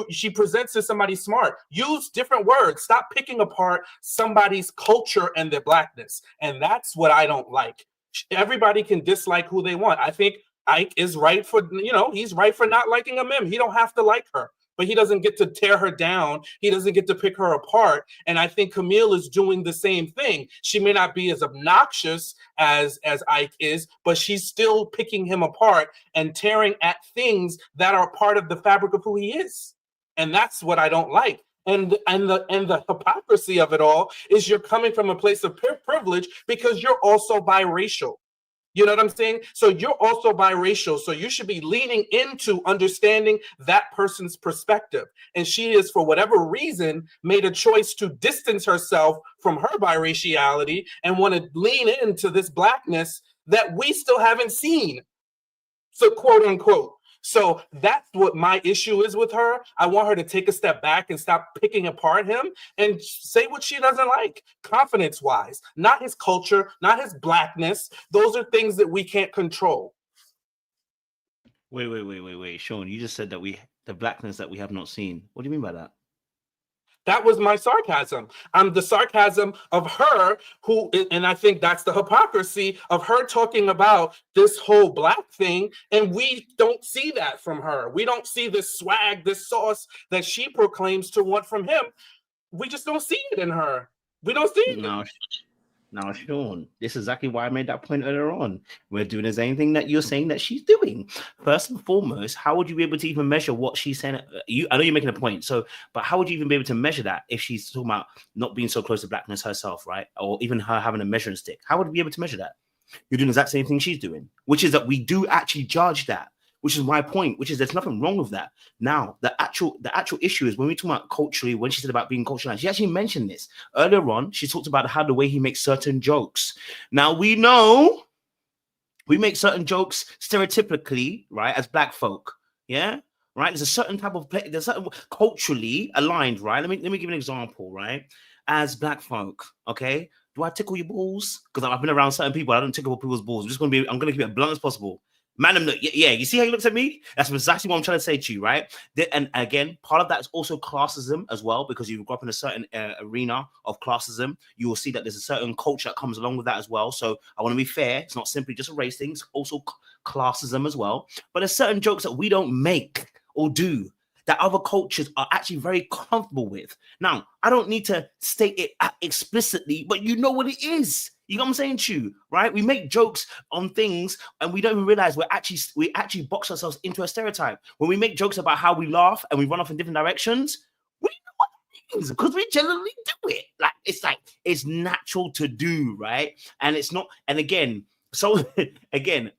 H: She presents as somebody smart. Use different words. Stop picking apart somebody's culture and their blackness. And that's what I don't like. Everybody can dislike who they want. I think Ike is right for, he's right for not liking Emem. He don't have to like her, but he doesn't get to tear her down. He doesn't get to pick her apart. And I think Camille is doing the same thing. She may not be as obnoxious as Ike is, but she's still picking him apart and tearing at things that are part of the fabric of who he is. And that's what I don't like. And the hypocrisy of it all is you're coming from a place of privilege because you're also biracial. You know what I'm saying? So you're also biracial. So you should be leaning into understanding that person's perspective. And she is, for whatever reason, made a choice to distance herself from her biraciality and want to lean into this blackness that we still haven't seen. So quote unquote. So that's what my issue is with her. I want her to take a step back and stop picking apart him and say what she doesn't like, confidence-wise, not his culture, not his blackness. Those are things that we can't control.
D: Wait, Sean, you just said that the blackness that we have not seen. What do you mean by that?
H: That was my sarcasm. I'm the sarcasm of her and I think that's the hypocrisy of her talking about this whole black thing. And we don't see that from her. We don't see this swag, this sauce that she proclaims to want from him. We just don't see it in her. We don't see it.
D: Now, Sean, this is exactly why I made that point earlier on. We're doing the same thing that you're saying that she's doing. First and foremost, how would you be able to even measure what she's saying? I know you're making a point, but how would you even be able to measure that if she's talking about not being so close to blackness herself, right? Or even her having a measuring stick? How would you be able to measure that? You're doing the exact same thing she's doing, which is that we do actually judge that. Which is my point, which is there's nothing wrong with that. Now, the actual issue is when we talk about culturally, when she said about being culturally, she actually mentioned this. Earlier on, she talked about how the way he makes certain jokes. Now, we know we make certain jokes stereotypically, right, as black folk, yeah? Right? There's a certain type of play, there's certain culturally aligned, right? Let me give you an example, right? As black folk, okay? Do I tickle your balls? Because I've been around certain people, I don't tickle people's balls. I'm gonna keep it blunt as possible. Man, yeah, you see how he looks at me? That's exactly what I'm trying to say to you, right? And again, part of that is also classism as well, because you grew up in a certain arena of classism. You will see that there's a certain culture that comes along with that as well. So I want to be fair. It's not simply just a race thing. It's also classism as well. But there's certain jokes that we don't make or do that other cultures are actually very comfortable with. Now, I don't need to state it explicitly, but you know what it is. You know what I'm saying to you, right? We make jokes on things and we don't even realize we actually box ourselves into a stereotype. When we make jokes about how we laugh and we run off in different directions, we know what it means because we generally do it. Like it's natural to do, right? And it's not, and again,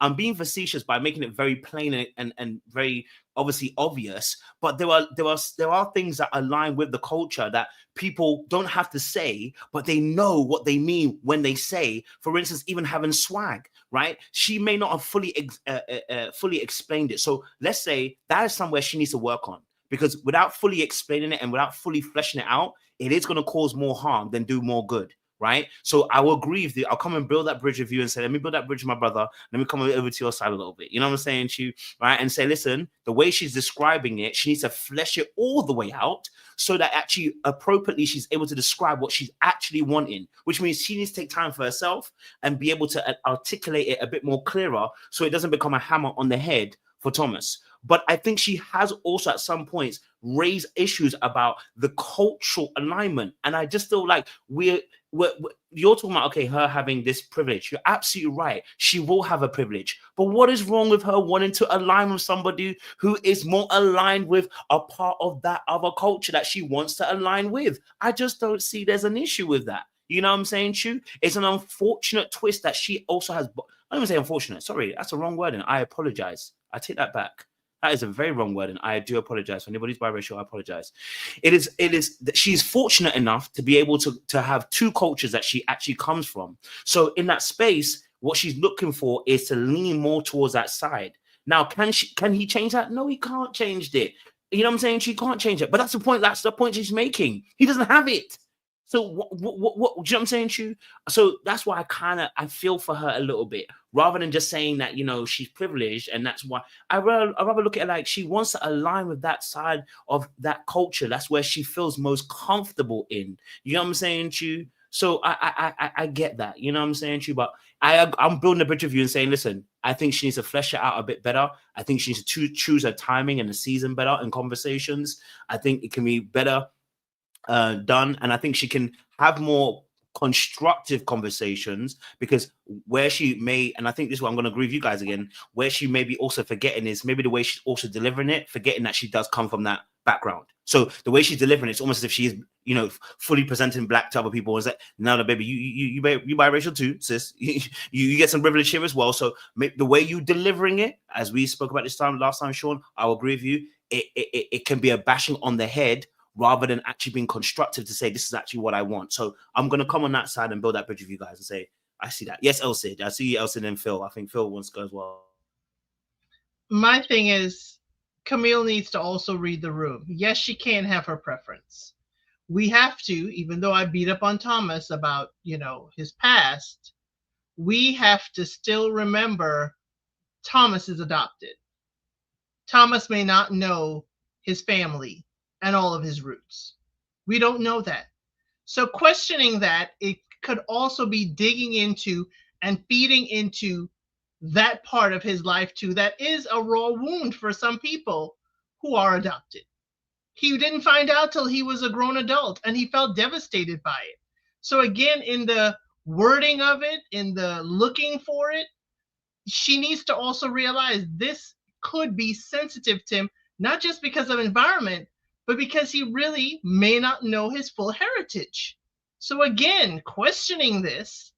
D: I'm being facetious by making it very plain and very obviously obvious, but there are things that align with the culture that people don't have to say, but they know what they mean when they say. For instance, even having swag, right? She may not have fully explained it. So let's say that is somewhere she needs to work on, because without fully explaining it and without fully fleshing it out, it is going to cause more harm than do more good. Right, so I will agree with you. I'll come and build that bridge with you and say, let me build that bridge with my brother. Let me come over to your side a little bit. You know what I'm saying to you, right? And say, listen, the way she's describing it, she needs to flesh it all the way out so that actually appropriately she's able to describe what she's actually wanting, which means she needs to take time for herself and be able to articulate it a bit more clearer so it doesn't become a hammer on the head for Thomas. But I think she has also at some points raised issues about the cultural alignment. And I just feel like you're talking about, okay, her having this privilege. You're absolutely right. She will have a privilege. But what is wrong with her wanting to align with somebody who is more aligned with a part of that other culture that she wants to align with? I just don't see there's an issue with that. You know what I'm saying, Chu? It's an unfortunate twist that she also has. I don't even say unfortunate. Sorry, that's a wrong word, and I apologize. I take that back. That is a very wrong word, and I do apologize. For anybody's biracial, I apologize. It is that she's fortunate enough to be able to have two cultures that she actually comes from. So in that space, what she's looking for is to lean more towards that side. Now, can he change that? No, he can't change it. You know what I'm saying? She can't change it. But that's the point. That's the point she's making. He doesn't have it. So what do you know what I'm saying to you? So that's why I feel for her a little bit, rather than just saying that, you know, she's privileged and that's why I rather look at it like she wants to align with that side of that culture. That's where she feels most comfortable in. You know what I'm saying to you? So I get that, you know what I'm saying to you, but I'm building a bridge of you and saying, listen, I think she needs to flesh it out a bit better. I think she needs to choose her timing and the season better in conversations. I think it can be better done, and I think she can have more constructive conversations, because where she may, and I think this is what I'm going to agree with you guys again, where she may be also forgetting is maybe the way she's also delivering it, forgetting that she does come from that background. So the way she's delivering, it's almost as if she is, you know, fully presenting black to other people. It's like, no, baby, you biracial too, sis. you get some privilege here as well. So the way you delivering it, as we spoke about last time, Sean, I'll agree with you. It can be a bashing on the head rather than actually being constructive to say this is actually what I want. So I'm gonna come on that side and build that bridge with you guys and say, I see that. Yes, Elsid. I see you, Elsid, and Phil. I think Phil wants to go as well.
E: My thing is, Camille needs to also read the room. Yes, she can have her preference. We have to, even though I beat up on Thomas about, you know, his past, we have to still remember Thomas is adopted. Thomas may not know his family and all of his roots. We don't know that. So questioning that, it could also be digging into and feeding into that part of his life too. That is a raw wound for some people who are adopted. He didn't find out till he was a grown adult, and he felt devastated by it. So again, in the wording of it, in the looking for it, she needs to also realize this could be sensitive to him, not just because of environment, but because he really may not know his full heritage. So again, questioning this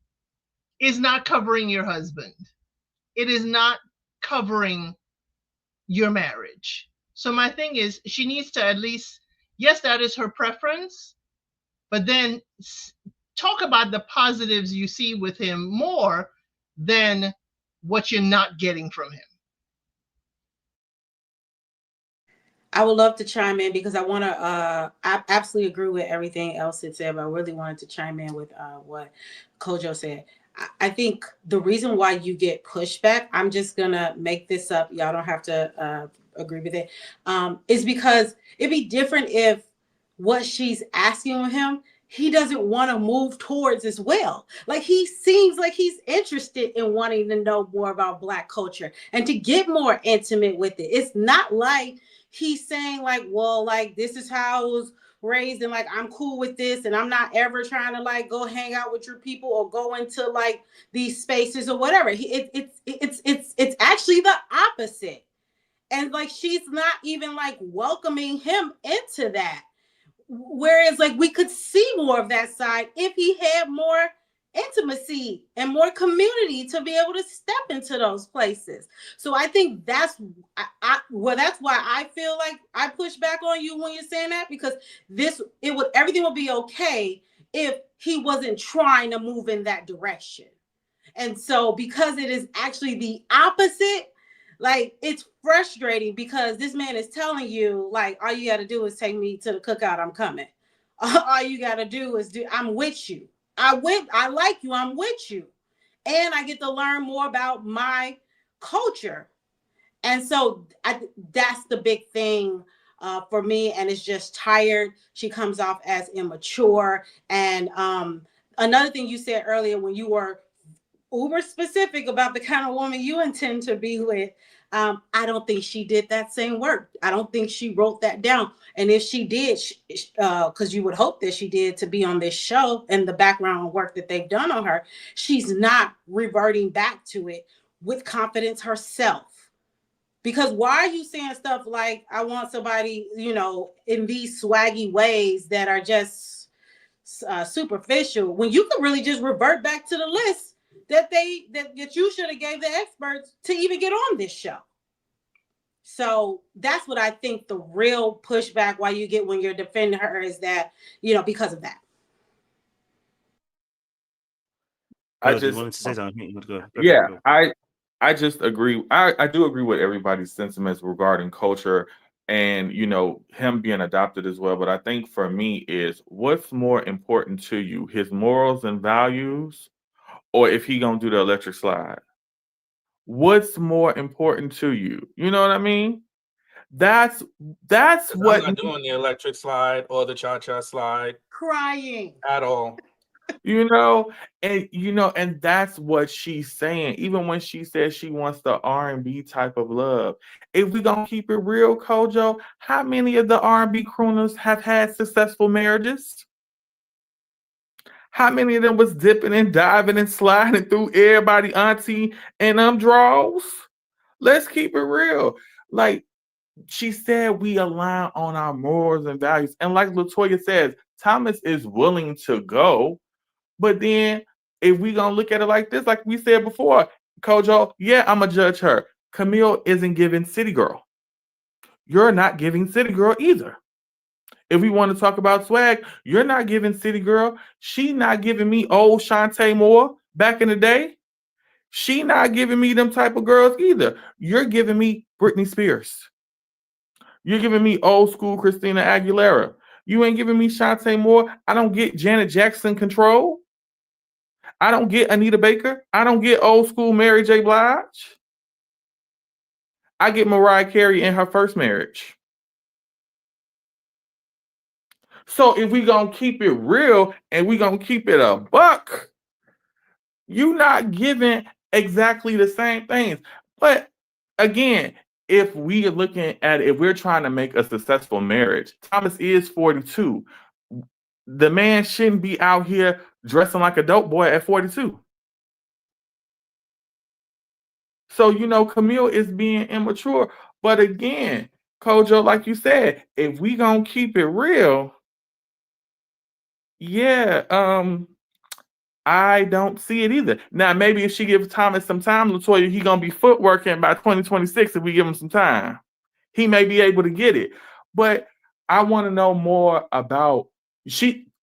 E: is not covering your husband. It is not covering your marriage. So my thing is, she needs to at least, yes, that is her preference, but then talk about the positives you see with him more than what you're not getting from him.
G: I would love to chime in because I want to, I absolutely agree with everything else it said, but I really wanted to chime in with what Kojo said. I think the reason why you get pushback, I'm just going to make this up. Y'all don't have to agree with it. Is because it'd be different if what she's asking of him, he doesn't want to move towards as well. Like, he seems like he's interested in wanting to know more about Black culture and to get more intimate with it. It's not like he's saying like, well, like, this is how I was raised and like, I'm cool with this and I'm not ever trying to like go hang out with your people or go into like these spaces or whatever. It's actually the opposite. And like, she's not even like welcoming him into that. Whereas like, we could see more of that side if he had more intimacy and more community to be able to step into those places. So I think that's that's why I feel like I push back on you when you're saying that, because everything would be okay if he wasn't trying to move in that direction. And so because it is actually the opposite, like, it's frustrating because this man is telling you like, all you got to do is take me to the cookout, I'm coming. All you got to do is I'm with you. I like you, I'm with you. And I get to learn more about my culture. And so that's the big thing for me. And it's just tired. She comes off as immature. And another thing you said earlier, when you were uber specific about the kind of woman you intend to be with, I don't think she did that same work. I don't think she wrote that down. And if she did, because you would hope that she did to be on this show and the background work that they've done on her, she's not reverting back to it with confidence herself. Because why are you saying stuff like, I want somebody, you know, in these swaggy ways that are just superficial, when you could really just revert back to the list that you should have gave the experts to even get on this show. So that's what I think the real pushback why you get when you're defending her is that, you know, because of that.
C: I just agree. I do agree with everybody's sentiments regarding culture and, you know, him being adopted as well. But I think for me is, what's more important to you, his morals and values, or if he gonna do the electric slide? What's more important to you? You know what I mean? That's what
H: I'm not doing the electric slide or the cha-cha slide.
G: Crying
H: At all.
C: And that's what she's saying. Even when she says she wants the R&B type of love. If we gonna keep it real, Kojo, how many of the R&B crooners have had successful marriages? How many of them was dipping and diving and sliding through everybody auntie and draws? Let's keep it real. Like, She said we align on our morals and values. And like Latoya says, Thomas is willing to go. But then if we gonna look at it like this, like we said before, Kojo, yeah, I'm gonna judge her. Camille isn't giving City Girl. You're not giving City Girl either. If we want to talk about swag, you're not giving City Girl. She not giving me old Shantae Moore back in the day. She not giving me them type of girls either. You're giving me Britney Spears. You're giving me old school Christina Aguilera. You ain't giving me Shantae Moore. I don't get Janet Jackson control. I don't get Anita Baker. I don't get old school Mary J. Blige. I get Mariah Carey in her first marriage. So if we gonna keep it real and we gonna keep it a buck, you not giving exactly the same things. But again, if we are looking at it, if we're trying to make a successful marriage, Thomas is 42. The man shouldn't be out here dressing like a dope boy at 42. So, you know, Camille is being immature. But again, Kojo, like you said, if we gonna keep it real, yeah, I don't see it either. Now, maybe if she gives Thomas some time, Latoya, he gonna be footworking by 2026 if we give him some time. He may be able to get it. But I want to know more about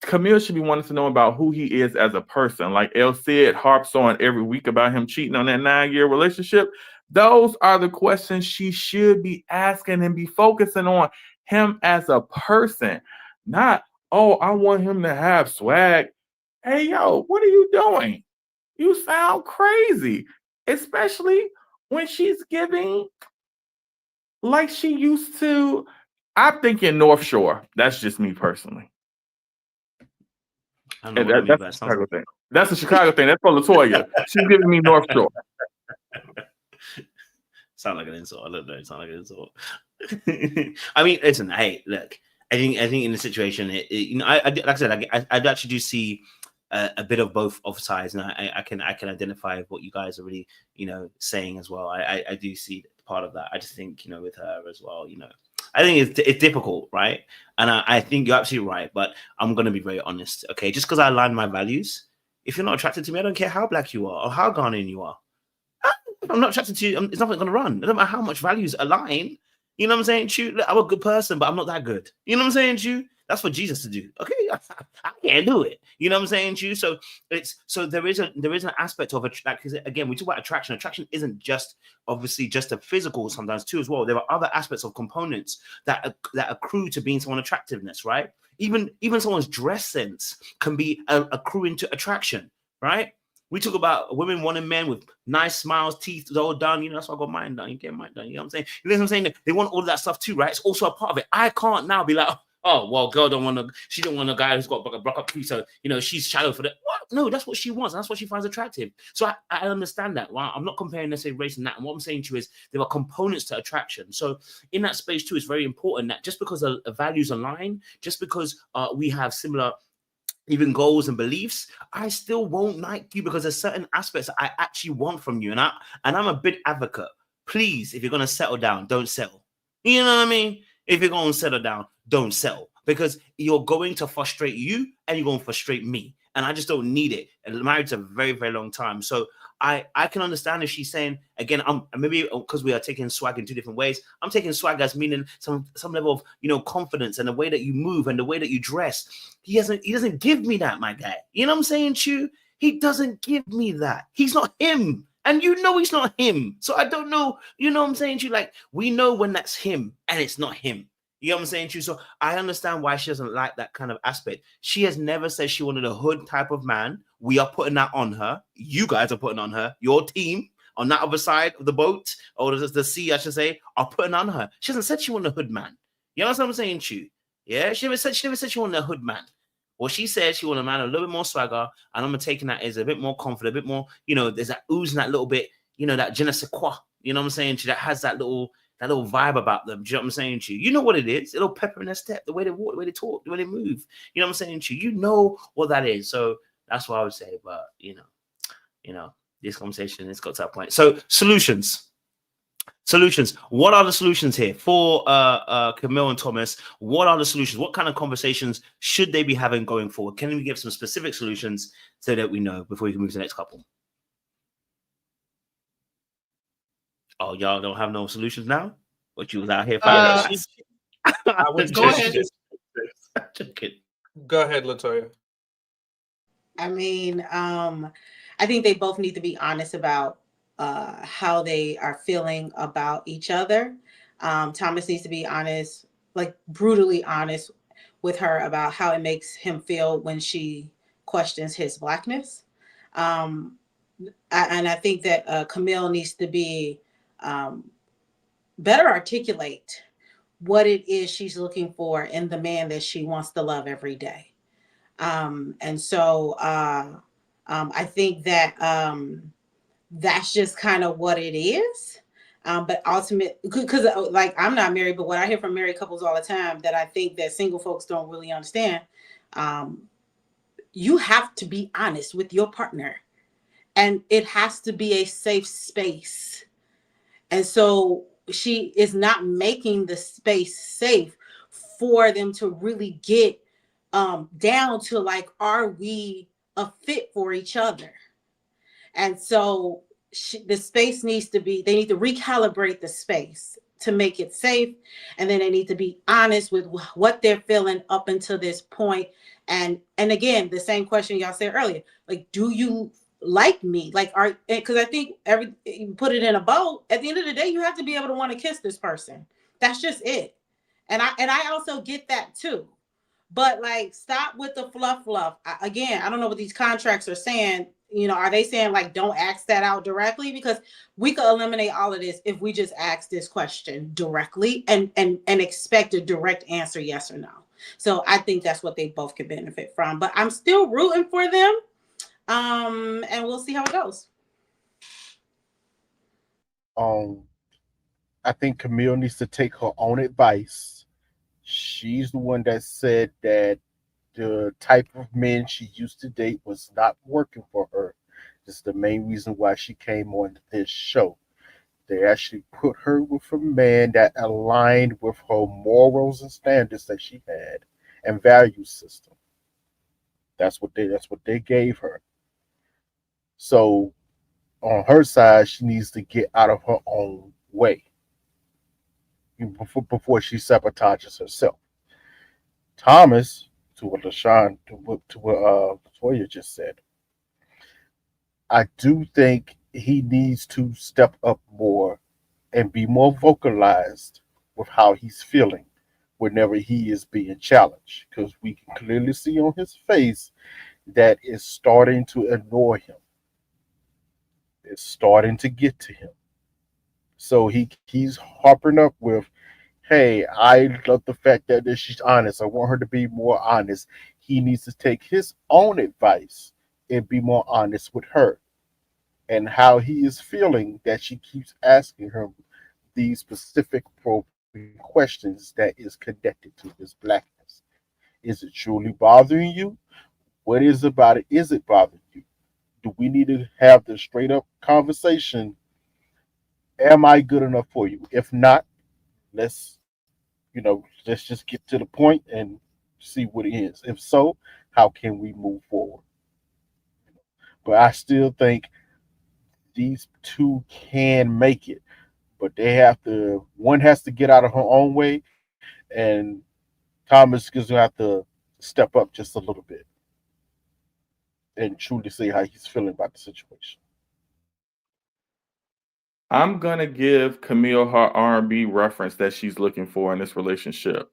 C: Camille should be wanting to know about who he is as a person. Like El Cid harps on every week about him cheating on that 9-year relationship. Those are the questions she should be asking and be focusing on him as a person. Not, oh, I want him to have swag. Hey, yo, what are you doing? You sound crazy. Especially when she's giving like she used to. I'm thinking North Shore. That's just me personally.
D: I don't know
C: That's a Chicago thing. That's a Chicago thing. That's for Latoya. She's giving me North Shore.
D: Sound like an insult. I don't know. It sound like an insult. I mean, listen. Hey, look. I think in the situation, you know, like I said, I actually do see a bit of both sides, and I can identify what you guys are really, you know, saying as well. I do see part of that. I just think, you know, with her as well, you know, I think it's difficult, right? And I think you're absolutely right, but I'm going to be very honest, okay? Just because I align my values, if you're not attracted to me, I don't care how black you are or how Ghanaian you are. I'm not attracted to you. It's not going to run. It doesn't matter how much values align. You know what I'm saying, Chu? Look, I'm a good person, but I'm not that good. You know what I'm saying, Chu? That's for Jesus to do. Okay, I can't do it. You know what I'm saying, Chu? So there is an aspect of it. Like, again, we talk about attraction. Attraction isn't just obviously just a physical sometimes too as well. There are other aspects of components that accrue to being someone attractiveness, right? Even someone's dress sense can be accruing to attraction, right? We talk about women wanting men with nice smiles, teeth all done. You know, that's why I got mine done. You get mine done. You know what I'm saying? You know what I'm saying? They want all of that stuff too, right? It's also a part of it. I can't now be like, oh, well, girl she don't want a guy who's got a block up teeth, so, you know, she's shallow for that. What? No, that's what she wants. That's what she finds attractive. So I understand that. Well, I'm not comparing necessarily race and that. And what I'm saying to you is there are components to attraction. So in that space too, it's very important that just because the values align, just because we have similar even goals and beliefs, I still won't like you because there's certain aspects that I actually want from you. And I'm a big advocate. Please, if you're going to settle down, don't settle. You know what I mean? If you're going to settle down, don't settle, because you're going to frustrate you and you're going to frustrate me. And I just don't need it. And married's a very, very long time. So I can understand if she's saying, again, maybe because we are taking swag in two different ways. I'm taking swag as meaning some level of, you know, confidence and the way that you move and the way that you dress. He doesn't give me that, my guy. You know what I'm saying, Chu? He doesn't give me that. He's not him. And you know he's not him. So I don't know, you know what I'm saying, Chu? Like, we know when that's him and it's not him. You know what I'm saying, Chu? So I understand why she doesn't like that kind of aspect. She has never said she wanted a hood type of man. We are putting that on her. You guys are putting on her. Your team on that other side of the boat, or the sea, I should say, are putting on her. She hasn't said she wanted a hood man. You know what I'm saying, Chu? Yeah, she never said she wanted a hood man. Well, she said she wanted a man a little bit more swagger, and I'm taking that as a bit more confident, a bit more, you know, there's that oozing that little bit, you know, that je ne sais quoi. You know what I'm saying? That has that little vibe about them. Do you know what I'm saying to you? You know what it is. A little pepper in their step, the way they walk, the way they talk, the way they move. You know what I'm saying to you? You know what that is. So that's what I would say. But, you know, this conversation has got to that point. So solutions. Solutions. What are the solutions here for Camille and Thomas? What are the solutions? What kind of conversations should they be having going forward? Can we give some specific solutions so that we know before we can move to the next couple? Oh, y'all don't have no solutions now? What you was out here fighting?
H: I would
E: Go ahead.
H: Go ahead, Latoya.
G: I mean, I think they both need to be honest about how they are feeling about each other. Thomas needs to be honest, like brutally honest with her about how it makes him feel when she questions his Blackness. And I think that Camille needs to be better articulate what it is she's looking for in the man that she wants to love every day. And so I think that that's just kind of what it is. But ultimately, because like I'm not married, but what I hear from married couples all the time that I think that single folks don't really understand, you have to be honest with your partner, and it has to be a safe space. And so she is not making the space safe for them to really get down to like, are we a fit for each other? And so the space needs to be, they need to recalibrate the space to make it safe. And then they need to be honest with what they're feeling up until this point. And again, the same question y'all said earlier, like, do you like me? Like, because I think you put it in a bow. At the end of the day, you have to be able to want to kiss this person. That's just it. And I also get that too. But like, stop with the fluff. Again, I don't know what these contracts are saying. You know, are they saying like, don't ask that out directly? Because we could eliminate all of this if we just ask this question directly and expect a direct answer, yes or no. So I think that's what they both could benefit from. But I'm still rooting for them. And we'll see how it goes.
F: I think Camille needs to take her own advice. She's the one that said that the type of men she used to date was not working for her. This is the main reason why she came on this show. They actually put her with a man that aligned with her morals and standards that she had and value system. That's what they gave her. So on her side, she needs to get out of her own way before she sabotages herself. Thomas, to what LaShawn, to what Toya just said, I do think he needs to step up more and be more vocalized with how he's feeling whenever he is being challenged, because we can clearly see on his face that it's starting to annoy him. It's starting to get to him. So he's harping up with, hey, I love the fact that she's honest. I want her to be more honest. He needs to take his own advice and be more honest with her and how he is feeling that she keeps asking him these specific probing questions that is connected to his Blackness. Is it truly bothering you? What is about it? Is it bothering you? Do we need to have the straight up conversation? Am I good enough for you? If not, let's just get to the point and see what it is. If so, how can we move forward? But I still think these two can make it, but one has to get out of her own way, and Thomas is going to have to step up just a little bit and truly see how he's feeling about the situation.
C: I'm gonna give Camille her R&B reference that she's looking for in this relationship.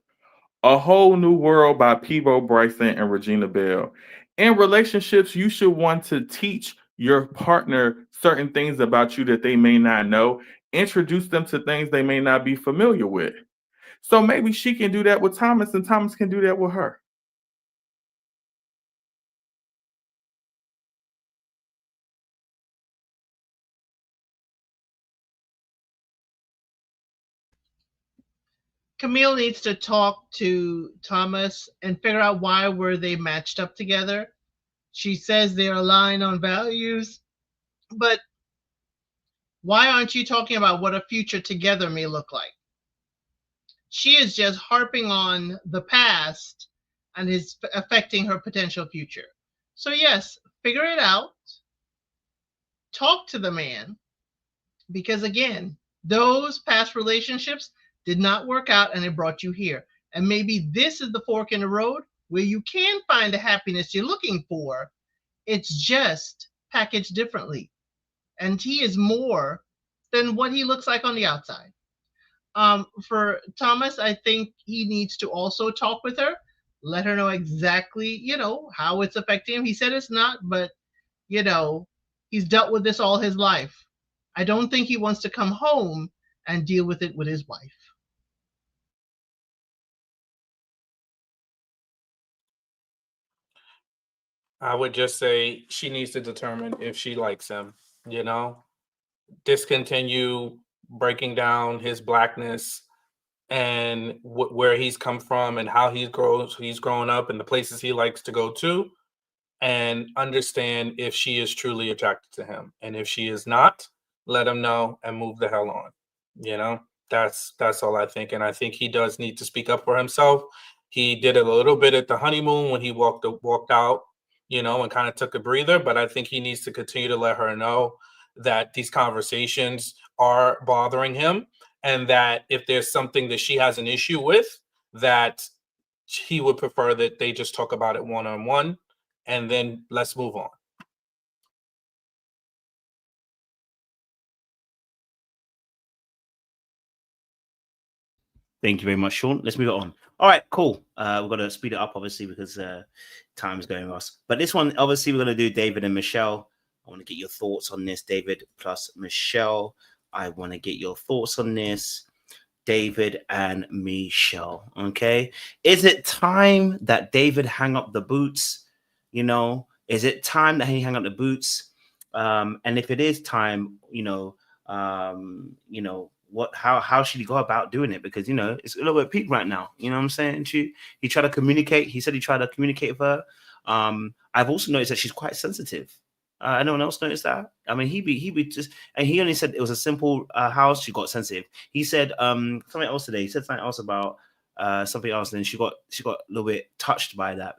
C: A Whole New World by Peebo Bryson and Regina Belle. In relationships, you should want to teach your partner certain things about you that they may not know. Introduce them to things they may not be familiar with. So maybe she can do that with Thomas, and Thomas can do that with her.
E: Camille needs to talk to Thomas and figure out why were they matched up together. She says they're aligned on values, but Why aren't you talking about what a future together may look like? She is just harping on the past and is affecting her potential future. So yes, figure it out. Talk to the man, because again, those past relationships did not work out and it brought you here. And maybe this is the fork in the road where you can find the happiness you're looking for. It's just packaged differently. And he is more than what he looks like on the outside. For Thomas, I think he needs to also talk with her, let her know exactly, how it's affecting him. He said it's not, but, he's dealt with this all his life. I don't think he wants to come home and deal with it with his wife.
H: I would just say she needs to determine if she likes him, discontinue breaking down his blackness and where he's come from and how he's grown up and the places he likes to go to, and understand if she is truly attracted to him. And if she is not, let him know and move the hell on. That's all I think. And I think he does need to speak up for himself. He did it a little bit at the honeymoon when he walked out, and kind of took a breather. But I think he needs to continue to let her know that these conversations are bothering him, and that if there's something that she has an issue with, that he would prefer that they just talk about it one-on-one, and then let's move on.
D: Thank you very much, Sean. Let's move it on. All right, cool. We're going to speed it up, obviously, because time's going us. But this one, obviously, we're going to do David and Michelle. I want to get your thoughts on this, David plus Michelle. I want to get your thoughts on this, David and Michelle. Okay. Is it time that David hang up the boots? Is it time that he hang up the boots? And if it is time, how should he go about doing it? Because it's a little bit peak right now. You know what I'm saying? He tried to communicate. He said he tried to communicate with her. I've also noticed that she's quite sensitive. Anyone else notice that? I mean, he be just, and he only said it was a simple house. She got sensitive. He said something else today. He said something else about something else, and she got a little bit touched by that.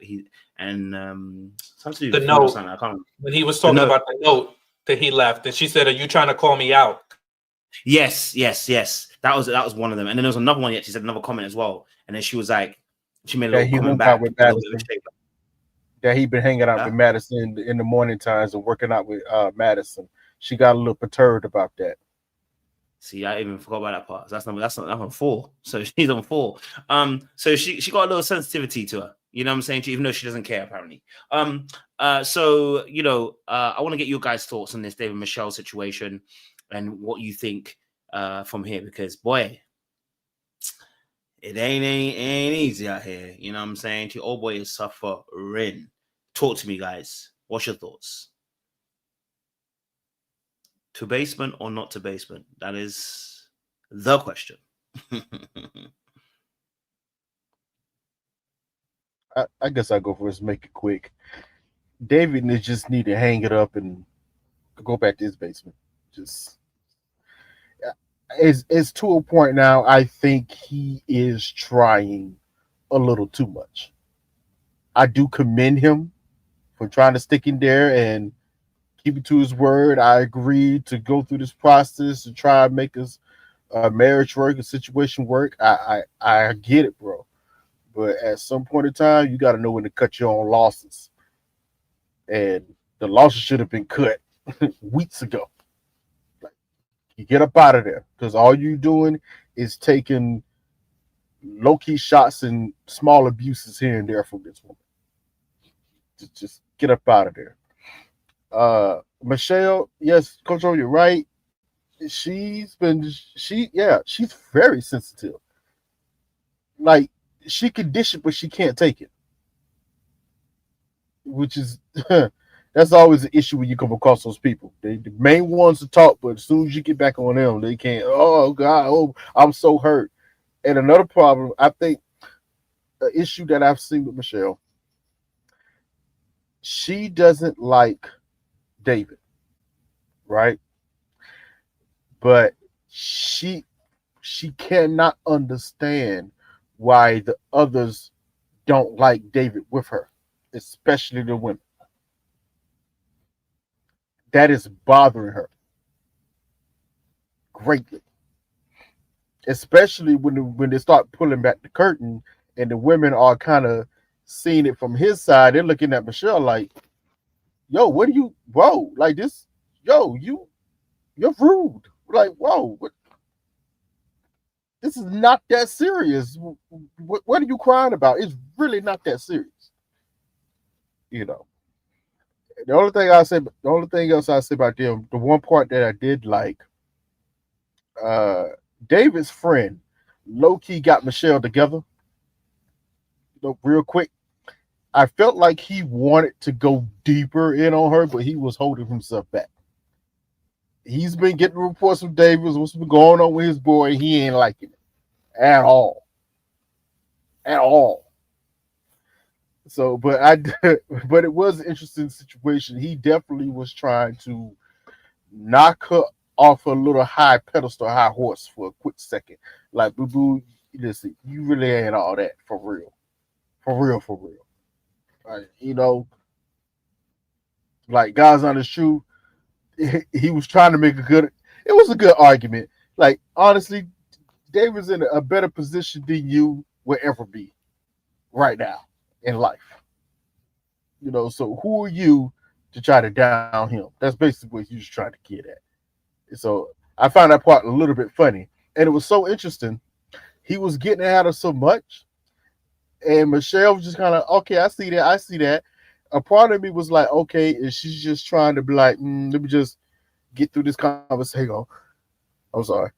D: Something to do with
H: the note.
D: I can't remember.
H: When he was talking about the note that he left, and she said, "Are you trying to call me out?"
D: Yes. That was one of them. And then there was another one. Yet she said another comment as well. And then she was like, she made a little comment back.
F: That he'd been hanging out with Madison in the morning times and working out with Madison. She got a little perturbed about that.
D: See, I even forgot about that part. That's not on 4. So she's on 4. So she got a little sensitivity to her. You know what I'm saying? Even though she doesn't care, apparently. I want to get your guys' thoughts on this David and Michelle situation and what you think from here, because boy, it ain't easy out here. You know what I'm saying? Your old boy is suffering. Talk to me, guys. What's your thoughts? To basement or not to basement? That is the question.
F: I guess I'll go first, make it quick. David just need to hang it up and go back to his basement. It's to a point now. I think he is trying a little too much. I do commend him for trying to stick in there and keep it to his word. I agree to go through this process to try and make his marriage work, a situation work. I get it, bro. But at some point in time, you got to know when to cut your own losses. And the losses should have been cut weeks ago. You get up out of there, because all you doing is taking low-key shots and small abuses here and there from this woman. Just get up out of there. Michelle, yes, Coach O, you're right. She's very sensitive. Like, she can dish it, but she can't take it. Which is that's always an issue when you come across those people. They the main ones to talk, but as soon as you get back on them, they can't. Oh God, oh, I'm so hurt. And another problem, I think, the issue that I've seen with Michelle, she doesn't like David, right? but she cannot understand why the others don't like David with her, especially the women. That is bothering her greatly, especially when they start pulling back the curtain and the women are kind of seeing it from his side. They're looking at Michelle like, "Yo, what are you? Whoa, like this? Yo, you're rude. Like, whoa, what? This is not that serious. What are you crying about? It's really not that serious, you know." The only thing else I say about them, the one part that I did like, David's friend, low key got Michelle together, real quick. I felt like he wanted to go deeper in on her, but he was holding himself back. He's been getting reports from David, what's been going on with his boy. He ain't liking it at all. So, but it was an interesting situation. He definitely was trying to knock her off a little high pedestal, high horse for a quick second. Like, boo boo, listen, you really ain't all that for real. Like, you know, like God's honest truth. He was trying to make it was a good argument. Like, honestly, David's in a better position than you will ever be right now in life. You know, so who are you to try to down him? That's basically what he was trying to get at. So I found that part a little bit funny. And it was so interesting. He was getting at her so much. And Michelle was just kind of, okay, I see that. A part of me was like, okay, and she's just trying to be like, let me just get through this conversation. I'm sorry.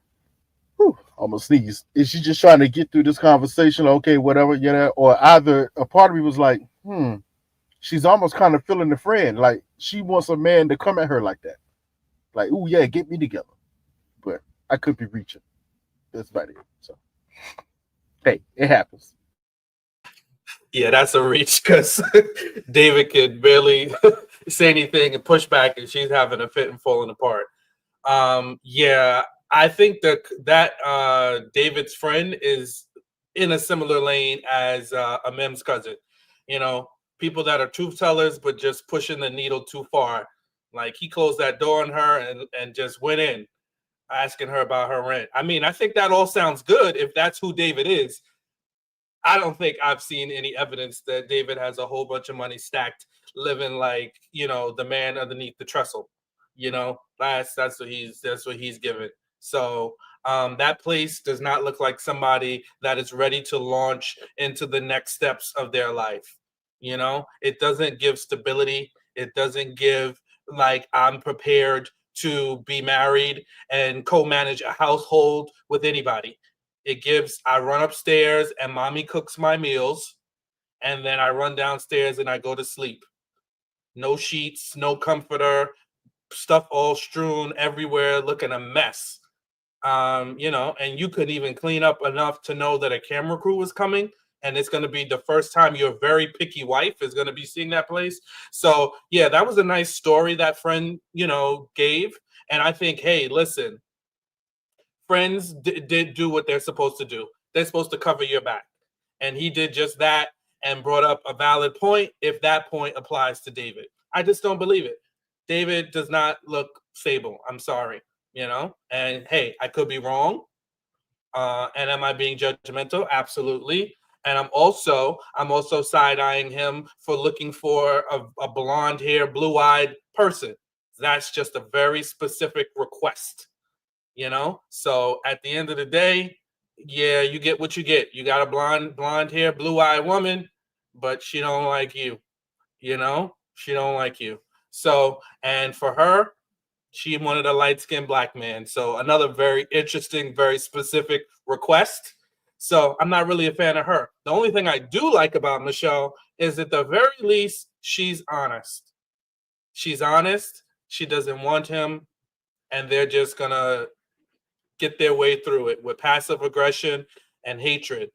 F: Whew, almost sneezed. Is she just trying to get through this conversation? Okay, whatever, or either a part of me was like, she's almost kind of feeling the friend. Like, she wants a man to come at her like that. Like, ooh, yeah, get me together. But I could be reaching. That's about it. So, hey, it happens.
H: Yeah, that's a reach because David could barely say anything and push back, and she's having a fit and falling apart. Yeah, I think that David's friend is in a similar lane as Emem's cousin. You know, people that are truth tellers, but just pushing the needle too far. Like, he closed that door on her and just went in, asking her about her rent. I mean, I think that all sounds good if that's who David is. I don't think I've seen any evidence that David has a whole bunch of money stacked, living like, you know, the man underneath the trestle. You know, that's what he's given. So that place does not look like somebody that is ready to launch into the next steps of their life. You know, it doesn't give stability. It doesn't give like, I'm prepared to be married and co-manage a household with anybody. It gives, I run upstairs and mommy cooks my meals, and then I run downstairs and I go to sleep. No sheets, no comforter, stuff all strewn everywhere, looking a mess. You know, and you couldn't even clean up enough to know that a camera crew was coming, and it's going to be the first time your very picky wife is going to be seeing that place. So yeah, that was a nice story that friend, you know, gave. And I think, hey, listen, friends did do what they're supposed to do. They're supposed to cover your back. And he did just that and brought up a valid point if that point applies to David. I just don't believe it. David does not look stable. I'm sorry, you know? And hey, I could be wrong. And am I being judgmental? Absolutely. And I'm also side-eyeing him for looking for a blonde hair, blue-eyed person. That's just a very specific request. You know, so at the end of the day, yeah, you get what you get. You got a blonde hair, blue-eyed woman, but she don't like you. You know, she don't like you. So, and for her, she wanted a light-skinned black man. So another very interesting, very specific request. So I'm not really a fan of her. The only thing I do like about Michelle is at the very least, she's honest. She's honest. She doesn't want him, and they're just gonna get their way through it with passive aggression and hatred.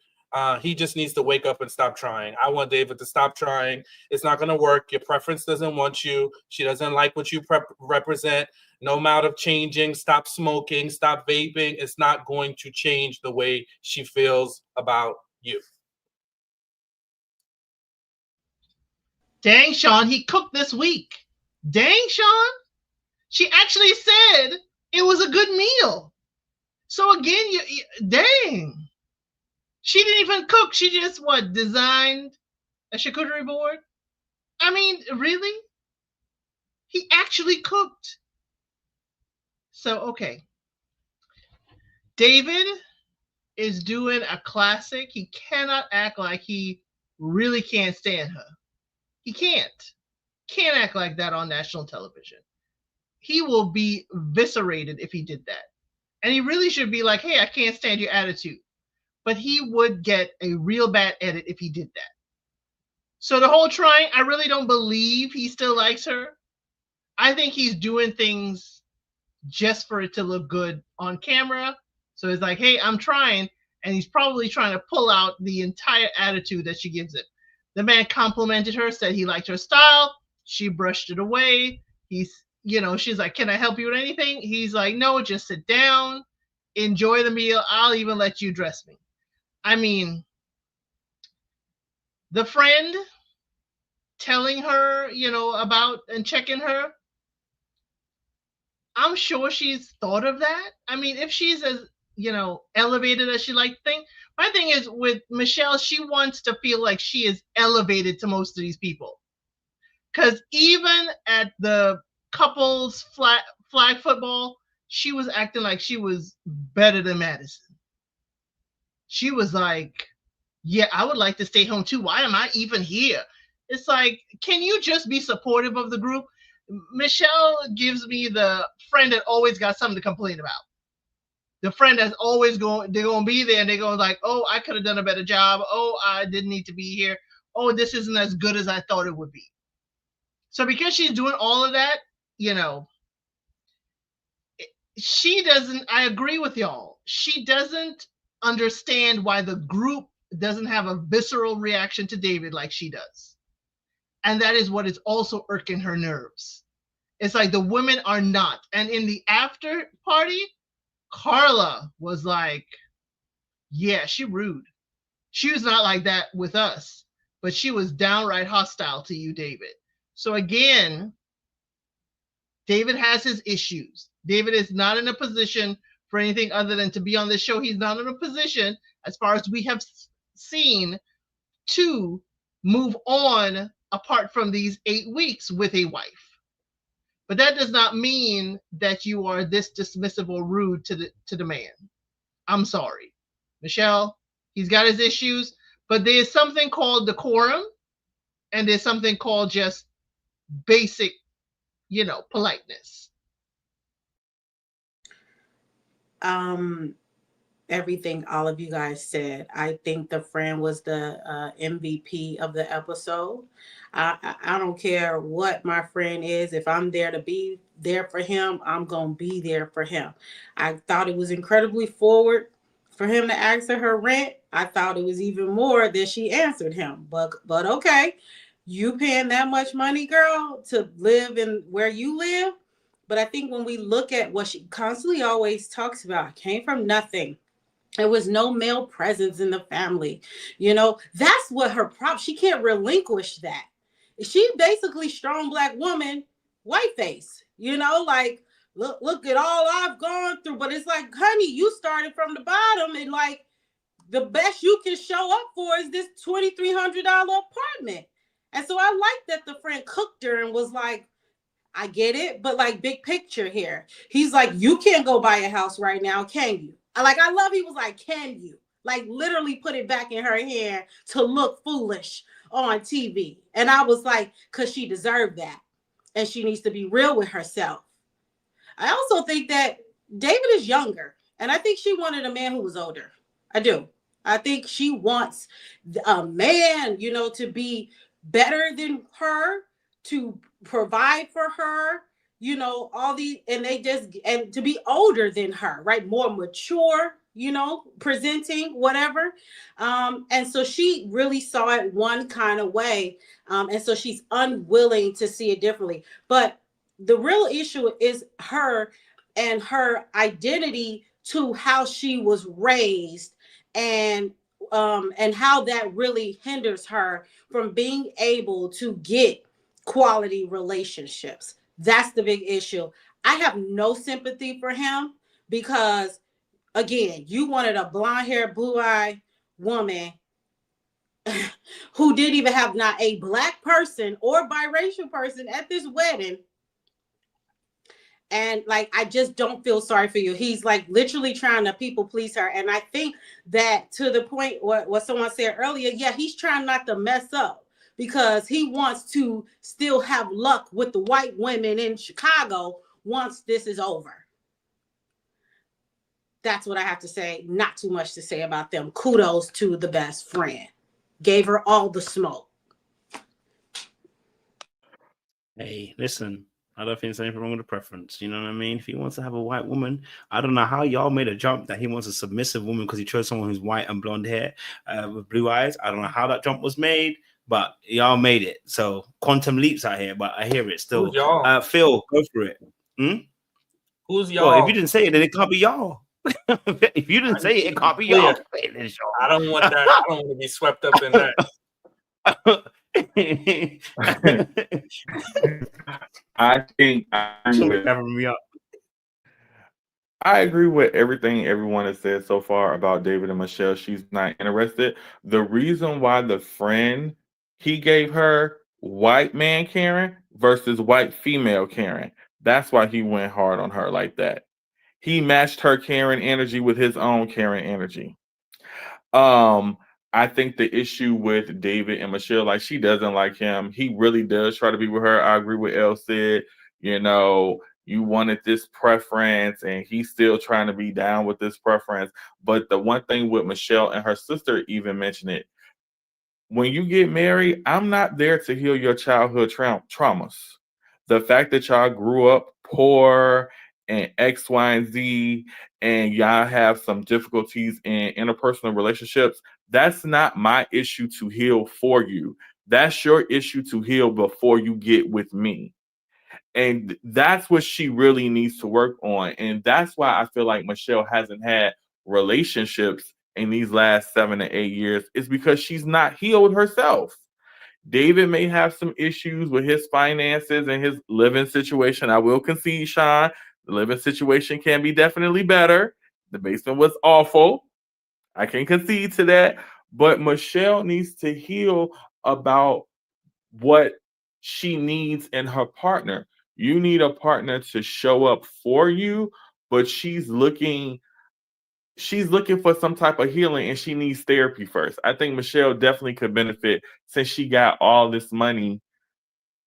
H: He just needs to wake up and stop trying. I want David to stop trying. It's not going to work. Your preference doesn't want you. She doesn't like what you represent. No amount of changing. Stop smoking. Stop vaping. It's not going to change the way she feels about you.
E: Dang, Sean, he cooked this week. Dang, Sean. She actually said it was a good meal. So again, dang. She didn't even cook. She just, designed a charcuterie board? I mean, really? He actually cooked. So, okay. David is doing a classic. He cannot act like he really can't stand her. He can't. Can't act like that on national television. He will be eviscerated if he did that. And he really should be like, hey, I can't stand your attitude. But he would get a real bad edit if he did that. So the whole trying, I really don't believe he still likes her. I think he's doing things just for it to look good on camera. So it's like, hey, I'm trying. And he's probably trying to pull out the entire attitude that she gives him. The man complimented her, said he liked her style. She brushed it away. She's like, can I help you with anything? He's like, no, just sit down, enjoy the meal. I'll even let you dress me. I mean, the friend telling her, about and checking her, I'm sure she's thought of that. I mean, if she's as, elevated as she likes to think. My thing is with Michelle, she wants to feel like she is elevated to most of these people. Because even at the couples flag football, she was acting like she was better than Madison. She was like, yeah, I would like to stay home too. Why am I even here? It's like, can you just be supportive of the group? Michelle gives me the friend that always got something to complain about. The friend that's always they're going to be there and they're going like, oh, I could have done a better job. Oh, I didn't need to be here. Oh, this isn't as good as I thought it would be. So because she's doing all of that, she doesn't, I agree with y'all. She doesn't understand why the group doesn't have a visceral reaction to David like she does. And that is what is also irking her nerves. It's like the women are not. And in the after party, Carla was like, yeah, she rude. She was not like that with us, but she was downright hostile to you, David. So again, David has his issues. David is not in a position for anything other than to be on this show. He's not in a position, as far as we have seen, to move on apart from these 8 weeks with a wife. But that does not mean that you are this dismissive or rude to the man. I'm sorry. Michelle, he's got his issues, but there's something called decorum, and there's something called just basic, politeness.
G: Everything all of you guys said. I think the friend was the MVP of the episode. I don't care what my friend is. If I'm there to be there for him, I'm going to be there for him. I thought it was incredibly forward for him to ask her rent. I thought it was even more that she answered him. But okay, you paying that much money, girl, to live in where you live. But I think when we look at what she constantly always talks about, I came from nothing. There was no male presence in the family. That's what her problem. She can't relinquish that. She basically strong Black woman, white face, like, look at all I've gone through. But it's like, honey, you started from the bottom, and like the best you can show up for is this $2,300 apartment. And so I like that the friend cooked her and was like, I get it, but like big picture here. He's like, you can't go buy a house right now, can you? I love he was like, can you? Like literally put it back in her hand to look foolish on TV. And I was like, because she deserved that. And she needs to be real with herself. I also think that David is younger. And I think she wanted a man who was older. I do. I think she wants a man, to be better than her, to provide for her, all these, and to be older than her, right? More mature, you know, presenting, whatever. And so she really saw it one kind of way. And so she's unwilling to see it differently. But the real issue is her and her identity to how she was raised, and how that really hinders her from being able to get quality relationships. That's the big issue. I have no sympathy for him because, again, you wanted a blonde-haired, blue-eyed woman who didn't even have not a Black person or biracial person at this wedding. And like, I just don't feel sorry for you. He's like literally trying to people please her. And I think that to the point what someone said earlier, yeah, he's trying not to mess up because he wants to still have luck with the white women in Chicago once this is over. That's what I have to say. Not too much to say about them. Kudos to the best friend. Gave her all the smoke.
D: Hey, listen. I don't think there's anything wrong with the preference. You know what I mean? If he wants to have a white woman, I don't know how y'all made a jump that he wants a submissive woman because he chose someone who's white and blonde hair with blue eyes. I don't know how that jump was made, but y'all made it. So quantum leaps out here, but I hear it still. Phil, go for it.
H: Who's y'all?
D: Well, if you didn't say it, then it can't be y'all. If you didn't say it, it can't be y'all.
H: I don't want that. I don't want to be swept up in that.
C: I think I agree with everything everyone has said so far about David and Michelle. She's not interested. The reason why the friend, he gave her white man Karen versus white female Karen, that's why he went hard on her like that. He matched her Karen energy with his own Karen energy. I think the issue with David and Michelle, like, she doesn't like him. He really does try to be with her. I agree with Elle said, you know, you wanted this preference and he's still trying to be down with this preference. But the one thing with Michelle and her sister even mentioned it, when you get married, I'm not there to heal your childhood traumas. The fact that y'all grew up poor and X, Y, and Z, and y'all have some difficulties in interpersonal relationships, that's not my issue to heal for you. That's your issue to heal before you get with me. And that's what she really needs to work on. And that's why I feel like Michelle hasn't had relationships in these last 7 to 8 years, is because she's not healed herself. David may have some issues with his finances and his living situation. I will concede, Sean, the living situation can be definitely better. The basement was awful. I can concede to that. But Michelle needs to heal about what she needs in her partner. You need a partner to show up for you, but she's looking for some type of healing and she needs therapy first. I think Michelle definitely could benefit, since she got all this money,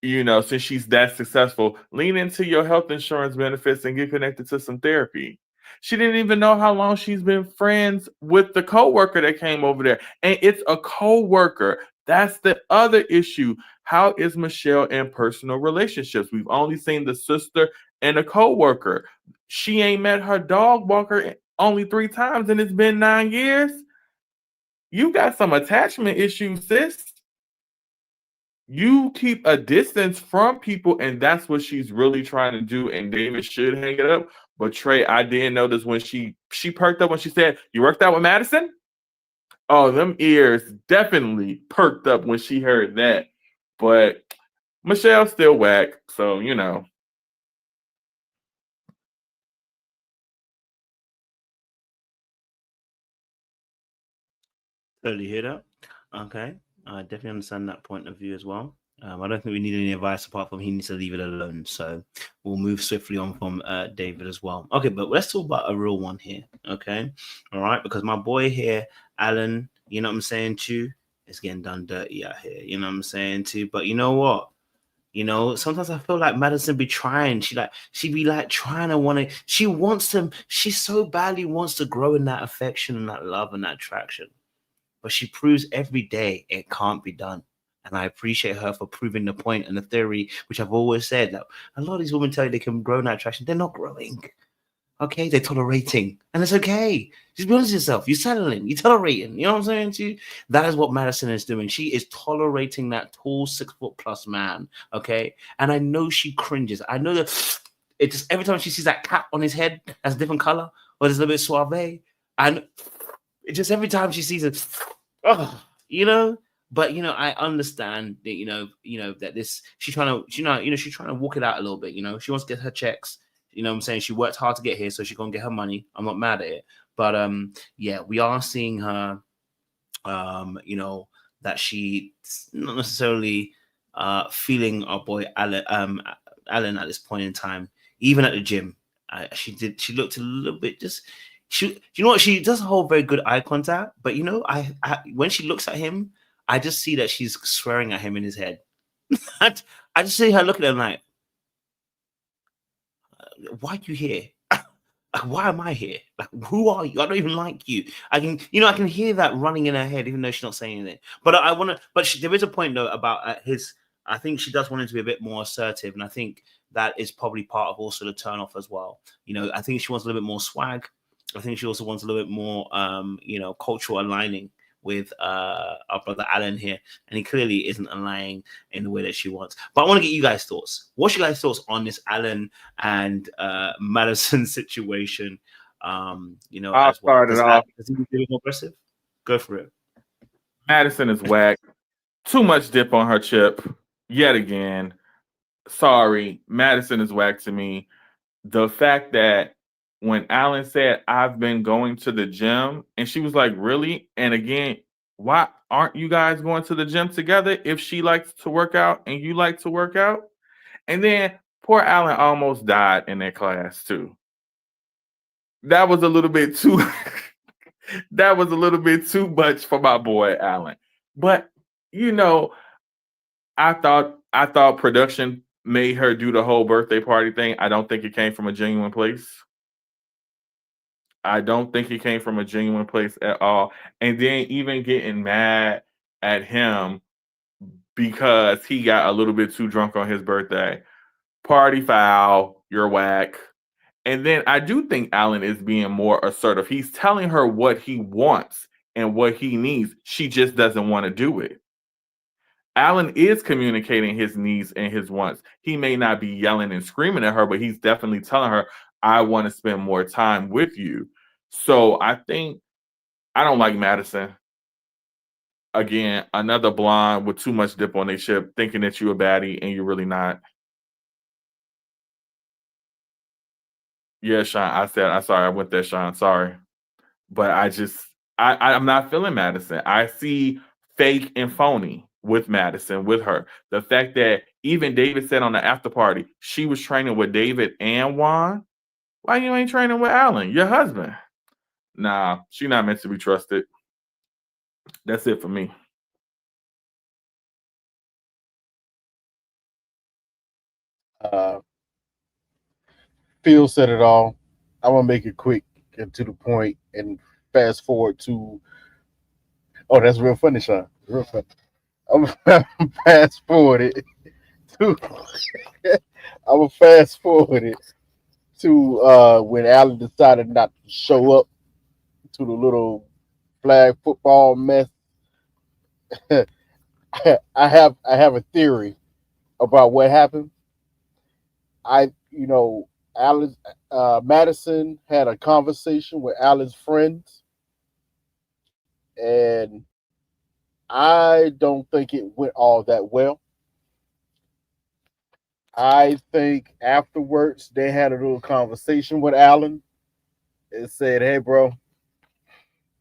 C: you know, since she's that successful. Lean into your health insurance benefits and get connected to some therapy. She didn't even know how long she's been friends with the coworker that came over there. And it's a coworker. That's the other issue. How is Michelle in personal relationships? We've only seen the sister and a coworker. She ain't met her dog walker only 3 times, and it's been 9 years. You got some attachment issues, sis. You keep a distance from people, and that's what she's really trying to do. And David should hang it up. But Trey, I did notice when she perked up when she said, "You worked out with Madison?" Oh, them ears definitely perked up when she heard that. But Michelle's still whack, so you know.
D: Totally hear that. Okay. I definitely understand that point of view as well. I don't think we need any advice apart from he needs to leave it alone. So we'll move swiftly on from David as well. Okay, but let's talk about a real one here. Okay. All right. Because my boy here, Allan, you know what I'm saying, too, is getting done dirty out here. You know what I'm saying, too. But you know what? You know, sometimes I feel like Madison be trying. She be trying to want to. She wants to. She so badly wants to grow in that affection and that love and that attraction. But she proves every day it can't be done. And I appreciate her for proving the point and the theory, which I've always said, that a lot of these women tell you they can grow in that attraction. They're not growing. Okay, they're tolerating, and it's okay. Just be honest with yourself. You're settling, you're tolerating. You know what I'm saying to you? That is what Madison is doing. She is tolerating that tall 6'+ man. Okay, and I know she cringes. I know that it just every time she sees that cap on his head that's a different color or there's a little bit suave, and it just every time she sees it, oh, you know. But I understand that that this she's trying to she's trying to walk it out a little bit. She wants to get her checks. You know what I'm saying? She worked hard to get here, so she's gonna get her money. I'm not mad at it. But yeah, we are seeing her that she's not necessarily feeling our boy Allan at this point in time. Even at the gym, she looked a little bit you know what? She doesn't hold very good eye contact, but I when she looks at him, I just see that she's swearing at him in his head. I just see her looking at him like, why are you here? Why am I here? Like, who are you? I don't even like you. I can hear that running in her head, even though she's not saying anything. But I want to. But there is a point though about his. I think she does want him to be a bit more assertive, and I think that is probably part of also the turn off as well. I think she wants a little bit more swag. I think she also wants a little bit more, cultural aligning with our brother Allan here, and he clearly isn't aligning in the way that she wants. But I want to get you guys' thoughts. What's your guys' thoughts on this Allan and Madison situation?
C: I'll
D: as well.
C: start it off.
D: Does he be more aggressive? Go for it.
C: Madison is whack. Too much dip on her chip. Yet again. Sorry, Madison is whack to me. The fact that when Allan said, I've been going to the gym, and she was like, really? And again, why aren't you guys going to the gym together if she likes to work out and you like to work out? And then poor Allan almost died in that class too. That was a little bit too that was a little bit too much for my boy Allan. But I thought production made her do the whole birthday party thing. I don't think it came from a genuine place. I don't think it came from a genuine place at all. And then even getting mad at him because he got a little bit too drunk on his birthday. Party foul, you're whack. And then I do think Allan is being more assertive. He's telling her what he wants and what he needs. She just doesn't want to do it. Allan is communicating his needs and his wants. He may not be yelling and screaming at her, but he's definitely telling her, I want to spend more time with you. So I think I don't like Madison. Again, another blonde with too much dip on their chip, thinking that you're a baddie and you're really not. Yeah, Sean, I'm sorry, I went there, Sean. Sorry. But I'm not feeling Madison. I see fake and phony with Madison, with her. The fact that even David said on the after party, she was training with David and Juan. Why you ain't training with Allan, your husband? Nah, she's not meant to be trusted. That's it for me.
F: Phil said it all. I'm gonna make it quick and to the point and fast forward to. Oh, that's real funny, Sean. Real funny. I'm gonna fast forward it to. I'm gonna fast forward it to when Allan decided not to show up to the little flag football mess. I have a theory about what happened. Allan Madison had a conversation with Allan's friends, and I don't think it went all that well. I think afterwards they had a little conversation with Allan and said, "Hey, bro,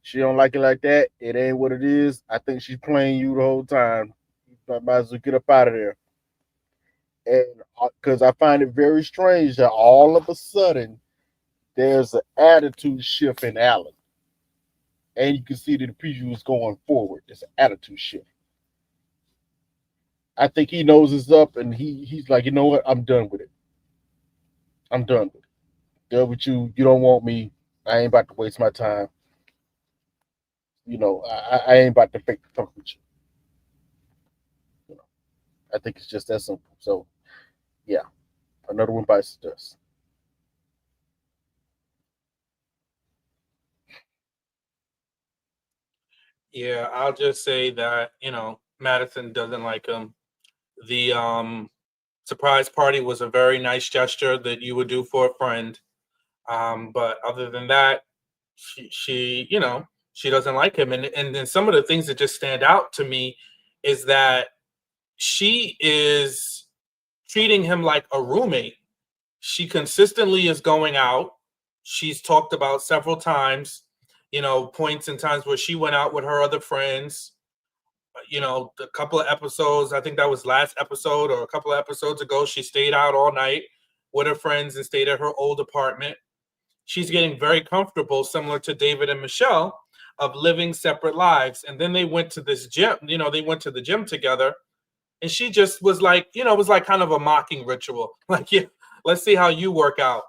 F: she don't like it like that. It ain't what it is. I think she's playing you the whole time. You might as well get up out of there." And because I find it very strange that all of a sudden there's an attitude shift in Allan, and you can see that the preview is going forward. There's an attitude shift. I think he knows it's up, and he's like, you know what? I'm done with it. I'm done with it. Done with you. You don't want me. I ain't about to waste my time. I ain't about to fake the talk with you. I think it's just that simple. So, yeah, another one bites the dust.
H: Yeah, I'll just say that, Madison doesn't like him. The surprise party was a very nice gesture that you would do for a friend. But other than that, she doesn't like him. And then some of the things that just stand out to me is that she is treating him like a roommate. She consistently is going out. She's talked about several times, points and times where she went out with her other friends. A couple of episodes, I think that was last episode or a couple of episodes ago, she stayed out all night with her friends and stayed at her old apartment. She's getting very comfortable, similar to David and Michelle, of living separate lives. And then they went to this gym, they went to the gym together. And she just was like, it was like kind of a mocking ritual. Like, yeah, let's see how you work out.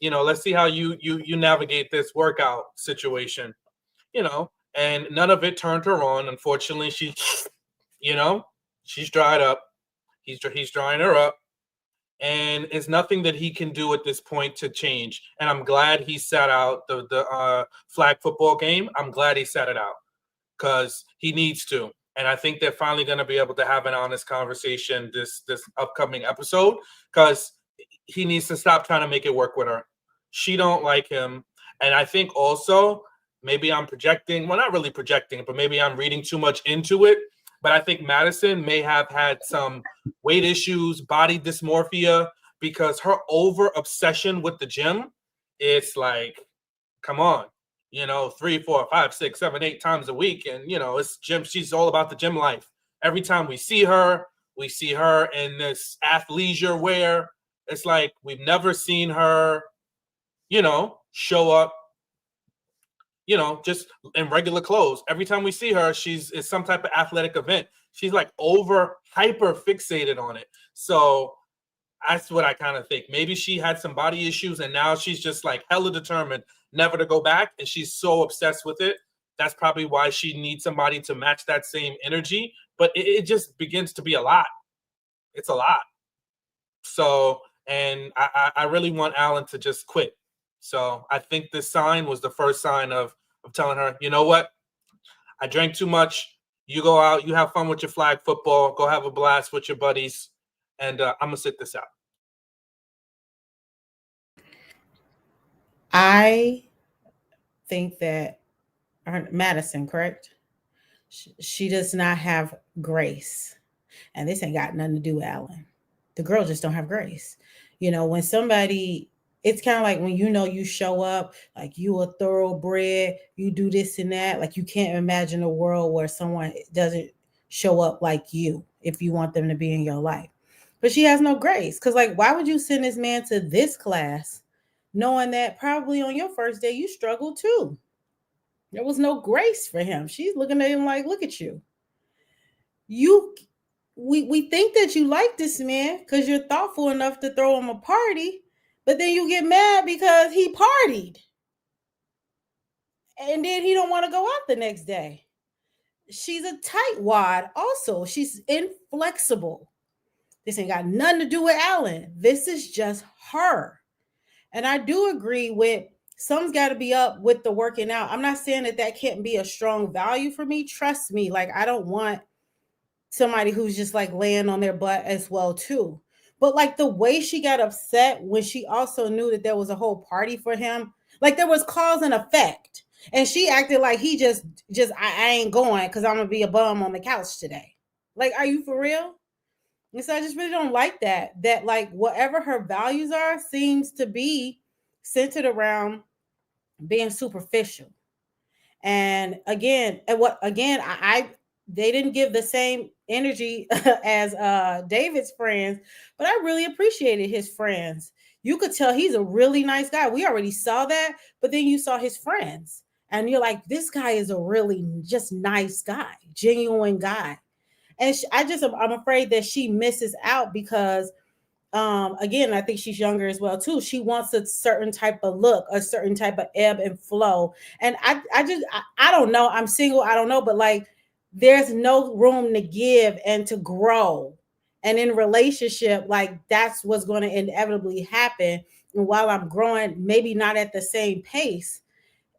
H: Let's see how you navigate this workout situation, and none of it turned her on. Unfortunately, she's dried up. He's drying her up. And it's nothing that he can do at this point to change. And I'm glad he sat out the flag football game. I'm glad he sat it out because he needs to. And I think they're finally going to be able to have an honest conversation this upcoming episode because he needs to stop trying to make it work with her. She don't like him. And I think also maybe I'm projecting, well, not really projecting, but maybe I'm reading too much into it. But I think Madison may have had some weight issues, body dysmorphia, because her over obsession with the gym, it's like, come on, 3, 4, 5, 6, 7, 8 times a week. And, it's gym. She's all about the gym life. Every time we see her in this athleisure wear. It's like we've never seen her, show up, just in regular clothes. Every time we see her, it's some type of athletic event. She's like hyper fixated on it. So that's what I kind of think. Maybe she had some body issues and now she's just like hella determined never to go back. And she's so obsessed with it. That's probably why she needs somebody to match that same energy. But it just begins to be a lot. It's a lot. So, and I really want Allan to just quit. So I think this sign was the first sign of telling her, you know what? I drank too much. You go out, you have fun with your flag football, go have a blast with your buddies, and I'm going to sit this out.
G: I think that Madison, correct? She does not have grace. And this ain't got nothing to do with Allan. The girl just don't have grace. When somebody... It's kind of like when you show up, like you a thoroughbred, you do this and that. Like you can't imagine a world where someone doesn't show up like you if you want them to be in your life. But she has no grace. Because why would you send this man to this class knowing that probably on your first day you struggled too? There was no grace for him. She's looking at him like, look at you. We think that you like this man because you're thoughtful enough to throw him a party. But then you get mad because he partied. And then he don't want to go out the next day. She's a tightwad also. She's inflexible. This ain't got nothing to do with Allan. This is just her. And I do agree with some's got to be up with the working out. I'm not saying that can't be a strong value for me. Trust me. I don't want somebody who's just laying on their butt as well too. But the way she got upset when she also knew that there was a whole party for him, there was cause and effect. And she acted like he just I ain't going because I'm going to be a bum on the couch today. Are you for real? And so I just really don't like that whatever her values are seems to be centered around being superficial. And again, they didn't give the same energy as David's friends, but I really appreciated his friends. You could tell he's a really nice guy. We already saw that, but then you saw his friends and you're like, this guy is a really just nice guy, genuine guy. And I'm afraid that she misses out because again, I think she's younger as well too. She wants a certain type of look, a certain type of ebb and flow. And I don't know. I'm single. I don't know, but there's no room to give and to grow. And in relationship, that's what's going to inevitably happen. And while I'm growing, maybe not at the same pace,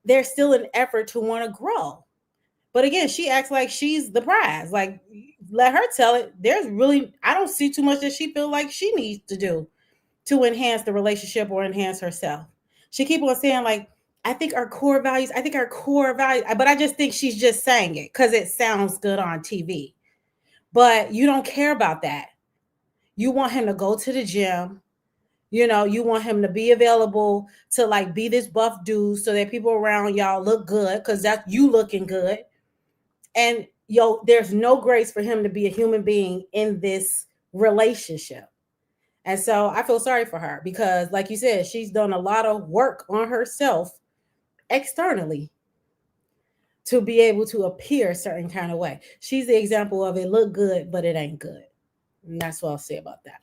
G: there's still an effort to want to grow. But again, she acts like she's the prize. Like, let her tell it. I don't see too much that she feel like she needs to do to enhance the relationship or enhance herself. She keep on saying like, I think our core values, but I just think she's just saying it because it sounds good on TV. But you don't care about that. You want him to go to the gym. You know, you want him to be available to like be this buff dude so that people around y'all look good because that's you looking good. And there's no grace for him to be a human being in this relationship. And so I feel sorry for her because, like you said, she's done a lot of work on herself externally to be able to appear a certain kind of way. She's the example of it look good, but it ain't good. And that's what I'll say about that.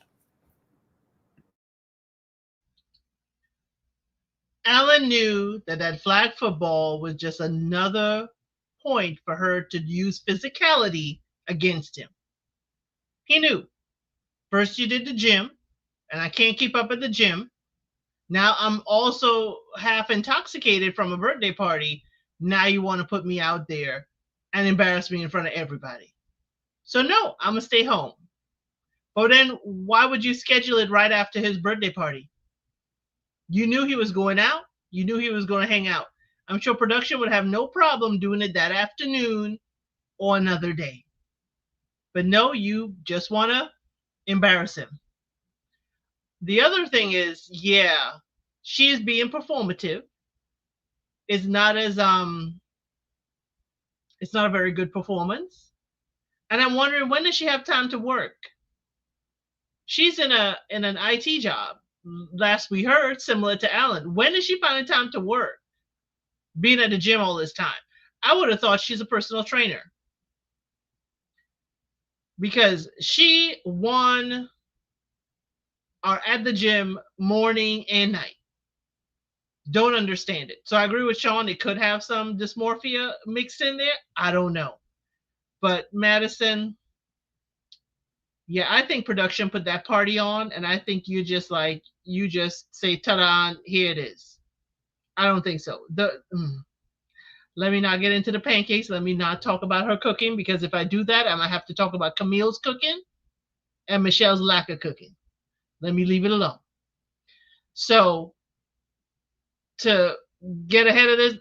E: Allan knew that flag football was just another point for her to use physicality against him. He knew. First you did the gym, and I can't keep up at the gym. Now I'm also half intoxicated from a birthday party. Now you want to put me out there and embarrass me in front of everybody. So no, I'm going to stay home. But then why would you schedule it right after his birthday party? You knew he was going out. You knew he was going to hang out. I'm sure production would have no problem doing it that afternoon or another day. But no, you just want to embarrass him. The other thing is, yeah, she is being performative. It's not a very good performance. And I'm wondering, when does she have time to work? She's in an IT job. Last we heard, similar to Allan. When is she finding time to work? Being at the gym all this time. I would have thought she's a personal trainer. Because she, Juan, are at the gym morning and night. Don't understand it. So I agree with Sean. It could have some dysmorphia mixed in there. I don't know. But Madison, yeah, I think production put that party on, and I think you just say, ta-da, here it is. I don't think so. Let me not get into the pancakes. Let me not talk about her cooking, because if I do that, I might have to talk about Camille's cooking and Michelle's lack of cooking. Let me leave it alone. So to get ahead of this,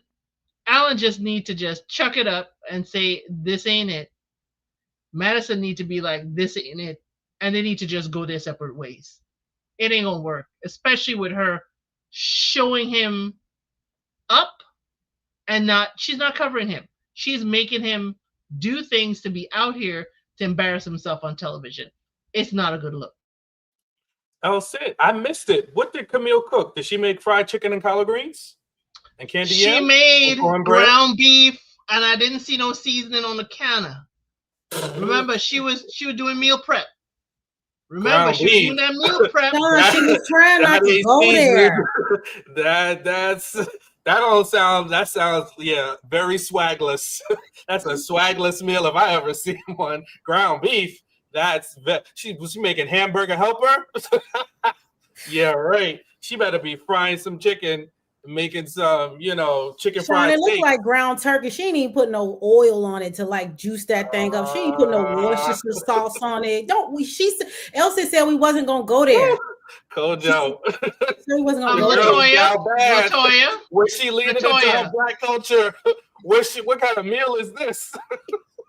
E: Allan just need to just chuck it up and say, this ain't it. Madison need to be like, this ain't it. And they need to just go their separate ways. It ain't gonna work, especially with her showing him up and she's not covering him. She's making him do things to be out here to embarrass himself on television. It's not a good look.
H: Oh, Sid, I missed it. What did Camille cook? Did she make fried chicken and collard greens? And candy
E: She
H: yam?
E: made ground beef, and I didn't see no seasoning on the counter. Remember, she was doing meal prep. Remember, she was doing that meal prep.
G: No, she was trying not to go there.
H: That sounds very swagless. That's a swagless meal if I ever see one. Ground beef. Was she making hamburger helper? Yeah, right. She better be frying some chicken, making some, chicken fried steak.
G: It looked like ground turkey. She ain't even put no oil on it to like juice that thing up. She ain't put no Worcestershire sauce on it. Elsie said we wasn't gonna go there.
H: Kojo.
G: We wasn't gonna go
E: there. Latoya.
H: Was she leaning into her black culture? What kind of meal is this?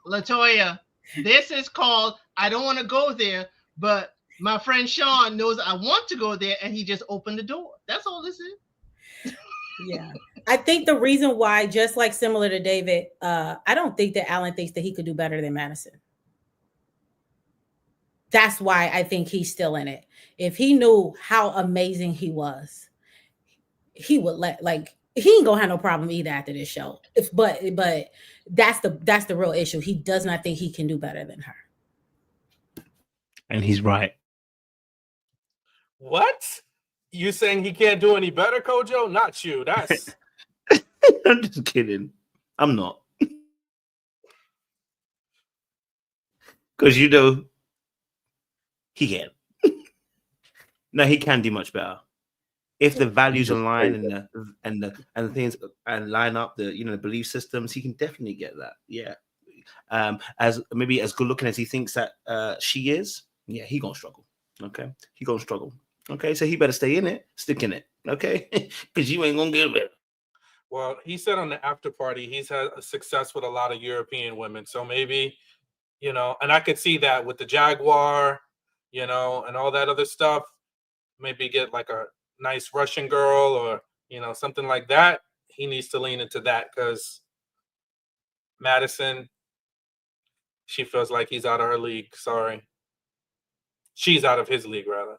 E: Latoya, this is called I don't want to go there, but my friend Sean knows I want to go there, and he just opened the door. That's all this is.
G: Yeah. I think the reason why, just like similar to David, I don't think that Allan thinks that he could do better than Madison. That's why I think he's still in it. If he knew how amazing he was, he would he ain't gonna have no problem either after this show. But that's the real issue. He does not think he can do better than her.
D: And he's right.
H: What? You saying he can't do any better, Kojo? Not you. That's
D: I'm just kidding. I'm not. Because he can. No, he can do much better. if the values align and the things and line up, the the belief systems, he can definitely get that. Yeah. As maybe as good looking as he thinks that she is, yeah, he gonna struggle. Okay, he gonna struggle. Okay, so he better stay in it, stick in it. Okay, because you ain't gonna get it.
H: Well, he said on the after party he's had a success with a lot of European women, so maybe and I could see that with the Jaguar, and all that other stuff. Maybe get like a nice Russian girl or something like that. He needs to lean into that because Madison, she feels like he's out of her league. Sorry. She's out of his league, rather.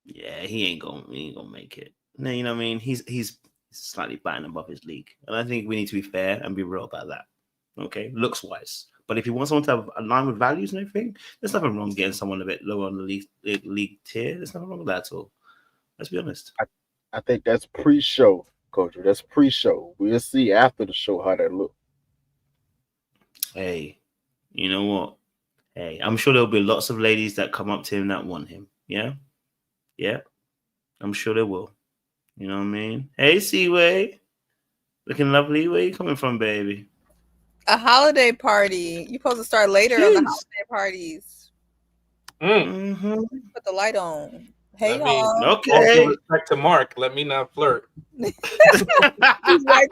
D: Yeah, he ain't gonna make it. No, you know what I mean? He's slightly batting above his league. And I think we need to be fair and be real about that. Okay, looks wise. But if you want someone to have align with values and everything, there's nothing wrong getting someone a bit lower on the league tier. There's nothing wrong with that at all. Let's be honest.
F: I think that's pre-show, Coach. That's pre-show. We'll see after the show how that looks.
D: Hey, you know what? Hey, I'm sure there'll be lots of ladies that come up to him that want him. Yeah? Yeah. I'm sure there will. You know what I mean? Hey, Seaway. Looking lovely. Where you coming from, baby?
I: A holiday party. You're supposed to start later on the holiday parties.
D: Mm-hmm.
I: Put the light on. Hey,
H: y'all.
D: Okay.
H: Also respect to Mark. Let me not flirt.
I: He's right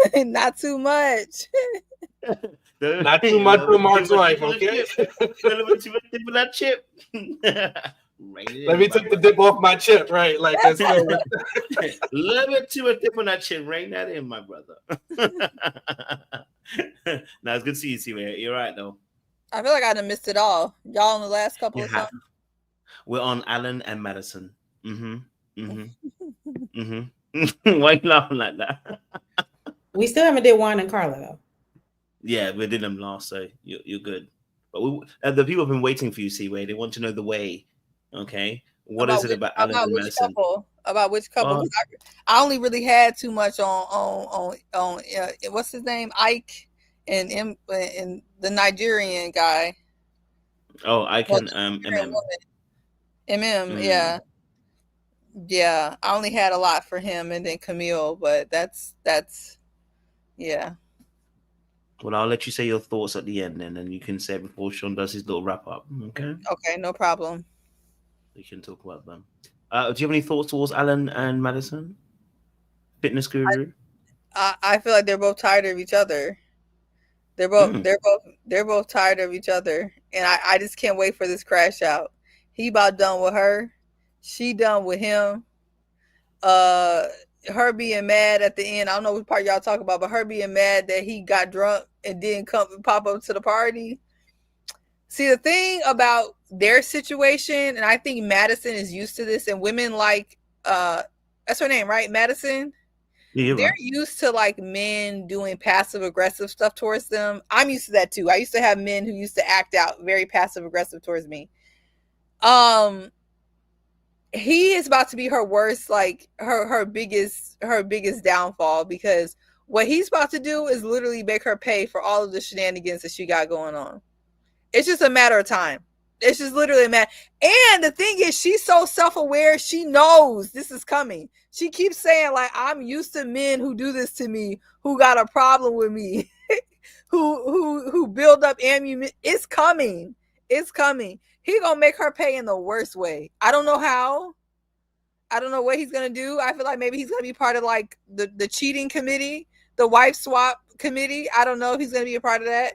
I: there. Not too much.
H: Not too much for Mark's wife, okay?
D: That chip.
H: Let me take the dip off my chip, right? Like that's
D: Let to a dip on that chip. Rain that in, my brother. Now it's good to see you, Seaway. You're right, though.
I: I feel like I done missed it all. Y'all on the last couple of songs?
D: We're on Allan and Madison. Why you laughing like that?
G: We still haven't did Juan and Carla though.
D: Yeah, we did them last, so you're good. But the people have been waiting for you, Seaway. They want to know the way. Okay, what is it about Allan and Madison?
I: About which couple? I only really had too much on what's his name, Ike, and the Nigerian guy.
D: Oh, Ike and Emem.
I: Emem, yeah. I only had a lot for him, and then Camille, but that's yeah.
D: Well, I'll let you say your thoughts at the end, then, and you can say it before Sean does his little wrap up. Okay.
I: Okay, no problem.
D: We can talk about them. Do you have any thoughts towards Allan and Madison? Fitness guru.
I: I feel like they're both tired of each other. They're both tired of each other, and I just can't wait for this crash out. He about done with her. She done with him. Her being mad at the end. I don't know what part y'all talk about, but her being mad that he got drunk and didn't pop up to the party. See, the thing about their situation, and I think Madison is used to this, and women like that's her name, right? Madison. Yeah, they're used to like men doing passive aggressive stuff towards them. I'm used to that too. I used to have men who used to act out very passive aggressive towards me. He is about to be her worst, like her biggest downfall, because what he's about to do is literally make her pay for all of the shenanigans that she got going on. It's just a matter of time. It's just literally a matter. And the thing is, she's so self-aware. She knows this is coming. She keeps saying, like, I'm used to men who do this to me, who got a problem with me, who build up ammunition. It's coming. It's coming. He gonna make her pay in the worst way. I don't know how. I don't know what he's gonna do. I feel like maybe he's gonna be part of like the cheating committee, the wife swap committee. I don't know if he's gonna be a part of that.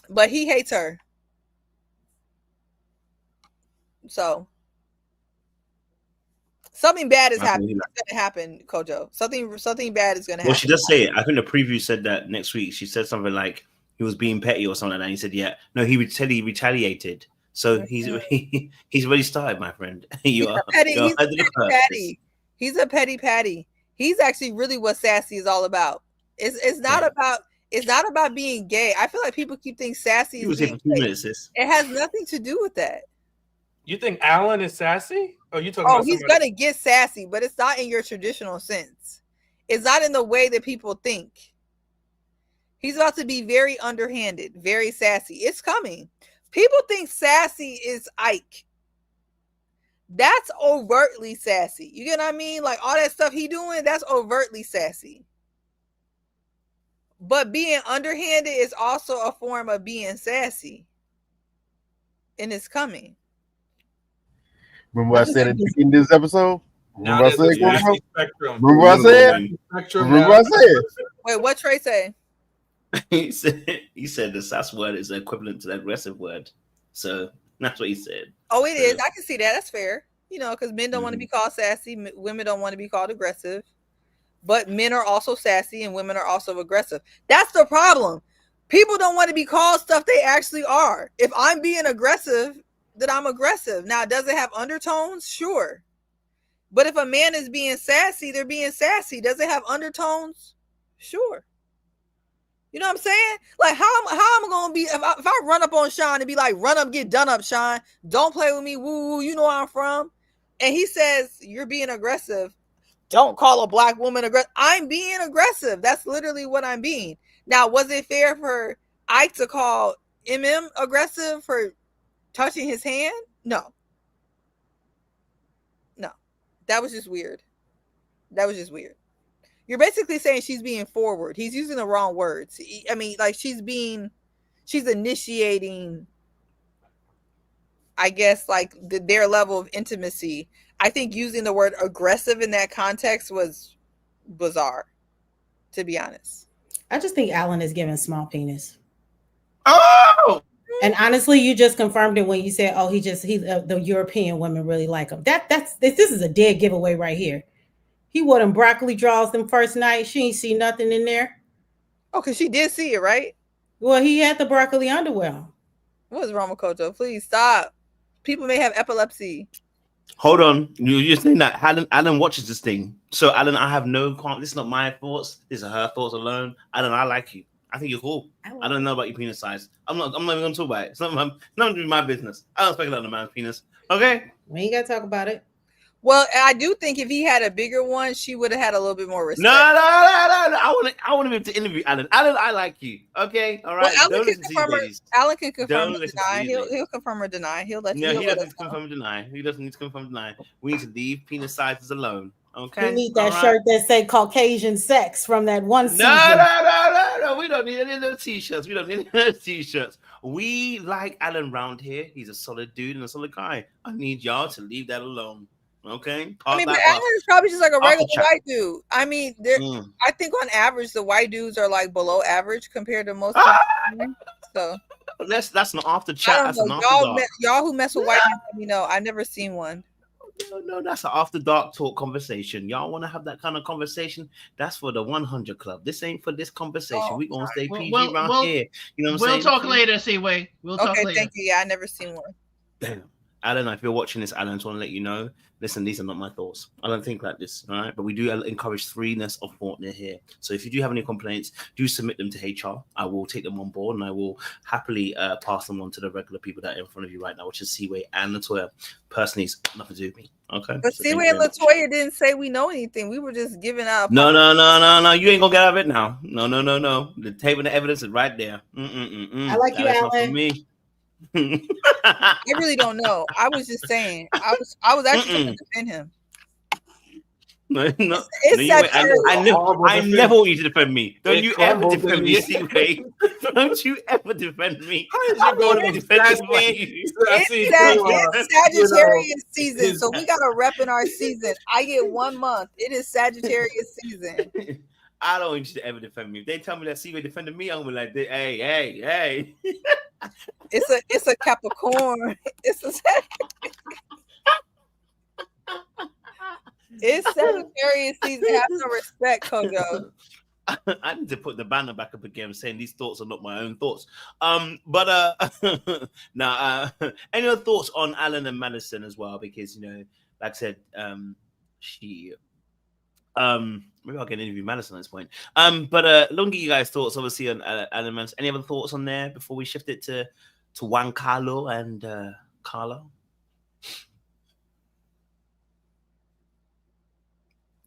I: But he hates her. So something bad is happening. It's gonna happen, Kojo. Something bad is gonna happen.
D: Well, she does say it. I think the preview said that next week. She said something like he was being petty or something, and he said, "Yeah, no, he retaliated." So he's already started, my friend. He's a petty.
I: He's a petty patty. He's actually really what sassy is all about. It's not about being gay. I feel like people keep thinking sassy is being gay. It has nothing to do with that.
H: You think Allan is sassy? Oh, you talking?
I: Oh, he's gonna get sassy, but it's not in your traditional sense. It's not in the way that people think. He's about to be very underhanded, very sassy. It's coming. People think sassy is Ike. That's overtly sassy. You get what I mean? Like all that stuff he doing, that's overtly sassy. But being underhanded is also a form of being sassy. And it's coming.
F: Remember what I said at the beginning of this episode?
H: Now
F: Remember
H: there's
F: what I
H: a
F: said?
H: sassy spectrum.
F: Remember what I said?
H: Spectrum
F: Remember
H: now.
F: what I said?
I: Wait, what Trey say?
D: He said the sass word is equivalent to the aggressive word. So that's what he said.
I: Oh, it is. I can see that. That's fair. You know, because men don't want to
D: Mhm.
I: be called sassy. Women don't want to be called aggressive. But men are also sassy and women are also aggressive. That's the problem. People don't want to be called stuff they actually are. If I'm being aggressive, then I'm aggressive. Now, does it have undertones? Sure. But if a man is being sassy, they're being sassy. Does it have undertones? Sure. You know what I'm saying? Like, how am I going to be, if I run up on Sean and be like, run up, get done up, Sean. Don't play with me. Woo, woo, you know where I'm from. And he says, you're being aggressive. Don't call a black woman aggressive. I'm being aggressive. That's literally what I'm being. Now, was it fair for Ike to call Emem aggressive for touching his hand? No. No. That was just weird. That was just weird. You're basically saying she's being forward. He's using the wrong words. I mean, like she's initiating, I guess, like their level of intimacy. I think using the word aggressive in that context was bizarre, to be honest.
G: I just think Allan is giving small penis.
D: Oh!
G: And honestly, you just confirmed it when you said, "Oh, the European women really like him." This is a dead giveaway right here. He wore them broccoli draws them first night. She ain't see nothing in there.
I: Oh, because she did see it, right?
G: Well, he had the broccoli underwear.
I: What's wrong with Kojo? Please stop. People may have epilepsy.
D: Hold on. You're just saying that Allan watches this thing. So Allan, I have no this is not my thoughts. These are her thoughts alone. Allan, I like you. I think you're cool. I don't know about your penis size. I'm not even gonna talk about it. It's not gonna be my business. I don't speculate on a man's penis. Okay?
G: We ain't gotta talk about it.
I: Well, I do think if he had a bigger one, she would have had a little bit more respect.
D: No. I want him to interview Allan. Allan, I like you. Okay, all right.
I: Well,
D: Don't listen to these ladies.
I: Allan can confirm
D: Don't
I: or
D: listen
I: deny.
D: to these ladies.
I: He'll confirm or deny. He
D: No,
I: doesn't
D: he
I: need
D: doesn't confirm or deny. He doesn't need to confirm or deny. We need to leave penis sizes alone. Okay.
G: We need that shirt that say Caucasian sex from that one season.
D: No. We don't need any of those t-shirts. We like Allan round here. He's a solid dude and a solid guy. I need y'all to leave that alone. Okay.
I: But Allan is probably just like a regular white dude. I mean, I think on average the white dudes are like below average compared to most people. So
D: that's an after chat. That's an after dark.
I: Y'all who mess with white men, let me know. I've never seen one.
D: No, that's an after dark talk conversation. Y'all want to have that kind of conversation? That's for the 100 Club. This ain't for this conversation. We gonna stay PG around here. You know what I'm saying?
E: We'll talk later, Seaway. We'll talk later.
I: Thank you. Yeah, I never seen one.
D: Damn. Allan, if you're watching this, Allan, I just want to let you know, listen, these are not my thoughts. I don't think like this, all right? But we do encourage freeness of thought near here. So if you do have any complaints, do submit them to HR. I will take them on board and I will happily pass them on to the regular people that are in front of you right now, which is Seaway and Latoya. Personally, it's nothing to do with me, okay?
I: But Seaway and Latoya didn't say we know anything. We were just giving out.
D: No. You ain't gonna get out of it now. No. The tape and the evidence is right there.
G: I like you, Allan.
D: Not for me.
I: I really don't know. I was just saying. I was actually going to defend him.
D: I never want you to defend me. Don't you ever defend me, Seaway. Don't you ever defend me. I'm going to defend me.
I: It's Sagittarius season, so we got a rep in our season. I get 1 month. It is Sagittarius season.
D: I don't want you to ever defend me. If they tell me that Seaway defended me, I'm gonna be like, hey.
I: It's a Capricorn. It's Sagittarius season. Have some respect, Kojo.
D: I need to put the banner back up again saying these thoughts are not my own thoughts. Now, any other thoughts on Allan and Madison as well? Because, like I said, maybe I'll get an interview Madison at this point. But long get you guys' thoughts, obviously, on Allan and Madison. Any other thoughts on there before we shift it to Juan Carlo and Carla?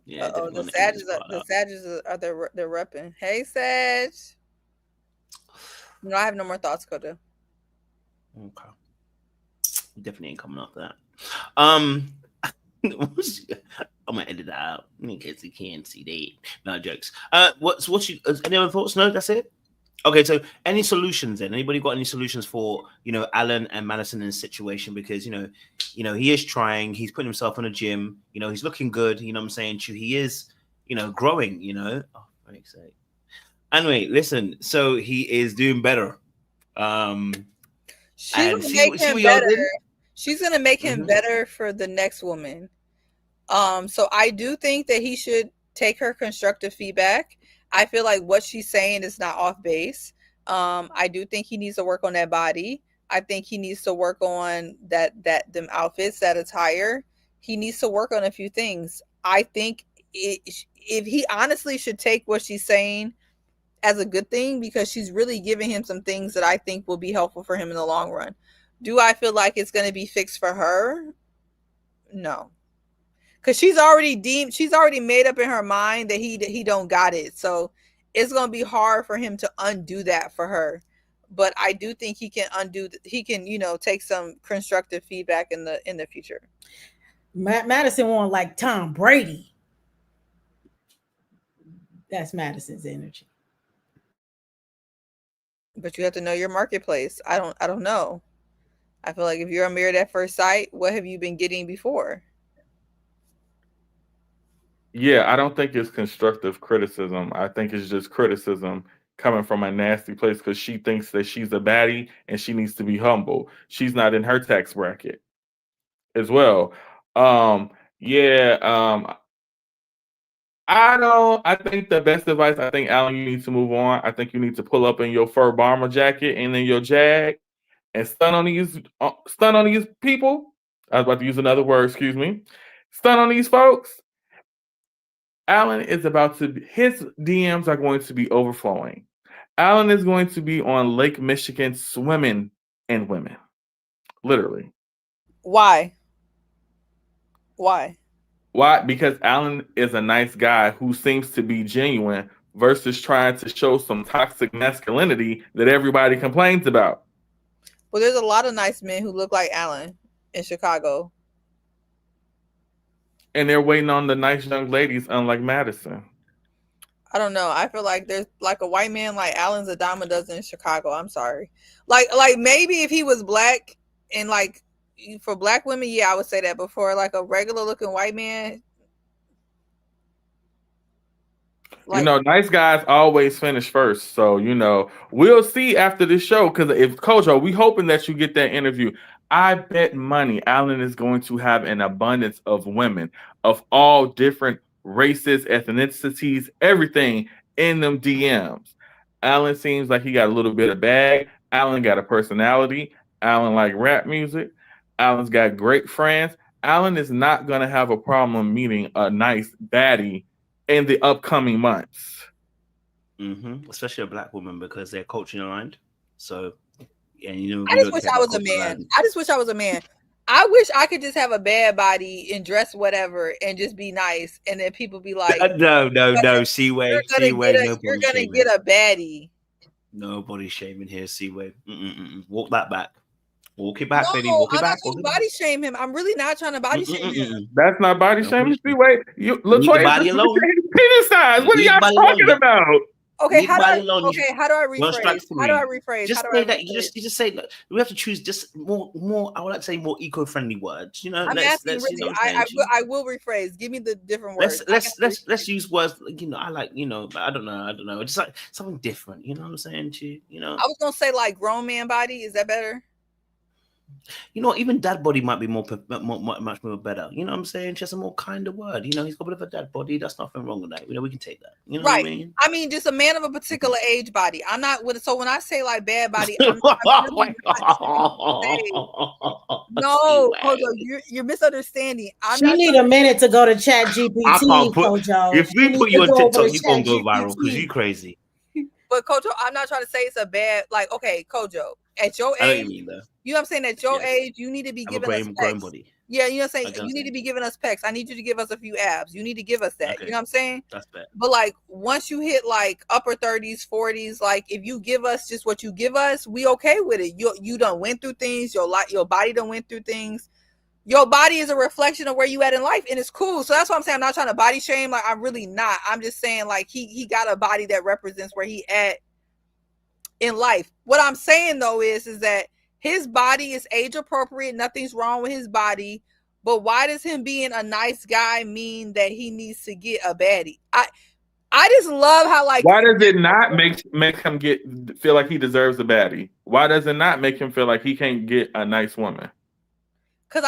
D: Yeah,
I: the Sages are they're repping. Hey, Sag. No, I have no more thoughts, Kojo.
D: Okay. Definitely ain't coming off that. I'm gonna edit that out in case you can't see that. No jokes. What's you? Any other thoughts? No, that's it. Okay, so any solutions then? Anybody got any solutions for Allan and Madison in this situation? Because he is trying. He's putting himself in a gym. He's looking good. You know what I'm saying? He is growing. Oh, for Christ's sake. Anyway, listen. So he is doing better.
I: She's gonna make him better. She's gonna make him better for the next woman. So I do think that he should take her constructive feedback. I feel like what she's saying is not off base. I do think he needs to work on that body. I think he needs to work on them outfits, that attire. He needs to work on a few things. I think if he honestly should take what she's saying as a good thing, because she's really giving him some things that I think will be helpful for him in the long run. Do I feel like it's going to be fixed for her? No. Because she's already made up in her mind that he don't got it. So it's going to be hard for him to undo that for her. But I do think he can take some constructive feedback in the future.
G: Madison won like Tom Brady. That's Madison's energy.
I: But you have to know your marketplace. I don't know. I feel like if you're a Married at First Sight, what have you been getting before?
C: Yeah, I don't think it's constructive criticism. I think it's just criticism coming from a nasty place because she thinks that she's a baddie and she needs to be humble. She's not in her tax bracket as well. I think the best advice, I think, Allan, you need to move on. I think you need to pull up in your fur bomber jacket and then your Jag and stun on these people. I was about to use another word, excuse me. Stun on these folks. Allan is his DMs are going to be overflowing. Allan is going to be on Lake Michigan swimming in women. Literally.
I: Why? Why?
C: Because Allan is a nice guy who seems to be genuine versus trying to show some toxic masculinity that everybody complains about.
I: Well, there's a lot of nice men who look like Allan in Chicago.
C: And they're waiting on the nice young ladies, unlike Madison.
I: I don't know. I feel like there's like a white man like Allan's a dime a dozen in Chicago. I'm sorry. Like maybe if he was black and like for black women, yeah, I would say that. But for like a regular looking white man,
C: nice guys always finish first. So, we'll see after this show. Because if Kojo, we hoping that you get that interview. I bet money Allan is going to have an abundance of women of all different races, ethnicities, everything in them DMs. Allan seems like he got a little bit of bag. Allan got a personality. Allan like rap music. Allan's got great friends. Allan is not going to have a problem meeting a nice baddie in the upcoming months.
D: Especially a black woman because they're culturally aligned. So,
I: I just wish I was a man. I wish I could just have a bad body and dress whatever and just be nice, and then people be like,
D: "No, C-Way, you're
I: gonna get a baddie."
D: Nobody shaming here, C-Way. Walk that back. Walk it back, baby. Walk it back.
I: I'm not trying to body shame him. I'm really not trying to body shame him.
C: That's not body shaming. C-Way, LaToya,
D: body alone.
C: Penis size. What are y'all talking about?
I: Okay, how do I rephrase?
D: Just say that. You just say that we have to choose just more. I would like to say more eco-friendly words.
I: I'm asking really. I will rephrase. Give me the different words.
D: Let's use words. I like. I don't know. Just like something different. You know what I'm saying? I
I: was gonna say like grown man body. Is that better?
D: Even dad body might be much more better. You know what I'm saying? Just a more kinder word. He's got a bit of a dad body. That's nothing wrong with that. We can take that. You know
I: right.
D: What I mean?
I: I mean, just a man of a particular age body. I'm not with it. So when I say like bad body, no, Kojo, you're misunderstanding.
G: You need a minute to go to Chat GPT, Kojo.
D: If we put you on TikTok, you're gonna go viral because you're crazy.
I: But Kojo, I'm not trying to say it's a bad, okay, Kojo, at your age, you know what I'm saying? At your age, you need to be given a space. Yeah, you know what I'm saying?
D: Like,
I: You need to be giving us pecs. I need you to give us a few abs. You need to give us that.
D: Okay.
I: You know what I'm saying?
D: That's bad.
I: But like once you hit like upper 30s, 40s, like if you give us just what you give us, we okay with it. You done went through things, your body done went through things. Your body is a reflection of where you at in life, and it's cool. So that's what I'm saying. I'm not trying to body shame. Like I'm really not. I'm just saying like he got a body that represents where he at in life. What I'm saying though is that his body is age appropriate. Nothing's wrong with his body. But why does him being a nice guy mean that he needs to get a baddie? I just love how like.
C: Why does it not make him feel like he deserves a baddie? Why does it not make him feel like he can't get a nice woman?
I: Because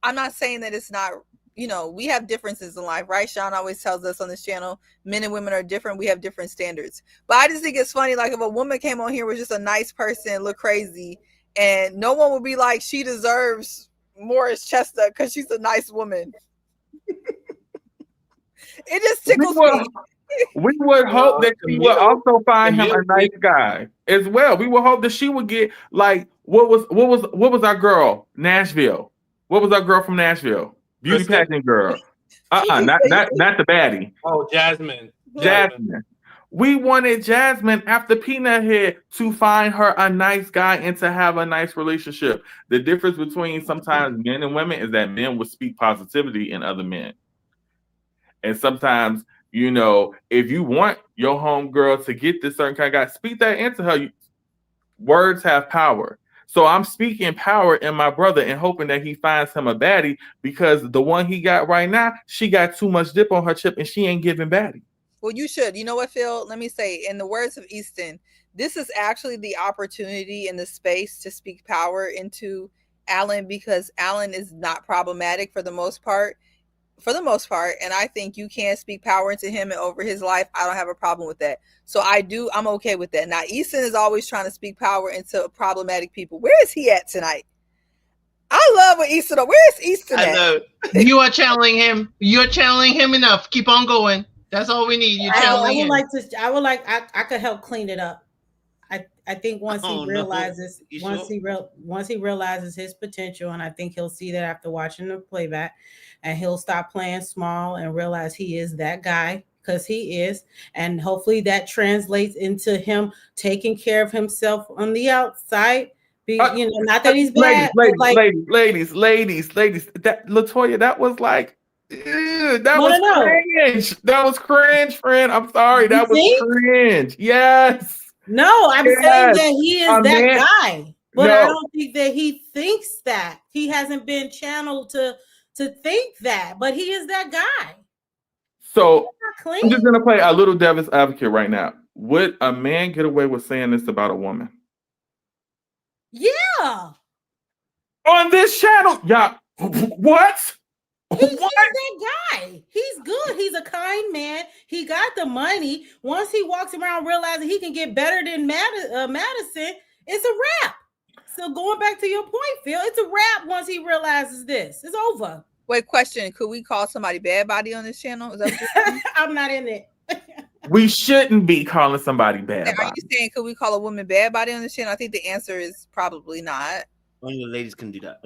I: I'm not saying that it's not. You know, we have differences in life, right? Sean always tells us on this channel, men and women are different. We have different standards. But I just think it's funny, like if a woman came on here was just a nice person, look crazy, and no one would be like, she deserves Morris Chestnut because she's a nice woman. It just tickles me.
C: We would hope that she would also find him a nice guy as well. We would hope that she would get like what was our girl Nashville? What was our girl from Nashville? Beauty pageant girl. Not the baddie.
H: Oh, Jasmine.
C: We wanted Jasmine after Peanut Head to find her a nice guy and to have a nice relationship. The difference between sometimes men and women is that men would speak positivity in other men. And sometimes, you know, if you want your homegirl to get this certain kind of guy, speak that into her. Words have power. So I'm speaking power in my brother and hoping that he finds him a baddie, because the one he got right now, she got too much dip on her chip and she ain't giving baddie.
I: Well, you should. You know what, Phil? Let me say, in the words of Easton, this is actually the opportunity and the space to speak power into Allan, because Allan is not problematic for the most part. And I think you can speak power into him and over his life. I don't have a problem with that. So I'm okay with that. Now, Easton is always trying to speak power into problematic people. Where is he at tonight? I love what Easton. Where is Easton at?
E: I know. You are channeling him. You're channeling him enough. Keep on going. That's all we need. You're channeling him.
G: I could help clean it up. I think once he realizes, once he realizes his potential, and I think he'll see that after watching the playback, and he'll stop playing small and realize he is that guy, because he is, and hopefully that translates into him taking care of himself on the outside. Not that he's bad.
C: Ladies. That LaToya, that was like. Ew, that was cringe. That was cringe, friend. I'm sorry. That was cringe. Yes.
G: No, I'm saying that he is that guy, but I don't think that he thinks that. He hasn't been channeled to think that, but he is that guy.
C: So I'm just gonna play a little devil's advocate right now. Would a man get away with saying this about a woman?
G: Yeah.
C: On this channel, yeah. What?
G: He's that guy. He's good. He's a kind man. He got the money. Once he walks around realizing he can get better than Madison, it's a wrap. So going back to your point, Phil, it's a wrap once he realizes this. It's over.
I: Wait, question. Could we call somebody bad body on this channel? Is that
G: I'm not in it.
C: We shouldn't be calling somebody bad body.
I: Are you saying could we call a woman bad body on this channel? I think the answer is probably not.
D: Only the ladies can do that.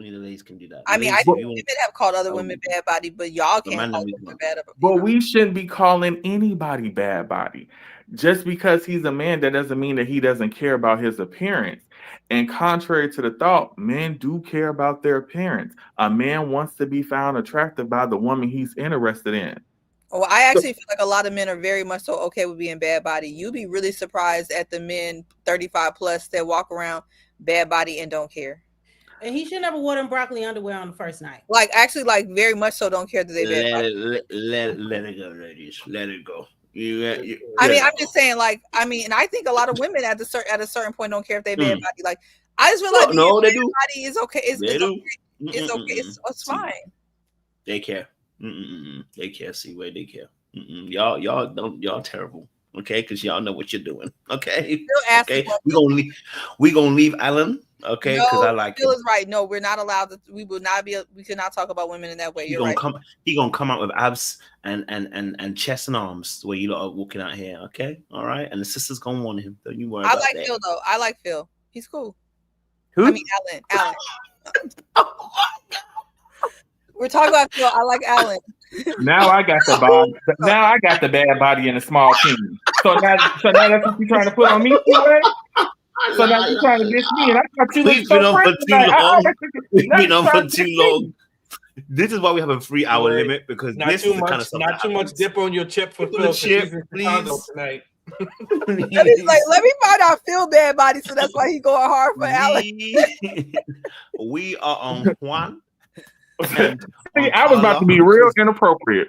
I: I mean, I think women have called other women bad body, but y'all can't call women bad body.
C: But we shouldn't be calling anybody bad body. Just because he's a man, that doesn't mean that he doesn't care about his appearance. And contrary to the thought, men do care about their appearance. A man wants to be found attractive by the woman he's interested in.
I: Well, I actually feel like a lot of men are very much so okay with being bad body. You'd be really surprised at the men 35 plus that walk around bad body and don't care.
G: And he should never wore them broccoli underwear on the first night.
I: Like, actually, like, very much so don't care that they bad body.
D: Let it go, ladies. Let it go.
I: I mean, I'm just saying, like, I mean, and I think a lot of women at a certain point don't care if they bad body. Like, I just realized
D: they do.
I: Body is okay. It's okay. It's fine.
D: They care. They care. See where they care. Y'all terrible. Okay, because y'all know what you're doing. Okay. Okay. We gonna leave Allan. Okay, because I like
I: Phil is right. No, we're not allowed to. We will not be. We cannot talk about women in that way. You're right.
D: He gonna come out with abs and chest and arms the way you are walking out here. Okay, all right. And the sister's gonna want him. Don't you worry.
I: I like Phil though. I like Phil. He's cool.
C: Who?
I: I mean Allan. We're talking about Phil. I like Allan.
C: Now I got the body. Now I got the bad body in a small team. So now that's what you're trying to put on me, right? So now you're trying to diss me, and I thought you
D: We've
C: looked
D: been
C: so
D: on for
C: pretty.
D: too
C: Like,
D: long. We've
C: now
D: been
C: you
D: on
C: trying
D: for
C: to
D: too
C: diss me.
D: long. This is why we have a 3-hour
H: Right.
D: limit, because
H: Not
D: this
H: too
D: is the kind of
H: much,
D: stuff
H: not
D: that
H: too much
D: happens.
H: dip on your chip for
D: Dip on the
H: Phil, 'cause he's
D: chip,
H: in Chicago
D: please.
H: tonight.
I: And he's like, let me find out Phil bad body, so that's why he going hard for Allan.
D: We are on Juan. And
C: See,
D: on
C: I was about to be
D: Carla.
C: real inappropriate.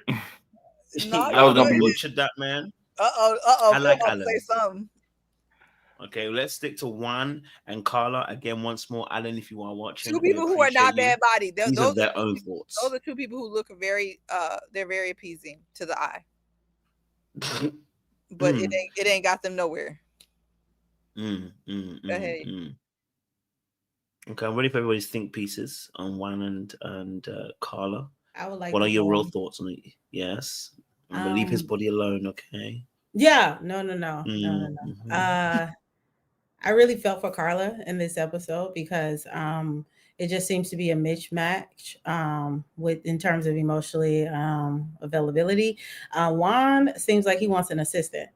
I: No,
C: I was gonna be.
D: butchered that, man.
I: Uh-oh,
D: I
I: Phil
D: like
I: about to
D: Allan.
I: say something.
D: Okay, let's stick to Juan and Carla again once more. Allan, if you are watching,
I: Two
D: we
I: people who are not
D: appreciate you.
I: bad body.
D: These
I: Those
D: are their own thoughts.
I: Those are two people who look very they're very appeasing to the eye. But it ain't got them nowhere. Go ahead.
D: Okay, I'm ready for everybody's think pieces on Juan and Carla.
J: I would like.
D: What
J: to
D: are your
J: go
D: real
J: on.
D: thoughts on it? Yes. I'm gonna leave his body alone, okay?
J: Yeah, no. I really felt for Carla in this episode because it just seems to be a mismatch with in terms of emotionally availability. Juan seems like he wants an assistant.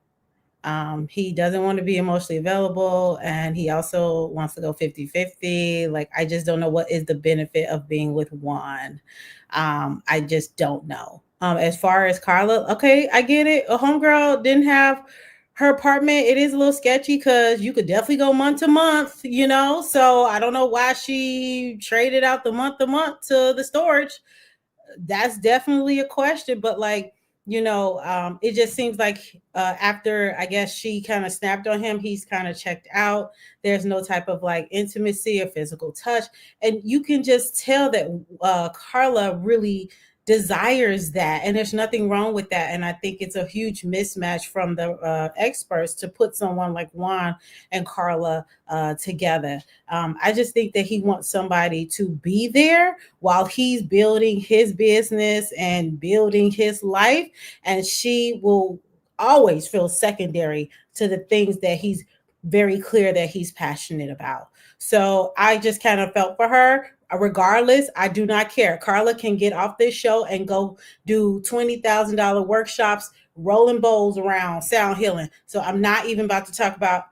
J: He doesn't want to be emotionally available, and he also wants to go 50-50. Like, I just don't know what is the benefit of being with Juan. I just don't know. As far as Carla, okay, I get it. A homegirl didn't have her apartment. It is a little sketchy because you could definitely go month to month, you know. So I don't know why she traded out the month to month to the storage. That's definitely a question, but like, you know, it just seems like after I guess she kind of snapped on him, he's kind of checked out. There's no type of like intimacy or physical touch, and you can just tell that Carla really desires that, and there's nothing wrong with that. And I think it's a huge mismatch from the experts to put someone like Juan and Carla together. I just think that he wants somebody to be there while he's building his business and building his life, and she will always feel secondary to the things that he's very clear that he's passionate about. So I just kind of felt for her. Regardless, I do not care. Carla can get off this show and go do $20,000 workshops, rolling bowls around, sound healing. So I'm not even about to talk about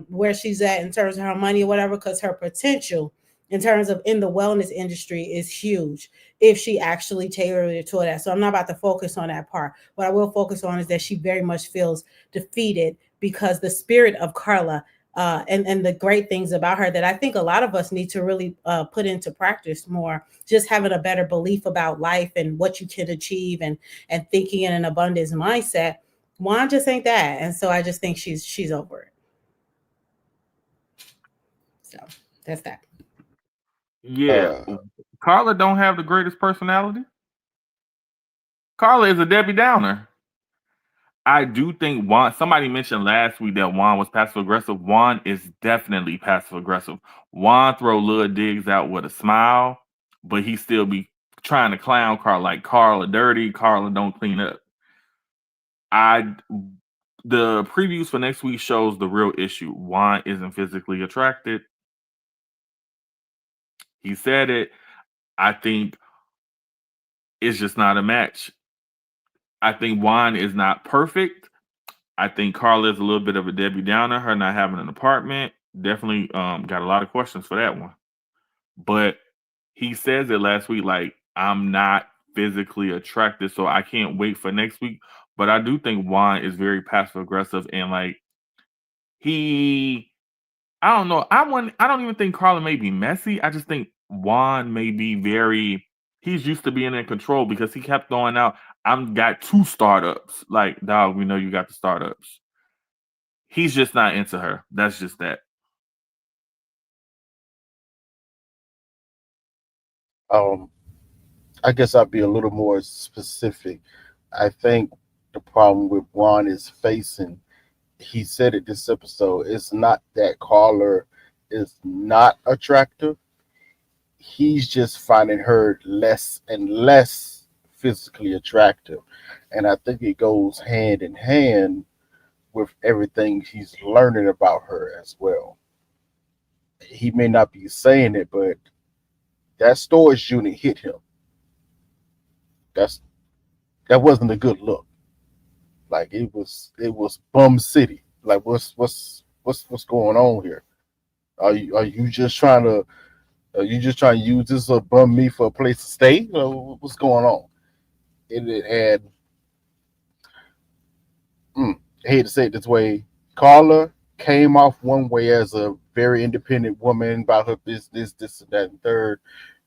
J: where she's at in terms of her money or whatever, because her potential in terms of in the wellness industry is huge if she actually tailored it to that. So I'm not about to focus on that part. What I will focus on is that she very much feels defeated because the spirit of Carla and the great things about her that I think a lot of us need to really put into practice more, just having a better belief about life and what you can achieve and thinking in an abundance mindset. Juan just ain't that. And so I just think she's over it. So that's that.
C: Yeah. Carla don't have the greatest personality. Carla is a Debbie Downer. I do think Juan, somebody mentioned last week that Juan was passive aggressive. Juan is definitely passive aggressive. Juan throw little digs out with a smile, but he still be trying to clown Carla like Carla dirty, Carla don't clean up. The previews for next week shows the real issue. Juan isn't physically attracted. He said it. I think it's just not a match. I think Juan is not perfect. I think Carla is a little bit of a Debbie Downer. Her not having an apartment. Definitely got a lot of questions for that one. But he says it last week, like, I'm not physically attracted, so I can't wait for next week. But I do think Juan is very passive aggressive and like I don't know. I don't even think Carla may be messy. I just think Juan may be he's used to being in control because he kept throwing out, I'm got 2 startups. Like, dog, we know you got the startups. He's just not into her. That's just that.
F: I guess I'll be a little more specific. I think the problem with Juan is facing, he said it this episode, it's not that Carla is not attractive. He's just finding her less and less physically attractive. And I think it goes hand in hand with everything he's learning about her as well. He may not be saying it, but that storage unit hit him. that wasn't a good look. Like it was bum city. Like what's going on here? Are you just trying to use this to bum me for a place to stay? What's going on? And I hate to say it this way, Carla came off one way as a very independent woman about her business, this and that and third.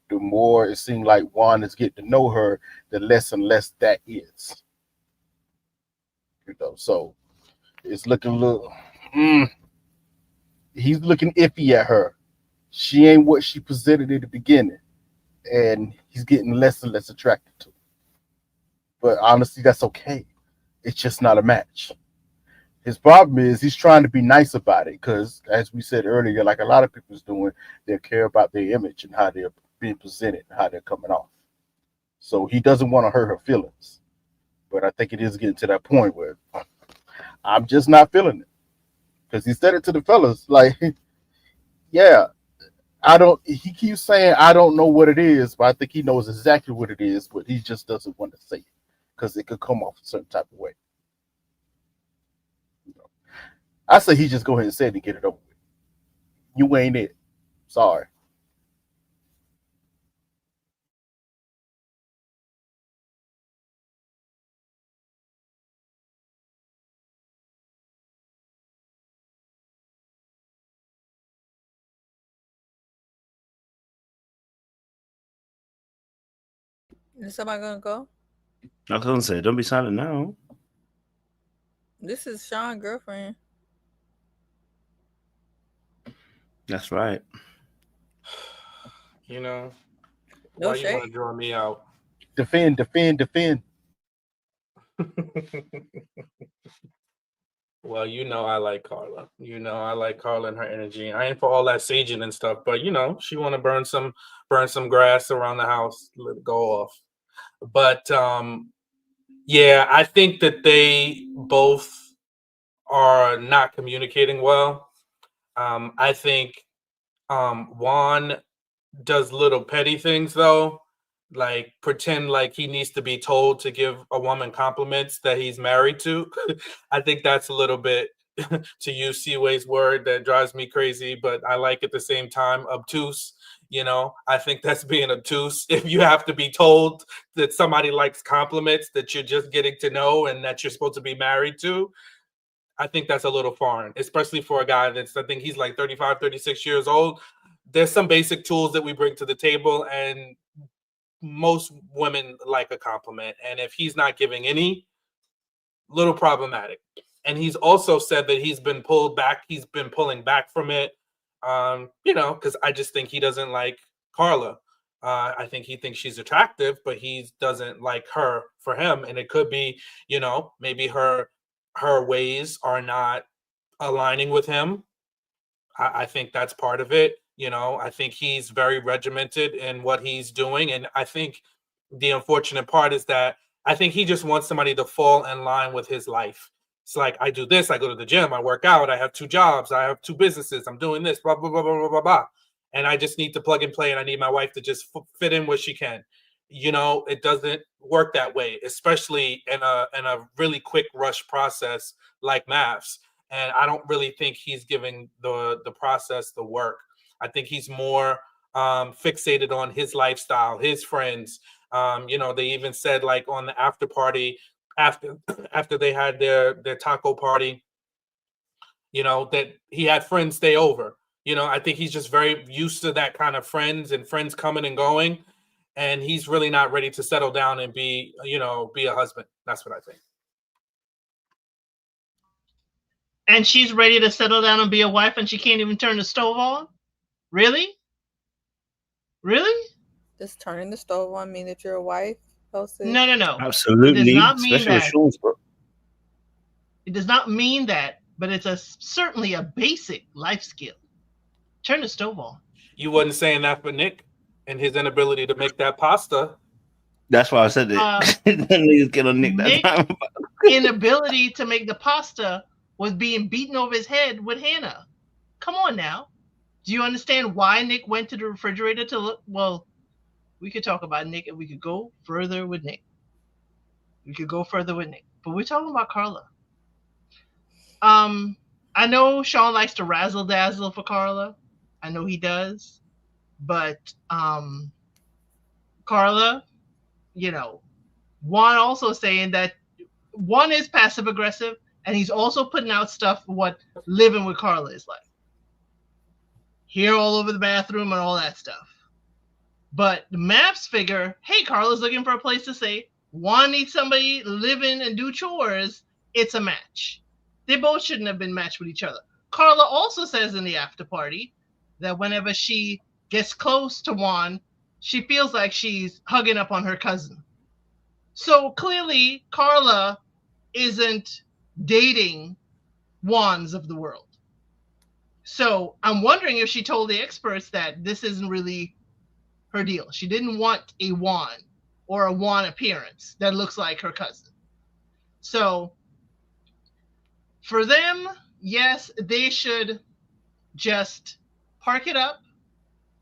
F: The more it seemed like Juan is getting to know her, the less and less that is. So it's looking a little. He's looking iffy at her. She ain't what she presented in the beginning, and he's getting less and less attracted to her. But honestly, that's okay. It's just not a match. His problem is he's trying to be nice about it because, as we said earlier, like a lot of people's doing, they care about their image and how they're being presented and how they're coming off. So he doesn't want to hurt her feelings. But I think it is getting to that point where I'm just not feeling it. Because he said it to the fellas, like, yeah, he keeps saying, I don't know what it is, but I think he knows exactly what it is, but he just doesn't want to say it because it could come off a certain type of way. I say he just go ahead and say it and get it over with. You ain't it. Sorry.
I: Is somebody gonna go?
D: I was gonna say, don't be silent now.
I: This is Sean's girlfriend.
D: That's right.
H: You know,
I: No
H: why
I: shade.
H: you want to draw me out?
F: Defend.
H: Well, you know I like Carla. You know I like Carla and her energy. I ain't for all that saging and stuff, but you know she want to burn some grass around the house, let it go off. But yeah, I think that they both are not communicating well. I think Juan does little petty things though, like pretend like he needs to be told to give a woman compliments that he's married to. I think that's a little bit, to use Seaway's word, that drives me crazy, but I like at the same time obtuse. You know, I think that's being obtuse. If you have to be told that somebody likes compliments that you're just getting to know and that you're supposed to be married to, I think that's a little foreign, especially for a guy that's, I think he's like 35, 36 years old. There's some basic tools that we bring to the table, and most women like a compliment. And if he's not giving any, little problematic. And he's also said that he's been pulled back. He's been pulling back from it, you know, because I just think he doesn't like Carla. I think he thinks she's attractive, but he doesn't like her for him. And it could be, you know, maybe her ways are not aligning with him. I think that's part of it. You know, I think he's very regimented in what he's doing. And I think the unfortunate part is that I think he just wants somebody to fall in line with his life. It's like, I do this, I go to the gym, I work out, I have 2 jobs, I have 2 businesses, I'm doing this, blah, blah, blah, blah, blah, blah, blah. And I just need to plug and play, and I need my wife to just fit in where she can. You know, it doesn't work that way, especially in a really quick rush process like MAFS. And I don't really think he's giving the process the work. I think he's more fixated on his lifestyle, his friends. You know, they even said, like, on the after party, after they had their taco party, you know, that he had friends stay over. You know, I think he's just very used to that kind of friends coming and going. And he's really not ready to settle down and be a husband. That's what I think.
E: And she's ready to settle down and be a wife, and she can't even turn the stove on? Really? Really?
I: Does turning the stove on mean that you're a wife? Posted?
E: No.
D: Absolutely.
E: It does not mean
D: Especially with
E: that.
D: Sean's bro.
E: It does not mean that, but it's certainly a basic life skill. Turn the stove on.
H: You wasn't saying that for Nick and his inability to make that pasta.
D: That's why I said it. Niggas get on Nick that time.
E: Inability to make the pasta was being beaten over his head with Hannah. Come on now. Do you understand why Nick went to the refrigerator to look? Well, we could talk about Nick and we could go further with Nick. We could go further with Nick, but we're talking about Carla. I know Sean likes to razzle dazzle for Carla. I know he does, but Carla, you know, Juan also saying that Juan is passive aggressive, and he's also putting out stuff for what living with Carla is like. Hair all over the bathroom and all that stuff. But the maps figure, hey, Carla's looking for a place to stay. Juan needs somebody live in and do chores. It's a match. They both shouldn't have been matched with each other. Carla also says in the after party that whenever she gets close to Juan, she feels like she's hugging up on her cousin. So clearly, Carla isn't dating Juans of the world. So I'm wondering if she told the experts that this isn't really her deal. She didn't want a Juan or a Juan appearance that looks like her cousin. So for them, yes, they should just park it up.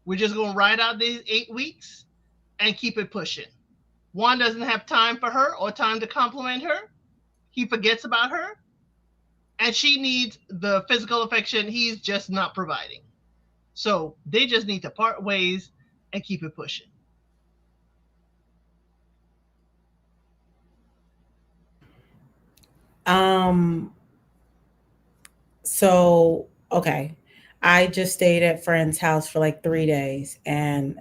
E: We're just going to ride out these 8 weeks and keep it pushing. Juan doesn't have time for her or time to compliment her. He forgets about her. And she needs the physical affection he's just not providing. So they just need to part ways and keep it pushing.
J: So, okay. I just stayed at friend's house for like 3 days, and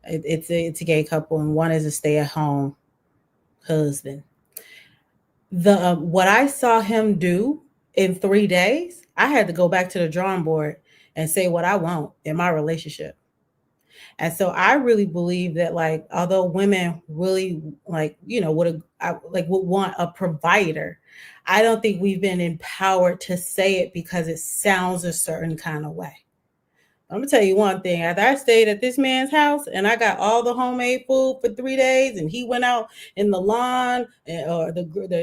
J: it's a gay couple, and one is a stay-at-home husband. What I saw him do in 3 days, I had to go back to the drawing board and say what I want in my relationship. And so I really believe that, like, although women really would want a provider, I don't think we've been empowered to say it because it sounds a certain kind of way. I'm gonna tell you one thing. After I stayed at this man's house and I got all the homemade food for 3 days, and he went out in the lawn or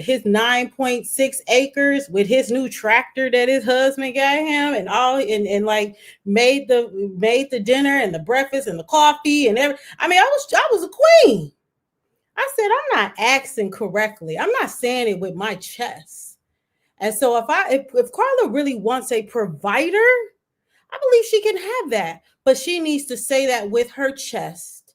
J: his 9.6 acres with his new tractor that his husband got him, and like made the dinner and the breakfast and the coffee and everything. I mean, I was a queen. I said, I'm not asking correctly. I'm not saying it with my chest. And so if Carla really wants a provider, I believe she can have that, but she needs to say that with her chest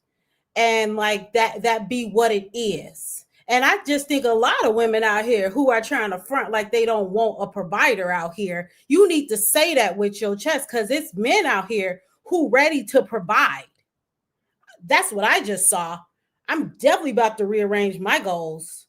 J: and like that be what it is. And I just think a lot of women out here who are trying to front like they don't want a provider out here, you need to say that with your chest, because it's men out here who ready to provide. That's what I just saw. I'm definitely about to rearrange my goals.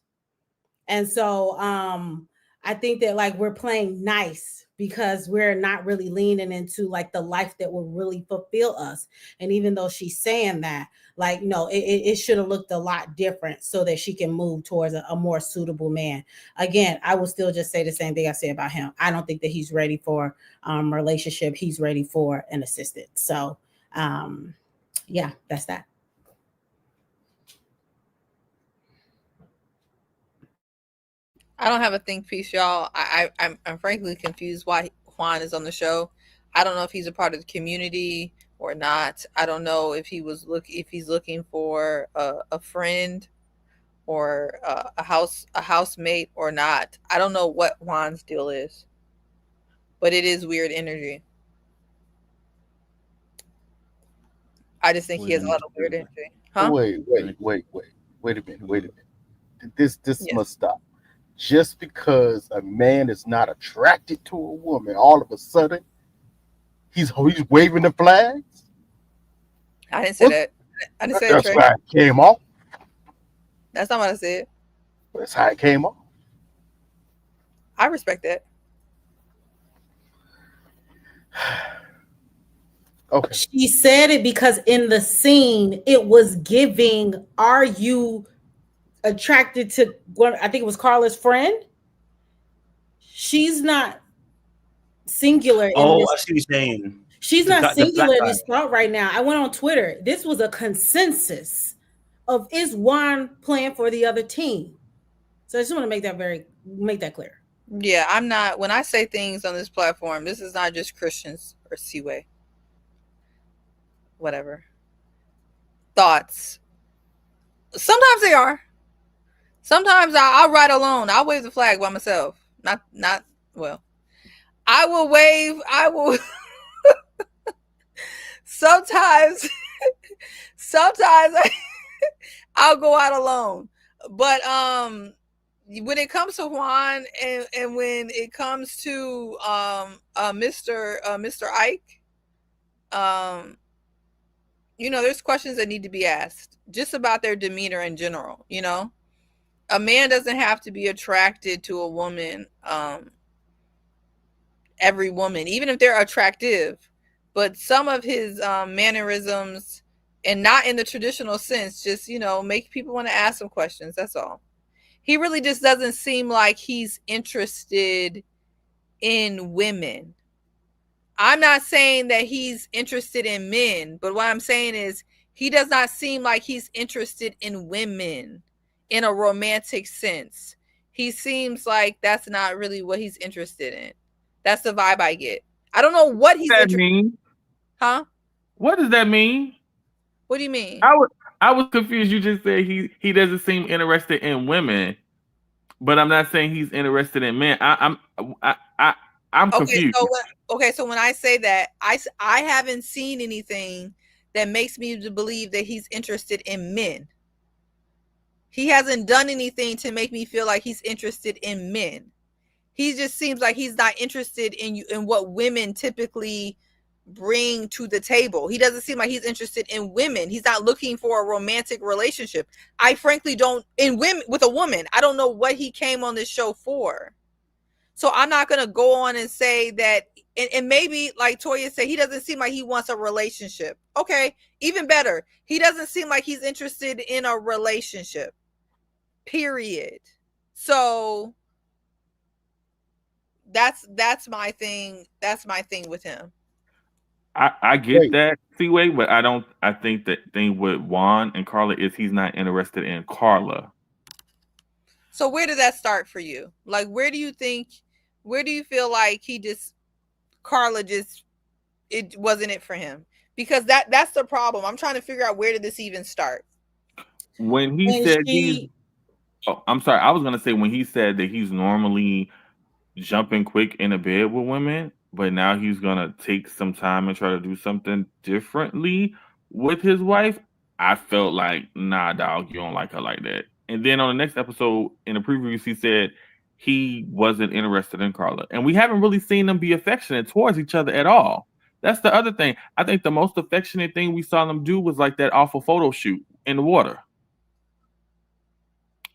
J: And so I think that like we're playing nice because we're not really leaning into like the life that will really fulfill us. And even though she's saying that, like, no, it should have looked a lot different so that she can move towards a more suitable man. Again, I will still just say the same thing I say about him. I don't think that he's ready for a relationship. He's ready for an assistant. So yeah, that's that.
I: I don't have a think piece, y'all. I'm frankly confused why Juan is on the show. I don't know if he's a part of the community or not. I don't know if he's looking for a friend or a housemate or not. I don't know what Juan's deal is, but it is weird energy. I just think he has a lot of weird energy. Huh?
F: Wait a minute. This yes. Must stop. Just because a man is not attracted to a woman, all of a sudden he's waving the flags.
I: I didn't say that. I didn't say
F: that's
I: that.
F: That's how it came off.
I: That's not what I said.
F: That's how it came off.
I: I respect that.
F: Okay.
J: She said it because in the scene it was giving, are you attracted to what I think it was Carla's friend? She's not singular.
D: Oh, I see what you're saying.
J: She's not singular in this thought right now. I went on Twitter. This was a consensus of is Juan playing for the other team. So I just want to make that clear.
I: Yeah, I'm not. When I say things on this platform, this is not just Christians or Seaway. Whatever. Thoughts. Sometimes they are. Sometimes I'll ride alone. I'll wave the flag by myself. Well. I will sometimes I'll go out alone. But when it comes to Juan and when it comes to Mr. Ike, there's questions that need to be asked just about their demeanor in general. A man doesn't have to be attracted to a woman, every woman, even if they're attractive, but some of his mannerisms, and not in the traditional sense, just make people want to ask him questions. That's all. He really just doesn't seem like he's interested in women. I'm not saying that he's interested in men, but what I'm saying is he does not seem like he's interested in women in a romantic sense. He seems like that's not really what he's interested in. That's the vibe I get. I don't know what he's interested in. Huh?
C: What does that mean?
I: What do you mean?
C: I was confused. You just said he doesn't seem interested in women, but I'm not saying he's interested in men. I'm confused.
I: So when I say that, I haven't seen anything that makes me to believe that he's interested in men. He hasn't done anything to make me feel like he's interested in men. He just seems like he's not interested in what women typically bring to the table. He doesn't seem like he's interested in women. He's not looking for a romantic relationship. I frankly don't, with a woman, I don't know what he came on this show for. So I'm not going to go on and say that, and maybe like Toya said, he doesn't seem like he wants a relationship. Okay, even better. He doesn't seem like he's interested in a relationship, period. So that's my thing. That's my thing with him.
C: I get that, Seaway, but I think that thing with Juan and Carla is he's not interested in Carla.
I: So where did that start for you? Like, where do you feel like Carla it wasn't it for him? Because that's the problem. I'm trying to figure out, where did this even start?
C: When he said I'm sorry, I was gonna say when he said that he's normally jumping quick in a bed with women, but now he's gonna take some time and try to do something differently with his wife. I felt like, nah, dog, you don't like her like that. And then on the next episode, in the previews, he said he wasn't interested in Carla. And we haven't really seen them be affectionate towards each other at all. That's the other thing. I think the most affectionate thing we saw them do was like that awful photo shoot in the water.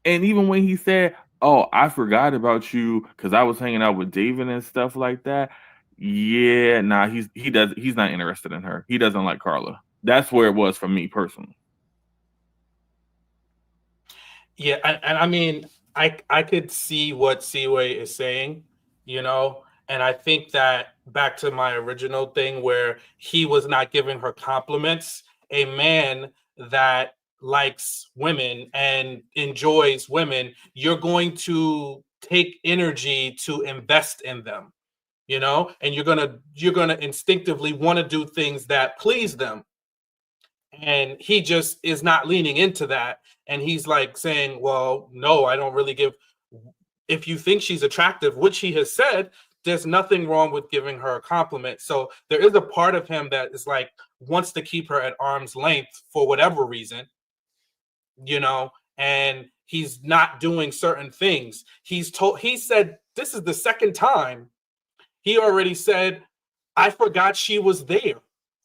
C: And even when he said, oh, I forgot about you because I was hanging out with David and stuff like that. Yeah, nah, he's not interested in her. He doesn't like Carla. That's where it was for me personally.
H: Yeah, and I mean, I could see what Seaway is saying, and I think that back to my original thing where he was not giving her compliments. A man that likes women and enjoys women, you're going to take energy to invest in them, and you're gonna instinctively want to do things that please them. And he just is not leaning into that. And he's like saying, well, no, I don't really give. If you think she's attractive, which he has said, there's nothing wrong with giving her a compliment. So there is a part of him that is like, wants to keep her at arm's length for whatever reason, and he's not doing certain things. He said, this is the second time he already said, I forgot she was there.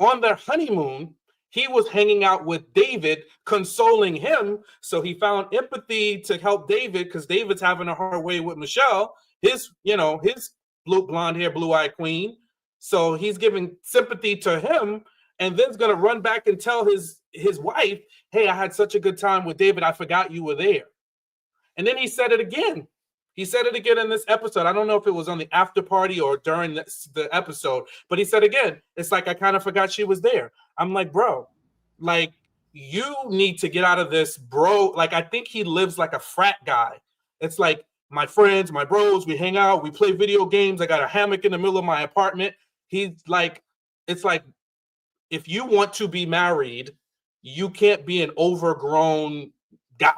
H: On their honeymoon, he was hanging out with David, consoling him. So he found empathy to help David because David's having a hard way with Michelle, his blonde hair, blue-eyed queen. So he's giving sympathy to him, and then's going to run back and tell his wife, hey, I had such a good time with David. I forgot you were there. And then he said it again. He said it again in this episode. I don't know if it was on the after party or during the episode, but he said again, it's like, I kind of forgot she was there. I'm like, bro, like, you need to get out of this, bro. Like, I think he lives like a frat guy. It's like, my friends, my bros, we hang out, we play video games. I got a hammock in the middle of my apartment. He's like, it's like, if you want to be married, you can't be an overgrown guy.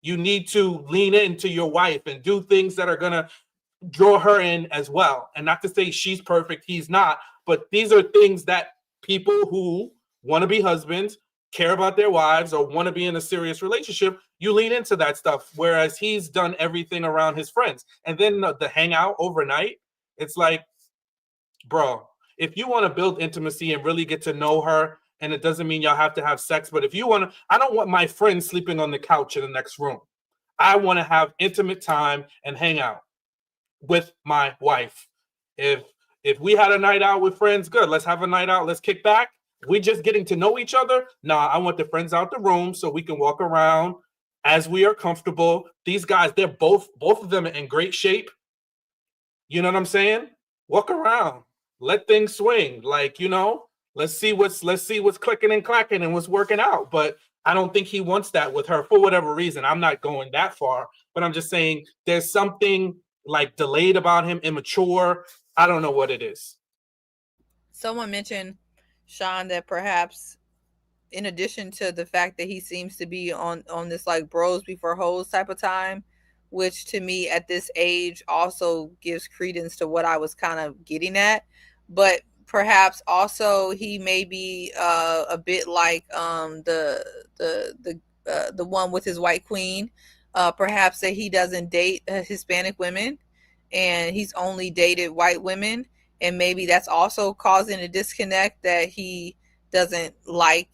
H: You need to lean into your wife and do things that are going to draw her in as well. And not to say she's perfect, he's not, but these are things that people who want to be husbands, care about their wives, or want to be in a serious relationship, you lean into that stuff. Whereas he's done everything around his friends. And then the hangout overnight, it's like, bro, if you want to build intimacy and really get to know her, and it doesn't mean y'all have to have sex, but if you want to, I don't want my friend sleeping on the couch in the next room. I want to have intimate time and hang out with my wife. If we had a night out with friends, good. Let's have a night out. Let's kick back. We just getting to know each other. Nah, I want the friends out the room so we can walk around as we are comfortable. These guys, they're both of them in great shape. You know what I'm saying? Walk around. Let things swing. Like, you know, let's see what's clicking and clacking and what's working out. But I don't think he wants that with her for whatever reason. I'm not going that far, but I'm just saying there's something like delayed about him, immature. I don't know what it is.
I: Someone mentioned, Sean, that perhaps in addition to the fact that he seems to be on this like bros before hoes type of time, which to me at this age also gives credence to what I was kind of getting at, but perhaps also he may be a bit like the one with his white queen, perhaps that he doesn't date Hispanic women and he's only dated white women, and maybe that's also causing a disconnect, that he doesn't like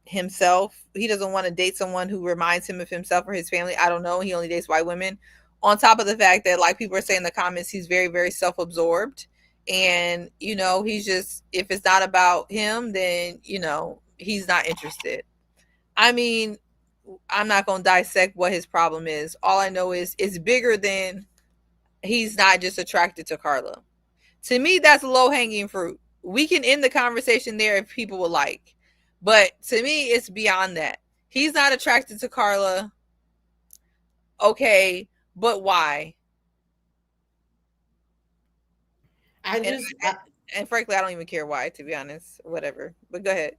I: himself. He doesn't want to date someone who reminds him of himself or his family. I don't know. He only dates white women. On top of the fact that, like people are saying in the comments, he's very, very self-absorbed. And, you know, he's just, if it's not about him, then, you know, he's not interested. I mean, I'm not going to dissect what his problem is. All I know is it's bigger than he's not just attracted to Carla. To me, that's low-hanging fruit. We can end the conversation there if people would like. But to me, it's beyond that. He's not attracted to Carla. Okay, but why? And frankly, I don't even care why, to be honest. Whatever. But go ahead.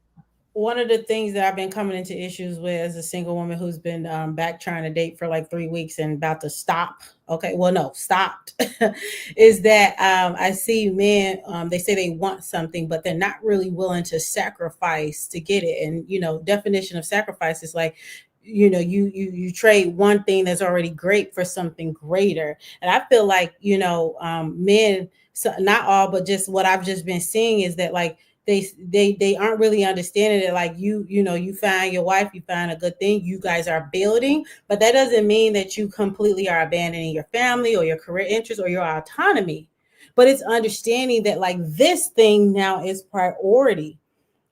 J: One of the things that I've been coming into issues with as a single woman who's been back trying to date for like 3 weeks and about to stop. Okay, well, no, stopped. Is that I see men, they say they want something, but they're not really willing to sacrifice to get it. And, you know, definition of sacrifice is like, you know, you trade one thing that's already great for something greater. And I feel like, you know, men, so not all, but just what I've just been seeing is that like, they aren't really understanding it. Like you know, you find your wife, you find a good thing, you guys are building, but that doesn't mean that you completely are abandoning your family or your career interests or your autonomy. But it's understanding that like this thing now is priority.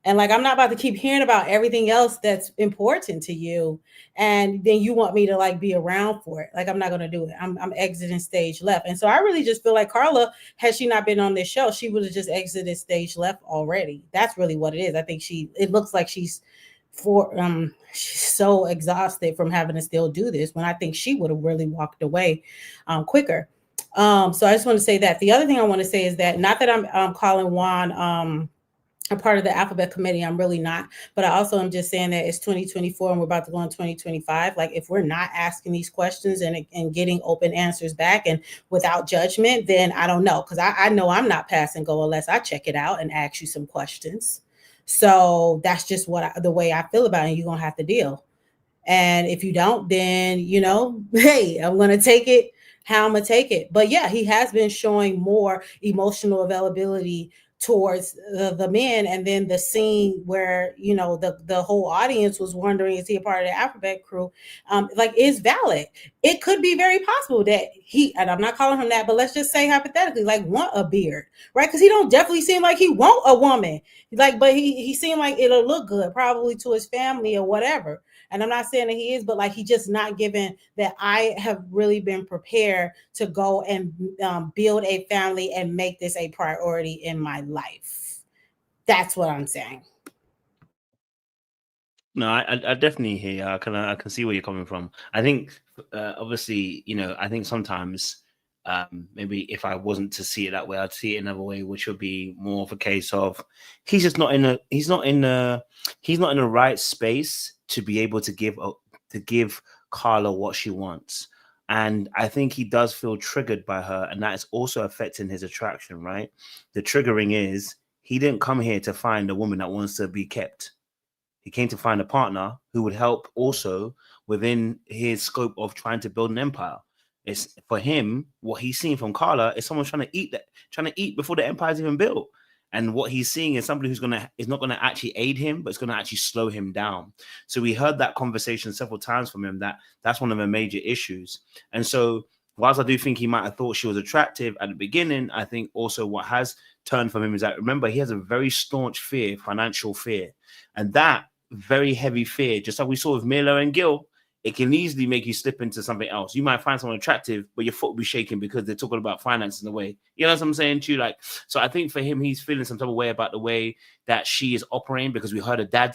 J: And like, I'm not about to keep hearing about everything else that's important to you. And then you want me to like be around for it. Like, I'm not going to do it. I'm exiting stage left. And so I really just feel like Carla, had she not been on this show, she would have just exited stage left already. That's really what it is. I think it looks like she's so exhausted from having to still do this, when I think she would have really walked away quicker. So I just want to say that. The other thing I want to say is that, not that I'm calling Juan a part of the alphabet committee, I'm really not, but I also am just saying that it's 2024 and we're about to go in 2025. Like, if we're not asking these questions and getting open answers back and without judgment, then I don't know, because I know I'm not passing go unless I check it out and ask you some questions. So that's just the way I feel about it. And you're gonna have to deal. And if you don't, then, you know, hey, I'm gonna take it how I'm gonna take it. But yeah, he has been showing more emotional availability towards the men. And then the scene where, you know, the whole audience was wondering, is he a part of the alphabet crew? Like, is valid. It could be very possible that he, and I'm not calling him that, but let's just say hypothetically, like, want a beard, right? Because he don't definitely seem like he want a woman. Like, but he seemed like it'll look good, probably to his family or whatever. And I'm not saying that he is, but like, he just not given that I have really been prepared to go and build a family and make this a priority in my life. That's what I'm saying.
D: No, I definitely hear you. I can see where you're coming from. I think, obviously, you know, I think sometimes maybe if I wasn't to see it that way, I'd see it another way, which would be more of a case of he's not in the right space to be able to give Carla what she wants. And I think he does feel triggered by her, and that is also affecting his attraction, right? The triggering is he didn't come here to find a woman that wants to be kept. He came to find a partner who would help also within his scope of trying to build an empire. It's for him, what he's seeing from Carla is someone trying to eat before the empire's even built. And what he's seeing is somebody is not going to actually aid him, but it's going to actually slow him down. So we heard that conversation several times from him, that's one of the major issues. And so whilst I do think he might have thought she was attractive at the beginning, I think also what has turned from him is that, remember, he has a very staunch fear, financial fear. And that very heavy fear, just like we saw with Milo and Gil, it can easily make you slip into something else. You might find someone attractive, but your foot will be shaking because they're talking about finance in a way. You know what I'm saying to you? Like, so I think for him, he's feeling some type of way about the way that she is operating, because we heard a dad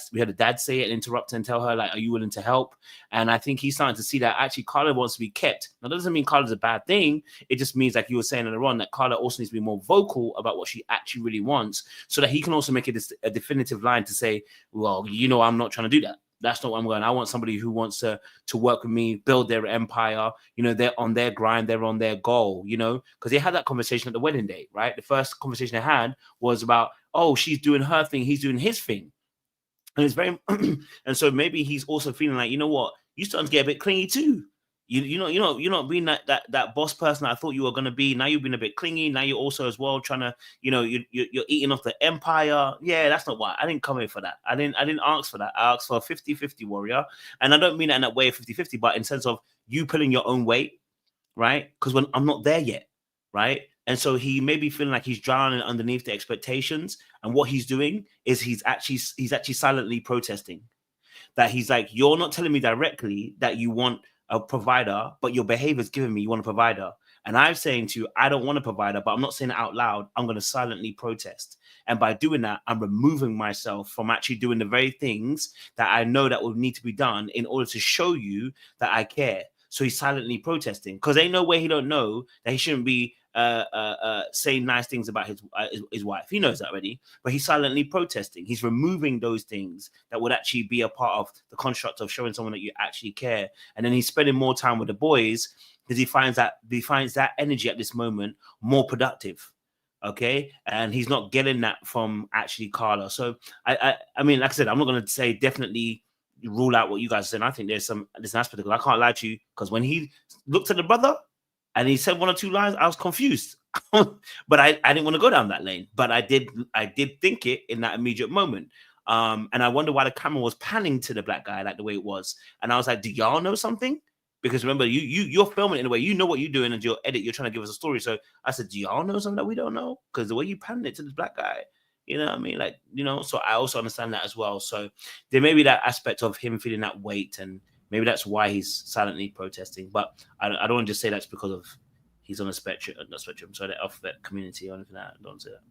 D: say it and interrupt her and tell her, like, are you willing to help? And I think he's starting to see that actually Carla wants to be kept. Now, that doesn't mean Carla's a bad thing. It just means, like you were saying earlier on, that Carla also needs to be more vocal about what she actually really wants, so that he can also make it a definitive line to say, well, you know, I'm not trying to do that. That's not what I'm going. I want somebody who wants to work with me, build their empire. You know, they're on their grind, they're on their goal, you know, because they had that conversation at the wedding day, right? The first conversation they had was about, oh, she's doing her thing, he's doing his thing. And it's very, and so maybe he's also feeling like, you know what, you starting to get a bit clingy too. You're not being that boss person that I thought you were going to be. Now you've been a bit clingy. Now you're also as well trying to, you know, you're eating off the empire. Yeah, that's not why. I didn't come here for that. I didn't ask for that. I asked for a 50-50 warrior. And I don't mean that in that way of 50-50, but in sense of you pulling your own weight, right? Because when I'm not there yet, right? And so he may be feeling like he's drowning underneath the expectations. And what he's doing is he's actually silently protesting. That he's like, you're not telling me directly that you want a provider, but your behavior is giving me you want a provider. And I'm saying to you, I don't want a provider, but I'm not saying it out loud. I'm going to silently protest. And by doing that, I'm removing myself from actually doing the very things that I know that will need to be done in order to show you that I care. So he's silently protesting, because ain't no way he don't know that he shouldn't be saying nice things about his wife. He knows that already, but he's silently protesting. He's removing those things that would actually be a part of the construct of showing someone that you actually care. And then he's spending more time with the boys because he finds that energy at this moment more productive. Okay, and he's not getting that from actually Carla. So I mean, like I said, I'm not going to say definitely rule out what you guys said. I think there's an aspect of it. I can't lie to you, because when he looked at the brother and he said one or two lines, I was confused. But I didn't want to go down that lane. But I did think it in that immediate moment. And I wonder why the camera was panning to the black guy like the way it was. And I was like, do y'all know something? Because remember, you're filming it in a way, you know what you're doing, and your edit, you're trying to give us a story. So I said, do y'all know something that we don't know? Because the way you panned it to this black guy, you know what I mean? Like, you know, so I also understand that as well. So there may be that aspect of him feeling that weight, and maybe that's why he's silently protesting. But I don't want to just say that's because of he's on a spectrum, so that alphabet community or anything like that. Don't say that.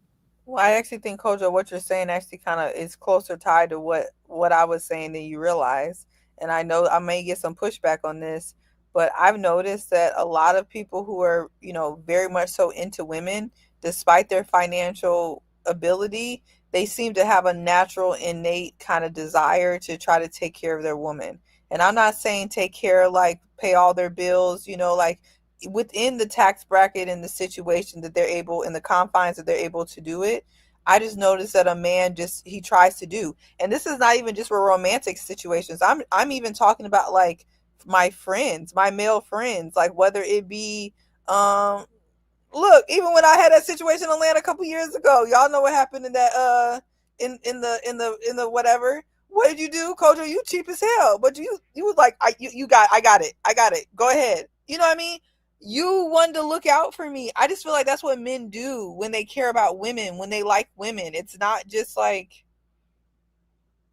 I: Well, I actually think, Kojo, what you're saying actually kind of is closer tied to what I was saying than you realize. And I know I may get some pushback on this, but I've noticed that a lot of people who are, you know, very much so into women, despite their financial ability, they seem to have a natural, innate kind of desire to try to take care of their woman. And I'm not saying take care, like pay all their bills, you know, like within the tax bracket and the situation that they're able, in the confines that they're able to do it. I just noticed that a man he tries to do, and this is not even just for romantic situations. I'm even talking about like my friends, my male friends, like whether it be, look, even when I had that situation in Atlanta a couple years ago, y'all know what happened in that, in the whatever. What did you do, Kojo? You cheap as hell, but you was like, I got it. Go ahead. You know what I mean? You wanted to look out for me. I just feel like that's what men do when they care about women, when they like women. It's not just like,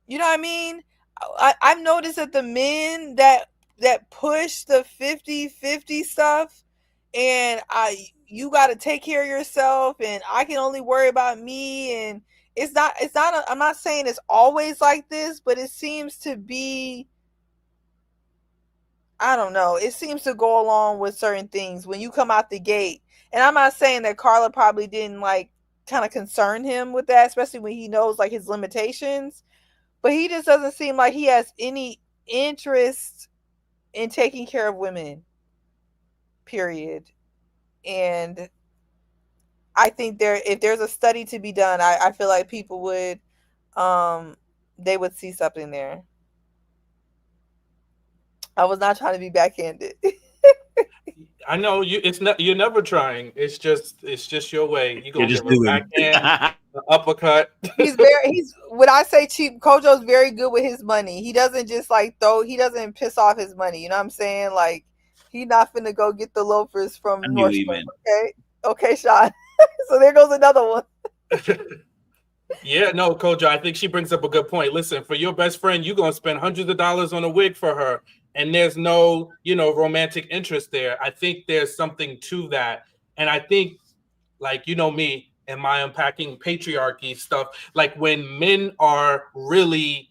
I: you know what I mean? I've noticed that the men that push the 50-50 stuff, and you got to take care of yourself, and I can only worry about me, and it's not I'm not saying it's always like this, but it seems to be, I don't know, it seems to go along with certain things when you come out the gate. And I'm not saying that Carla probably didn't like kind of concern him with that, especially when he knows like his limitations, but he just doesn't seem like he has any interest in taking care of women, period. And I think if there's a study to be done, I feel like people would they would see something there. I was not trying to be backhanded.
H: I know you. It's not. You're never trying. It's just your way. You gonna
D: just
H: give a
D: doing.
H: backhand, an uppercut.
I: He's when I say cheap, Kojo's very good with his money. He doesn't just like he doesn't piss off his money. You know what I'm saying? Like, he's not finna go get the loafers from Nordstrom. Okay, Sean. So there goes another one.
H: Yeah, no, Kojo, I think she brings up a good point. Listen, for your best friend, you're gonna spend hundreds of dollars on a wig for her, and there's no, romantic interest there. I think there's something to that. And I think, like, me and my unpacking patriarchy stuff, like when men are really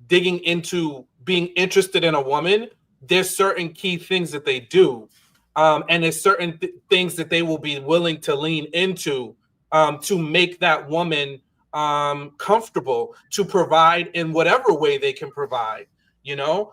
H: digging into being interested in a woman, there's certain key things that they do. And there's certain things that they will be willing to lean into to make that woman comfortable, to provide in whatever way they can provide.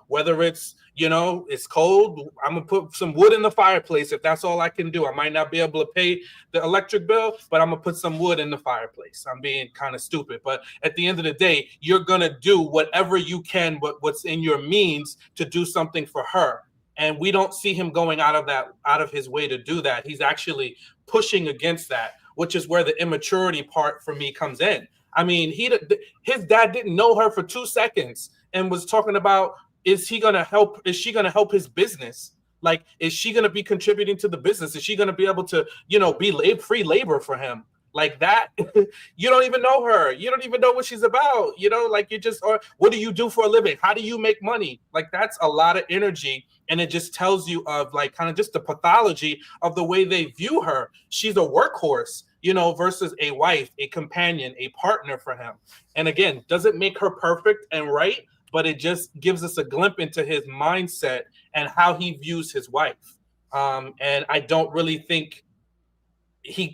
H: Whether it's, it's cold, I'm gonna put some wood in the fireplace if that's all I can do. I might not be able to pay the electric bill, but I'm gonna put some wood in the fireplace. I'm being kind of stupid, but at the end of the day, you're gonna do whatever you can, what's in your means to do something for her. And we don't see him going out of his way to do that. He's actually pushing against that, which is where the immaturity part for me comes in. I mean, his dad didn't know her for 2 seconds and was talking about, is she going to help his business? Like, is she going to be contributing to the business? Is she going to be able to, be free labor for him? Like that, you don't even know her. You don't even know what she's about. Like or what do you do for a living? How do you make money? Like, that's a lot of energy. And it just tells you of like kind of just the pathology of the way they view her. She's a workhorse, versus a wife, a companion, a partner for him. And again, doesn't make her perfect and right, but it just gives us a glimpse into his mindset and how he views his wife. And I don't really think he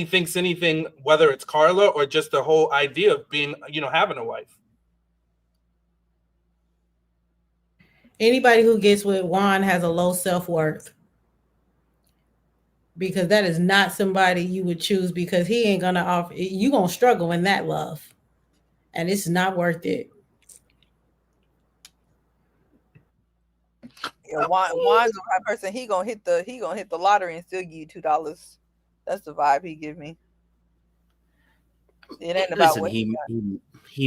H: thinks anything, whether it's Carla or just the whole idea of being, having a wife.
J: Anybody who gets with Juan has a low self-worth, because that is not somebody you would choose, because he ain't gonna offer. You gonna struggle in that love, and it's not worth it.
I: Yeah, Juan's the right person. He gonna hit the lottery and still give you $2. That's the vibe he give me. It ain't about what
D: he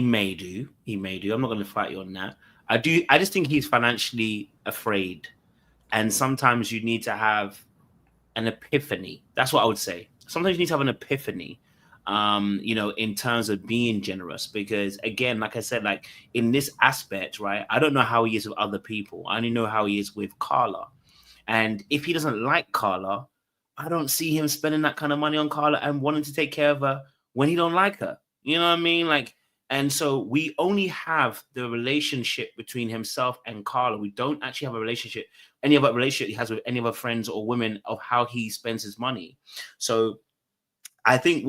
D: may do. He may do. I'm not going to fight you on that. I just think he's financially afraid, and sometimes you need to have an epiphany. That's what I would say. Sometimes you need to have an epiphany, in terms of being generous. Because again, like I said, like in this aspect, right? I don't know how he is with other people. I only know how he is with Carla. And if he doesn't like Carla, I don't see him spending that kind of money on Carla and wanting to take care of her when he don't like her. You know what I mean? Like, and so we only have the relationship between himself and Carla. We don't actually have any other relationship he has with any other friends or women of how he spends his money. So I think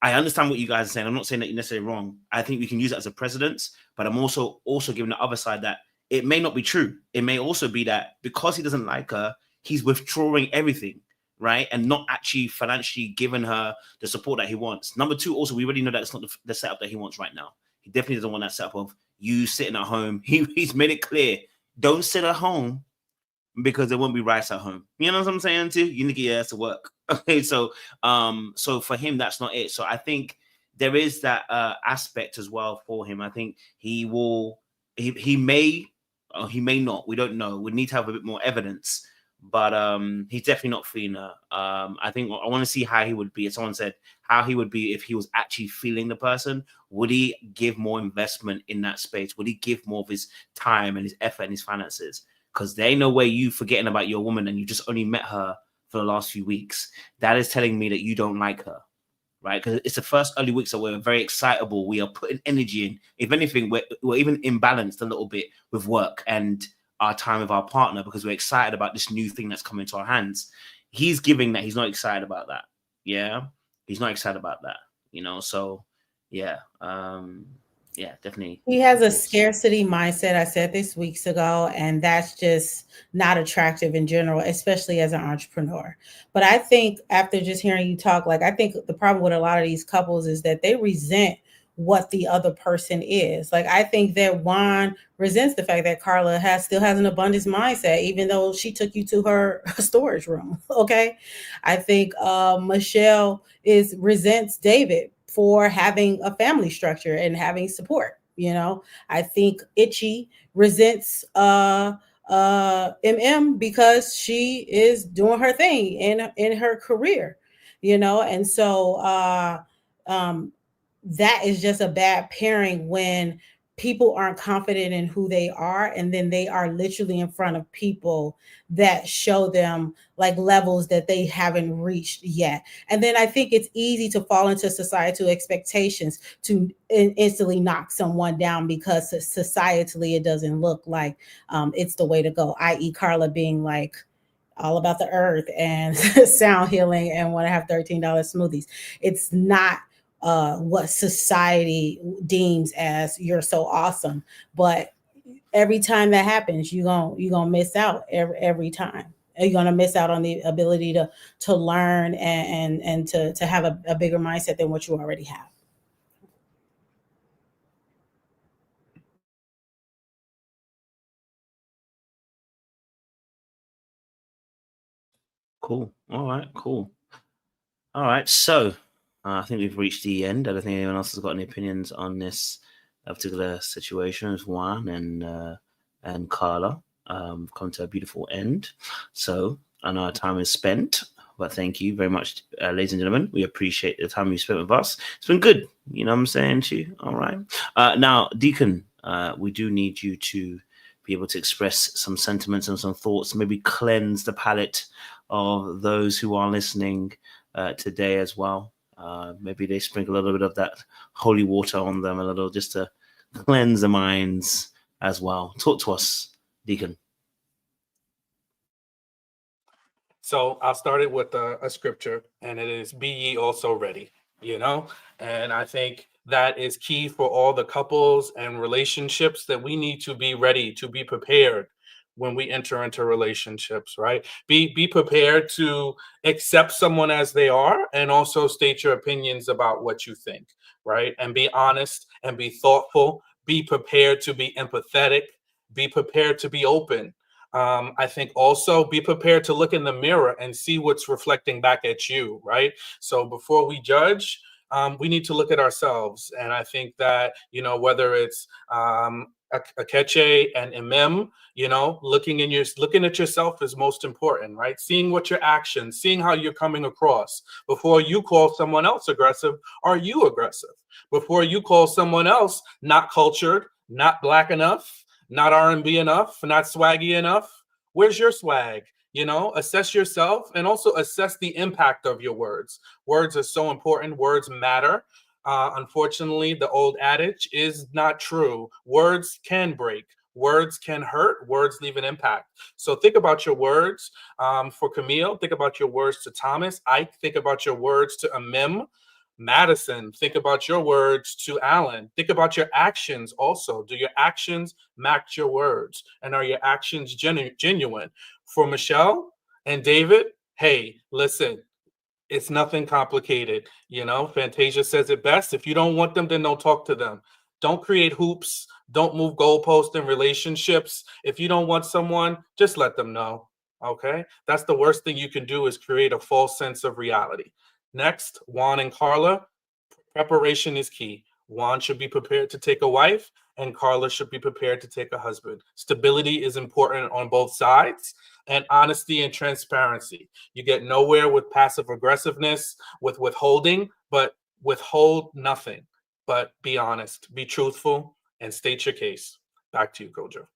D: I understand what you guys are saying. I'm not saying that you're necessarily wrong. I think we can use it as a precedence, but I'm also giving the other side that it may not be true. It may also be that because he doesn't like her, he's withdrawing everything, right? And not actually financially giving her the support that he wants. Number two, also, we already know that it's not the setup that he wants right now. He definitely doesn't want that setup of you sitting at home. He's made it clear, don't sit at home because there won't be rice at home. You know what I'm saying too? You need to get your ass to work. Okay, so for him, that's not it. So I think there is that aspect as well for him. I think he may, or he may not. We don't know. We need to have a bit more evidence. But he's definitely not feeling her. I think I want to see how he would be. As someone said, how he would be if he was actually feeling the person. Would he give more investment in that space? Would he give more of his time and his effort and his finances? Because there ain't no way you forgetting about your woman and you just only met her for the last few weeks. That is telling me that you don't like her, right? Because it's the first early weeks that we're very excitable. We are putting energy in. If anything, we're even imbalanced a little bit with work and our time with our partner because we're excited about this new thing that's coming to our hands. He's giving that. He's not excited about that. Yeah. He's not excited about that, So yeah. yeah, definitely.
J: He has a scarcity mindset. I said this weeks ago, and that's just not attractive in general, especially as an entrepreneur. But I think after just hearing you talk, like I think the problem with a lot of these couples is that they resent what the other person is. Like I think that Juan resents the fact that Carla still has an abundance mindset, even though she took you to her storage room. Okay. I think Michelle resents David for having a family structure and having support. You know, I think Ikechi resents MM because she is doing her thing in her career, you know, and so that is just a bad pairing when people aren't confident in who they are, and then they are literally in front of people that show them like levels that they haven't reached yet. And then I think it's easy to fall into societal expectations to instantly knock someone down because societally it doesn't look like it's the way to go, i.e. Carla being like all about the earth and sound healing and want to have $13 smoothies. It's not what society deems as you're so awesome, but every time that happens, you're gonna miss out every time. You're gonna miss out on the ability to learn and to have a bigger mindset than what you already have.
D: Cool. All right. Cool. All right. So I think we've reached the end. I don't think anyone else has got any opinions on this particular situation with Juan and Carla. Come to a beautiful end. So I know our time is spent, but thank you very much, ladies and gentlemen. We appreciate the time you spent with us. It's been good. You know what I'm saying to you? All right. Now, Deacon, we do need you to be able to express some sentiments and some thoughts, maybe cleanse the palate of those who are listening today as well. Maybe they sprinkle a little bit of that holy water on them, a little, just to cleanse the minds as well. Talk to us, Deacon.
H: So I'll start it with a scripture, and it is, "Be ye also ready," you know? And I think that is key for all the couples and relationships, that we need to be ready, to be prepared when we enter into relationships, right? Be prepared to accept someone as they are, and also state your opinions about what you think, right? And be honest and be thoughtful. Be prepared to be empathetic. Be prepared to be open. I think also be prepared to look in the mirror and see what's reflecting back at you, right? So before we judge, we need to look at ourselves. And I think that, you know, whether it's Ikechi and Emem, you know, looking at yourself is most important, right? Seeing what your actions, seeing how you're coming across. Before you call someone else aggressive, are you aggressive? Before you call someone else not cultured, not black enough, not R&B enough, not swaggy enough, where's your swag? You know, assess yourself, and also assess the impact of your words. Words are so important. Words matter. Unfortunately, the old adage is not true. Words can break. Words can hurt. Words leave an impact. So think about your words. For Camille, think about your words to Thomas. Ike, think about your words to Emem. Madison, think about your words to Allan. Think about your actions also. Do your actions match your words? And are your actions genuine? For Michelle and David, hey, listen, it's nothing complicated. You know, Fantasia says it best. If you don't want them, then don't talk to them. Don't create hoops. Don't move goalposts in relationships. If you don't want someone, just let them know. Okay? That's the worst thing you can do, is create a false sense of reality. Next, Juan and Carla. Preparation is key. Juan should be prepared to take a wife, and Carla should be prepared to take a husband. Stability is important on both sides, and honesty and transparency. You get nowhere with passive aggressiveness, with withholding, but withhold nothing. But be honest, be truthful, and state your case. Back to you, Gojo.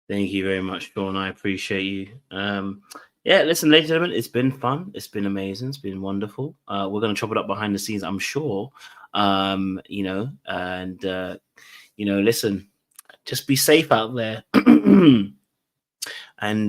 D: Thank you very much, Sean. I appreciate you. Yeah, listen, ladies and gentlemen, it's been fun. It's been amazing. It's been wonderful. We're going to chop it up behind the scenes, I'm sure. You know, and, you know, listen, just be safe out there. And,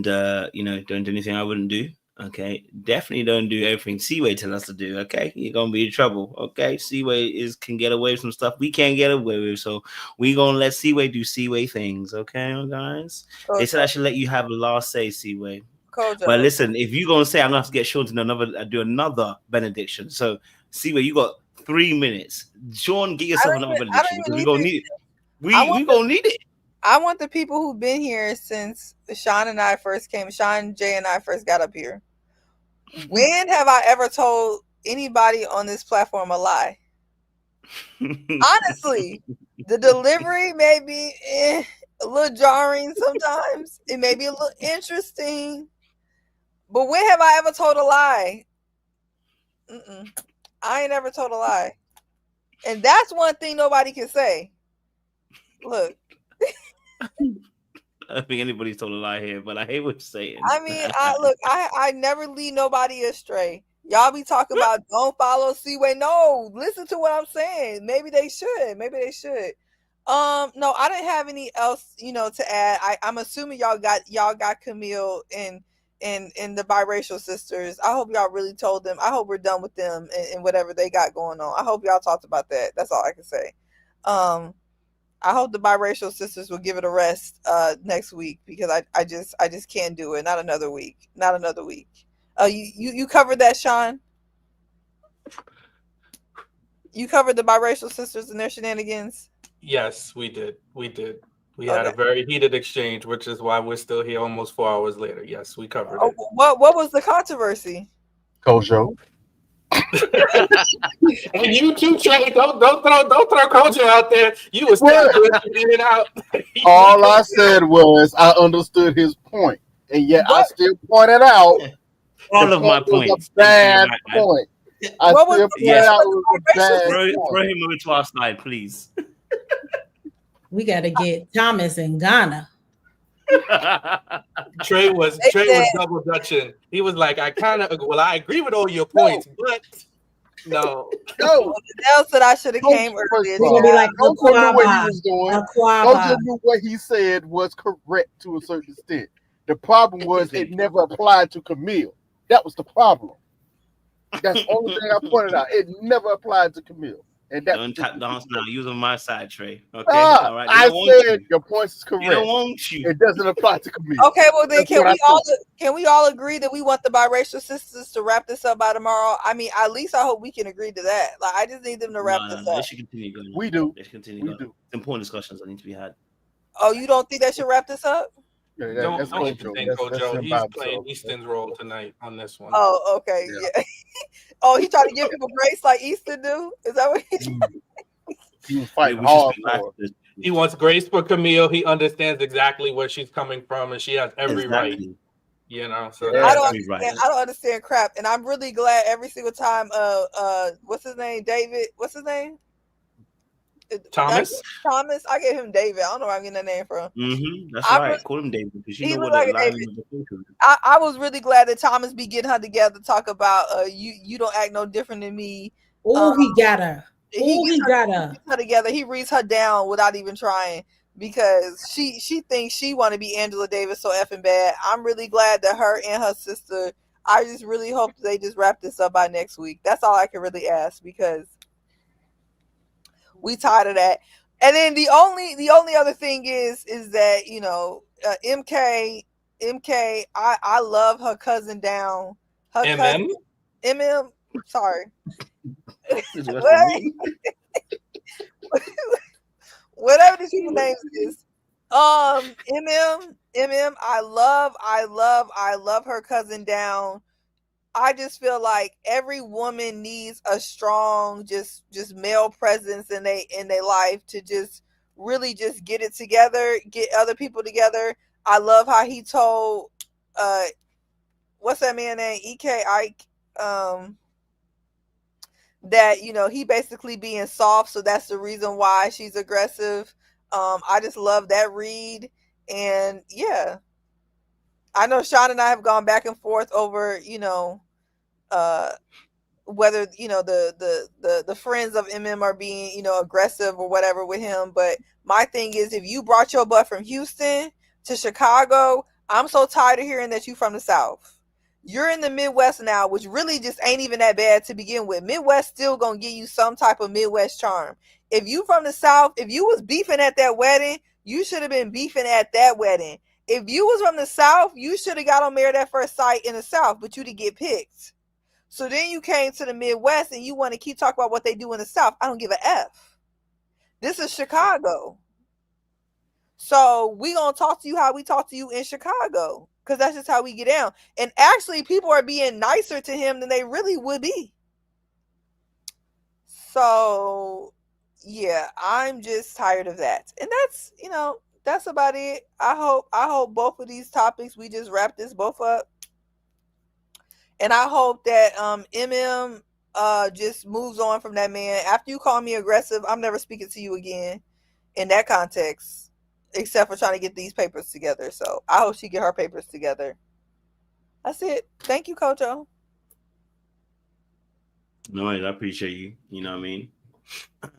D: you know, don't do anything I wouldn't do. Okay, definitely don't do everything Seaway tells us to do. Okay, you're gonna be in trouble. Okay, Seaway can get away with some stuff we can't get away with, so we gonna let Seaway do Seaway things. Okay, guys. They said I should let you have a last say, Seaway. But listen, if you're gonna say I'm gonna have to get Sean to do another benediction, so Seaway, you got 3 minutes. Sean, get yourself another benediction because we gonna need it. We gonna need it.
I: I want the people who've been here since Sean and I first came, Sean, Jay, and I first got up here. When have I ever told anybody on this platform a lie? Honestly, the delivery may be a little jarring sometimes. It may be a little interesting. But when have I ever told a lie? I ain't ever told a lie. And that's one thing nobody can say. Look.
D: I don't think anybody's told a lie here, but I hate what you're saying.
I: I mean, I never lead nobody astray. Y'all be talking about don't follow Seaway. No, listen to what I'm saying. Maybe they should. No, I didn't have any else, to add. I'm assuming y'all got Camille and the biracial sisters. I hope y'all really told them. I hope we're done with them and whatever they got going on. I hope y'all talked about that. That's all I can say. I hope the biracial sisters will give it a rest next week because I just can't do it. Not another week. You covered that, Sean? You covered the biracial sisters and their shenanigans?
H: Yes, we did. We had a very heated exchange, which is why we're still here almost 4 hours later. Yes, we covered it.
I: What was the controversy?
F: Kojo.
H: And you too, Trey. Don't throw Kojo out there. You were still doing it out.
F: All I said was I understood his point, and yet I still pointed out
D: all of my points.
F: Bad point. I still pointed out it was a bad point.
D: Throw him over to our side, please.
J: We got to get Thomas in Ghana.
H: Trey was double dutching. He was like, I agree with all your points, but no.
I: Dale said I should have came earlier.
J: We're gonna be like
F: Kojo knew what he was doing. Kojo knew what he said was correct to a certain extent. The problem was it never applied to Camille. That was the problem. That's the only thing I pointed out. It never applied to Camille. And that
D: don't tap dance now. Use on my side, Trey. Okay, all right.
F: I said your points is correct.
D: They don't want you.
F: It doesn't apply to Camille.
I: Okay, well then can we all agree that we want the biracial sisters to wrap this up by tomorrow? I mean, at least I hope we can agree to that. Like, I just need them to wrap this up.
D: They should continue going.
F: We do.
D: They should continue going. Important discussions that need to be had.
I: Oh, you don't think they should wrap this up?
F: Yeah,
H: don't
F: Kojo.
H: think Kojo. He's playing Easton's role tonight on this one.
I: Oh, okay. Yeah. Oh, he tried to give people grace like Easton do? Is that what he's
F: He was fighting hard for it.
H: He wants grace for Camille. He understands exactly where she's coming from, and she has every right. So
I: I don't understand crap, and I'm really glad every single time. What's his name? David. What's his name?
H: Thomas.
I: I gave him David. I don't know where I'm getting that name from.
D: That's right. Call him David because you know what
I: like I was really glad that Thomas be getting her together to talk about you don't act no different than me.
J: Oh, he got her. He got her
I: together. He reads her down without even trying because she thinks she want to be Angela Davis so effing bad. I'm really glad that her and her sister. I just really hope they just wrap this up by next week. That's all I can really ask because we tired of that. And then the only other thing is that MK. I love her cousin down. Her
H: Emem.
I: Emem. Sorry. Whatever this people's name is. Emem. I love her cousin down. I just feel like every woman needs a strong, just male presence in their life to just really just get it together, get other people together. I love how he told what's that man name? Ike that he basically being soft, so that's the reason why she's aggressive. I just love that read, and yeah, I know Sean and I have gone back and forth over whether the friends of Emem are being aggressive or whatever with him, but my thing is, if you brought your butt from Houston to Chicago, I'm so tired of hearing that you from the South. You're in the Midwest now, which really just ain't even that bad to begin with. Midwest still gonna give you some type of Midwest charm. If you from the South, if you was beefing at that wedding, you should have been beefing at that wedding. If you was from the South, you should have got on Married at First Sight in the South, but you didn't get picked. So then you came to the Midwest and you want to keep talking about what they do in the South. I don't give a F. This is Chicago. So we gonna talk to you how we talk to you in Chicago, because that's just how we get down. And actually, people are being nicer to him than they really would be. So yeah, I'm just tired of that. And that's, you know, that's about it. I hope both of these topics, we just wrap this both up. And I hope that Emem just moves on from that man. After you call me aggressive, I'm never speaking to you again in that context, except for trying to get these papers together. So I hope she get her papers together. That's it. Thank you, Kojo.
D: No, I appreciate you. You know what I mean?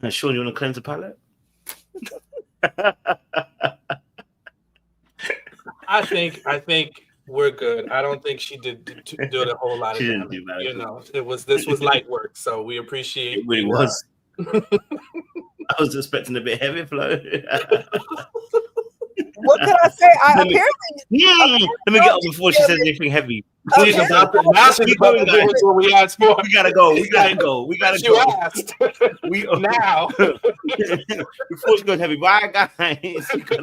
D: Sean, you want to cleanse the palate?
H: I think we're good. I don't think she did do a whole lot of
D: She didn't
H: damage.
D: do that.
H: You know, this was light work, so we appreciate.
D: It really was. I was expecting a bit heavy flow.
I: What can I say?
D: Let me get up before she says anything heavy.
H: Now she's about to do what we asked for.
D: We gotta go. We gotta go.
H: You asked.
D: We
H: now.
D: before she goes heavy. Bye, guys.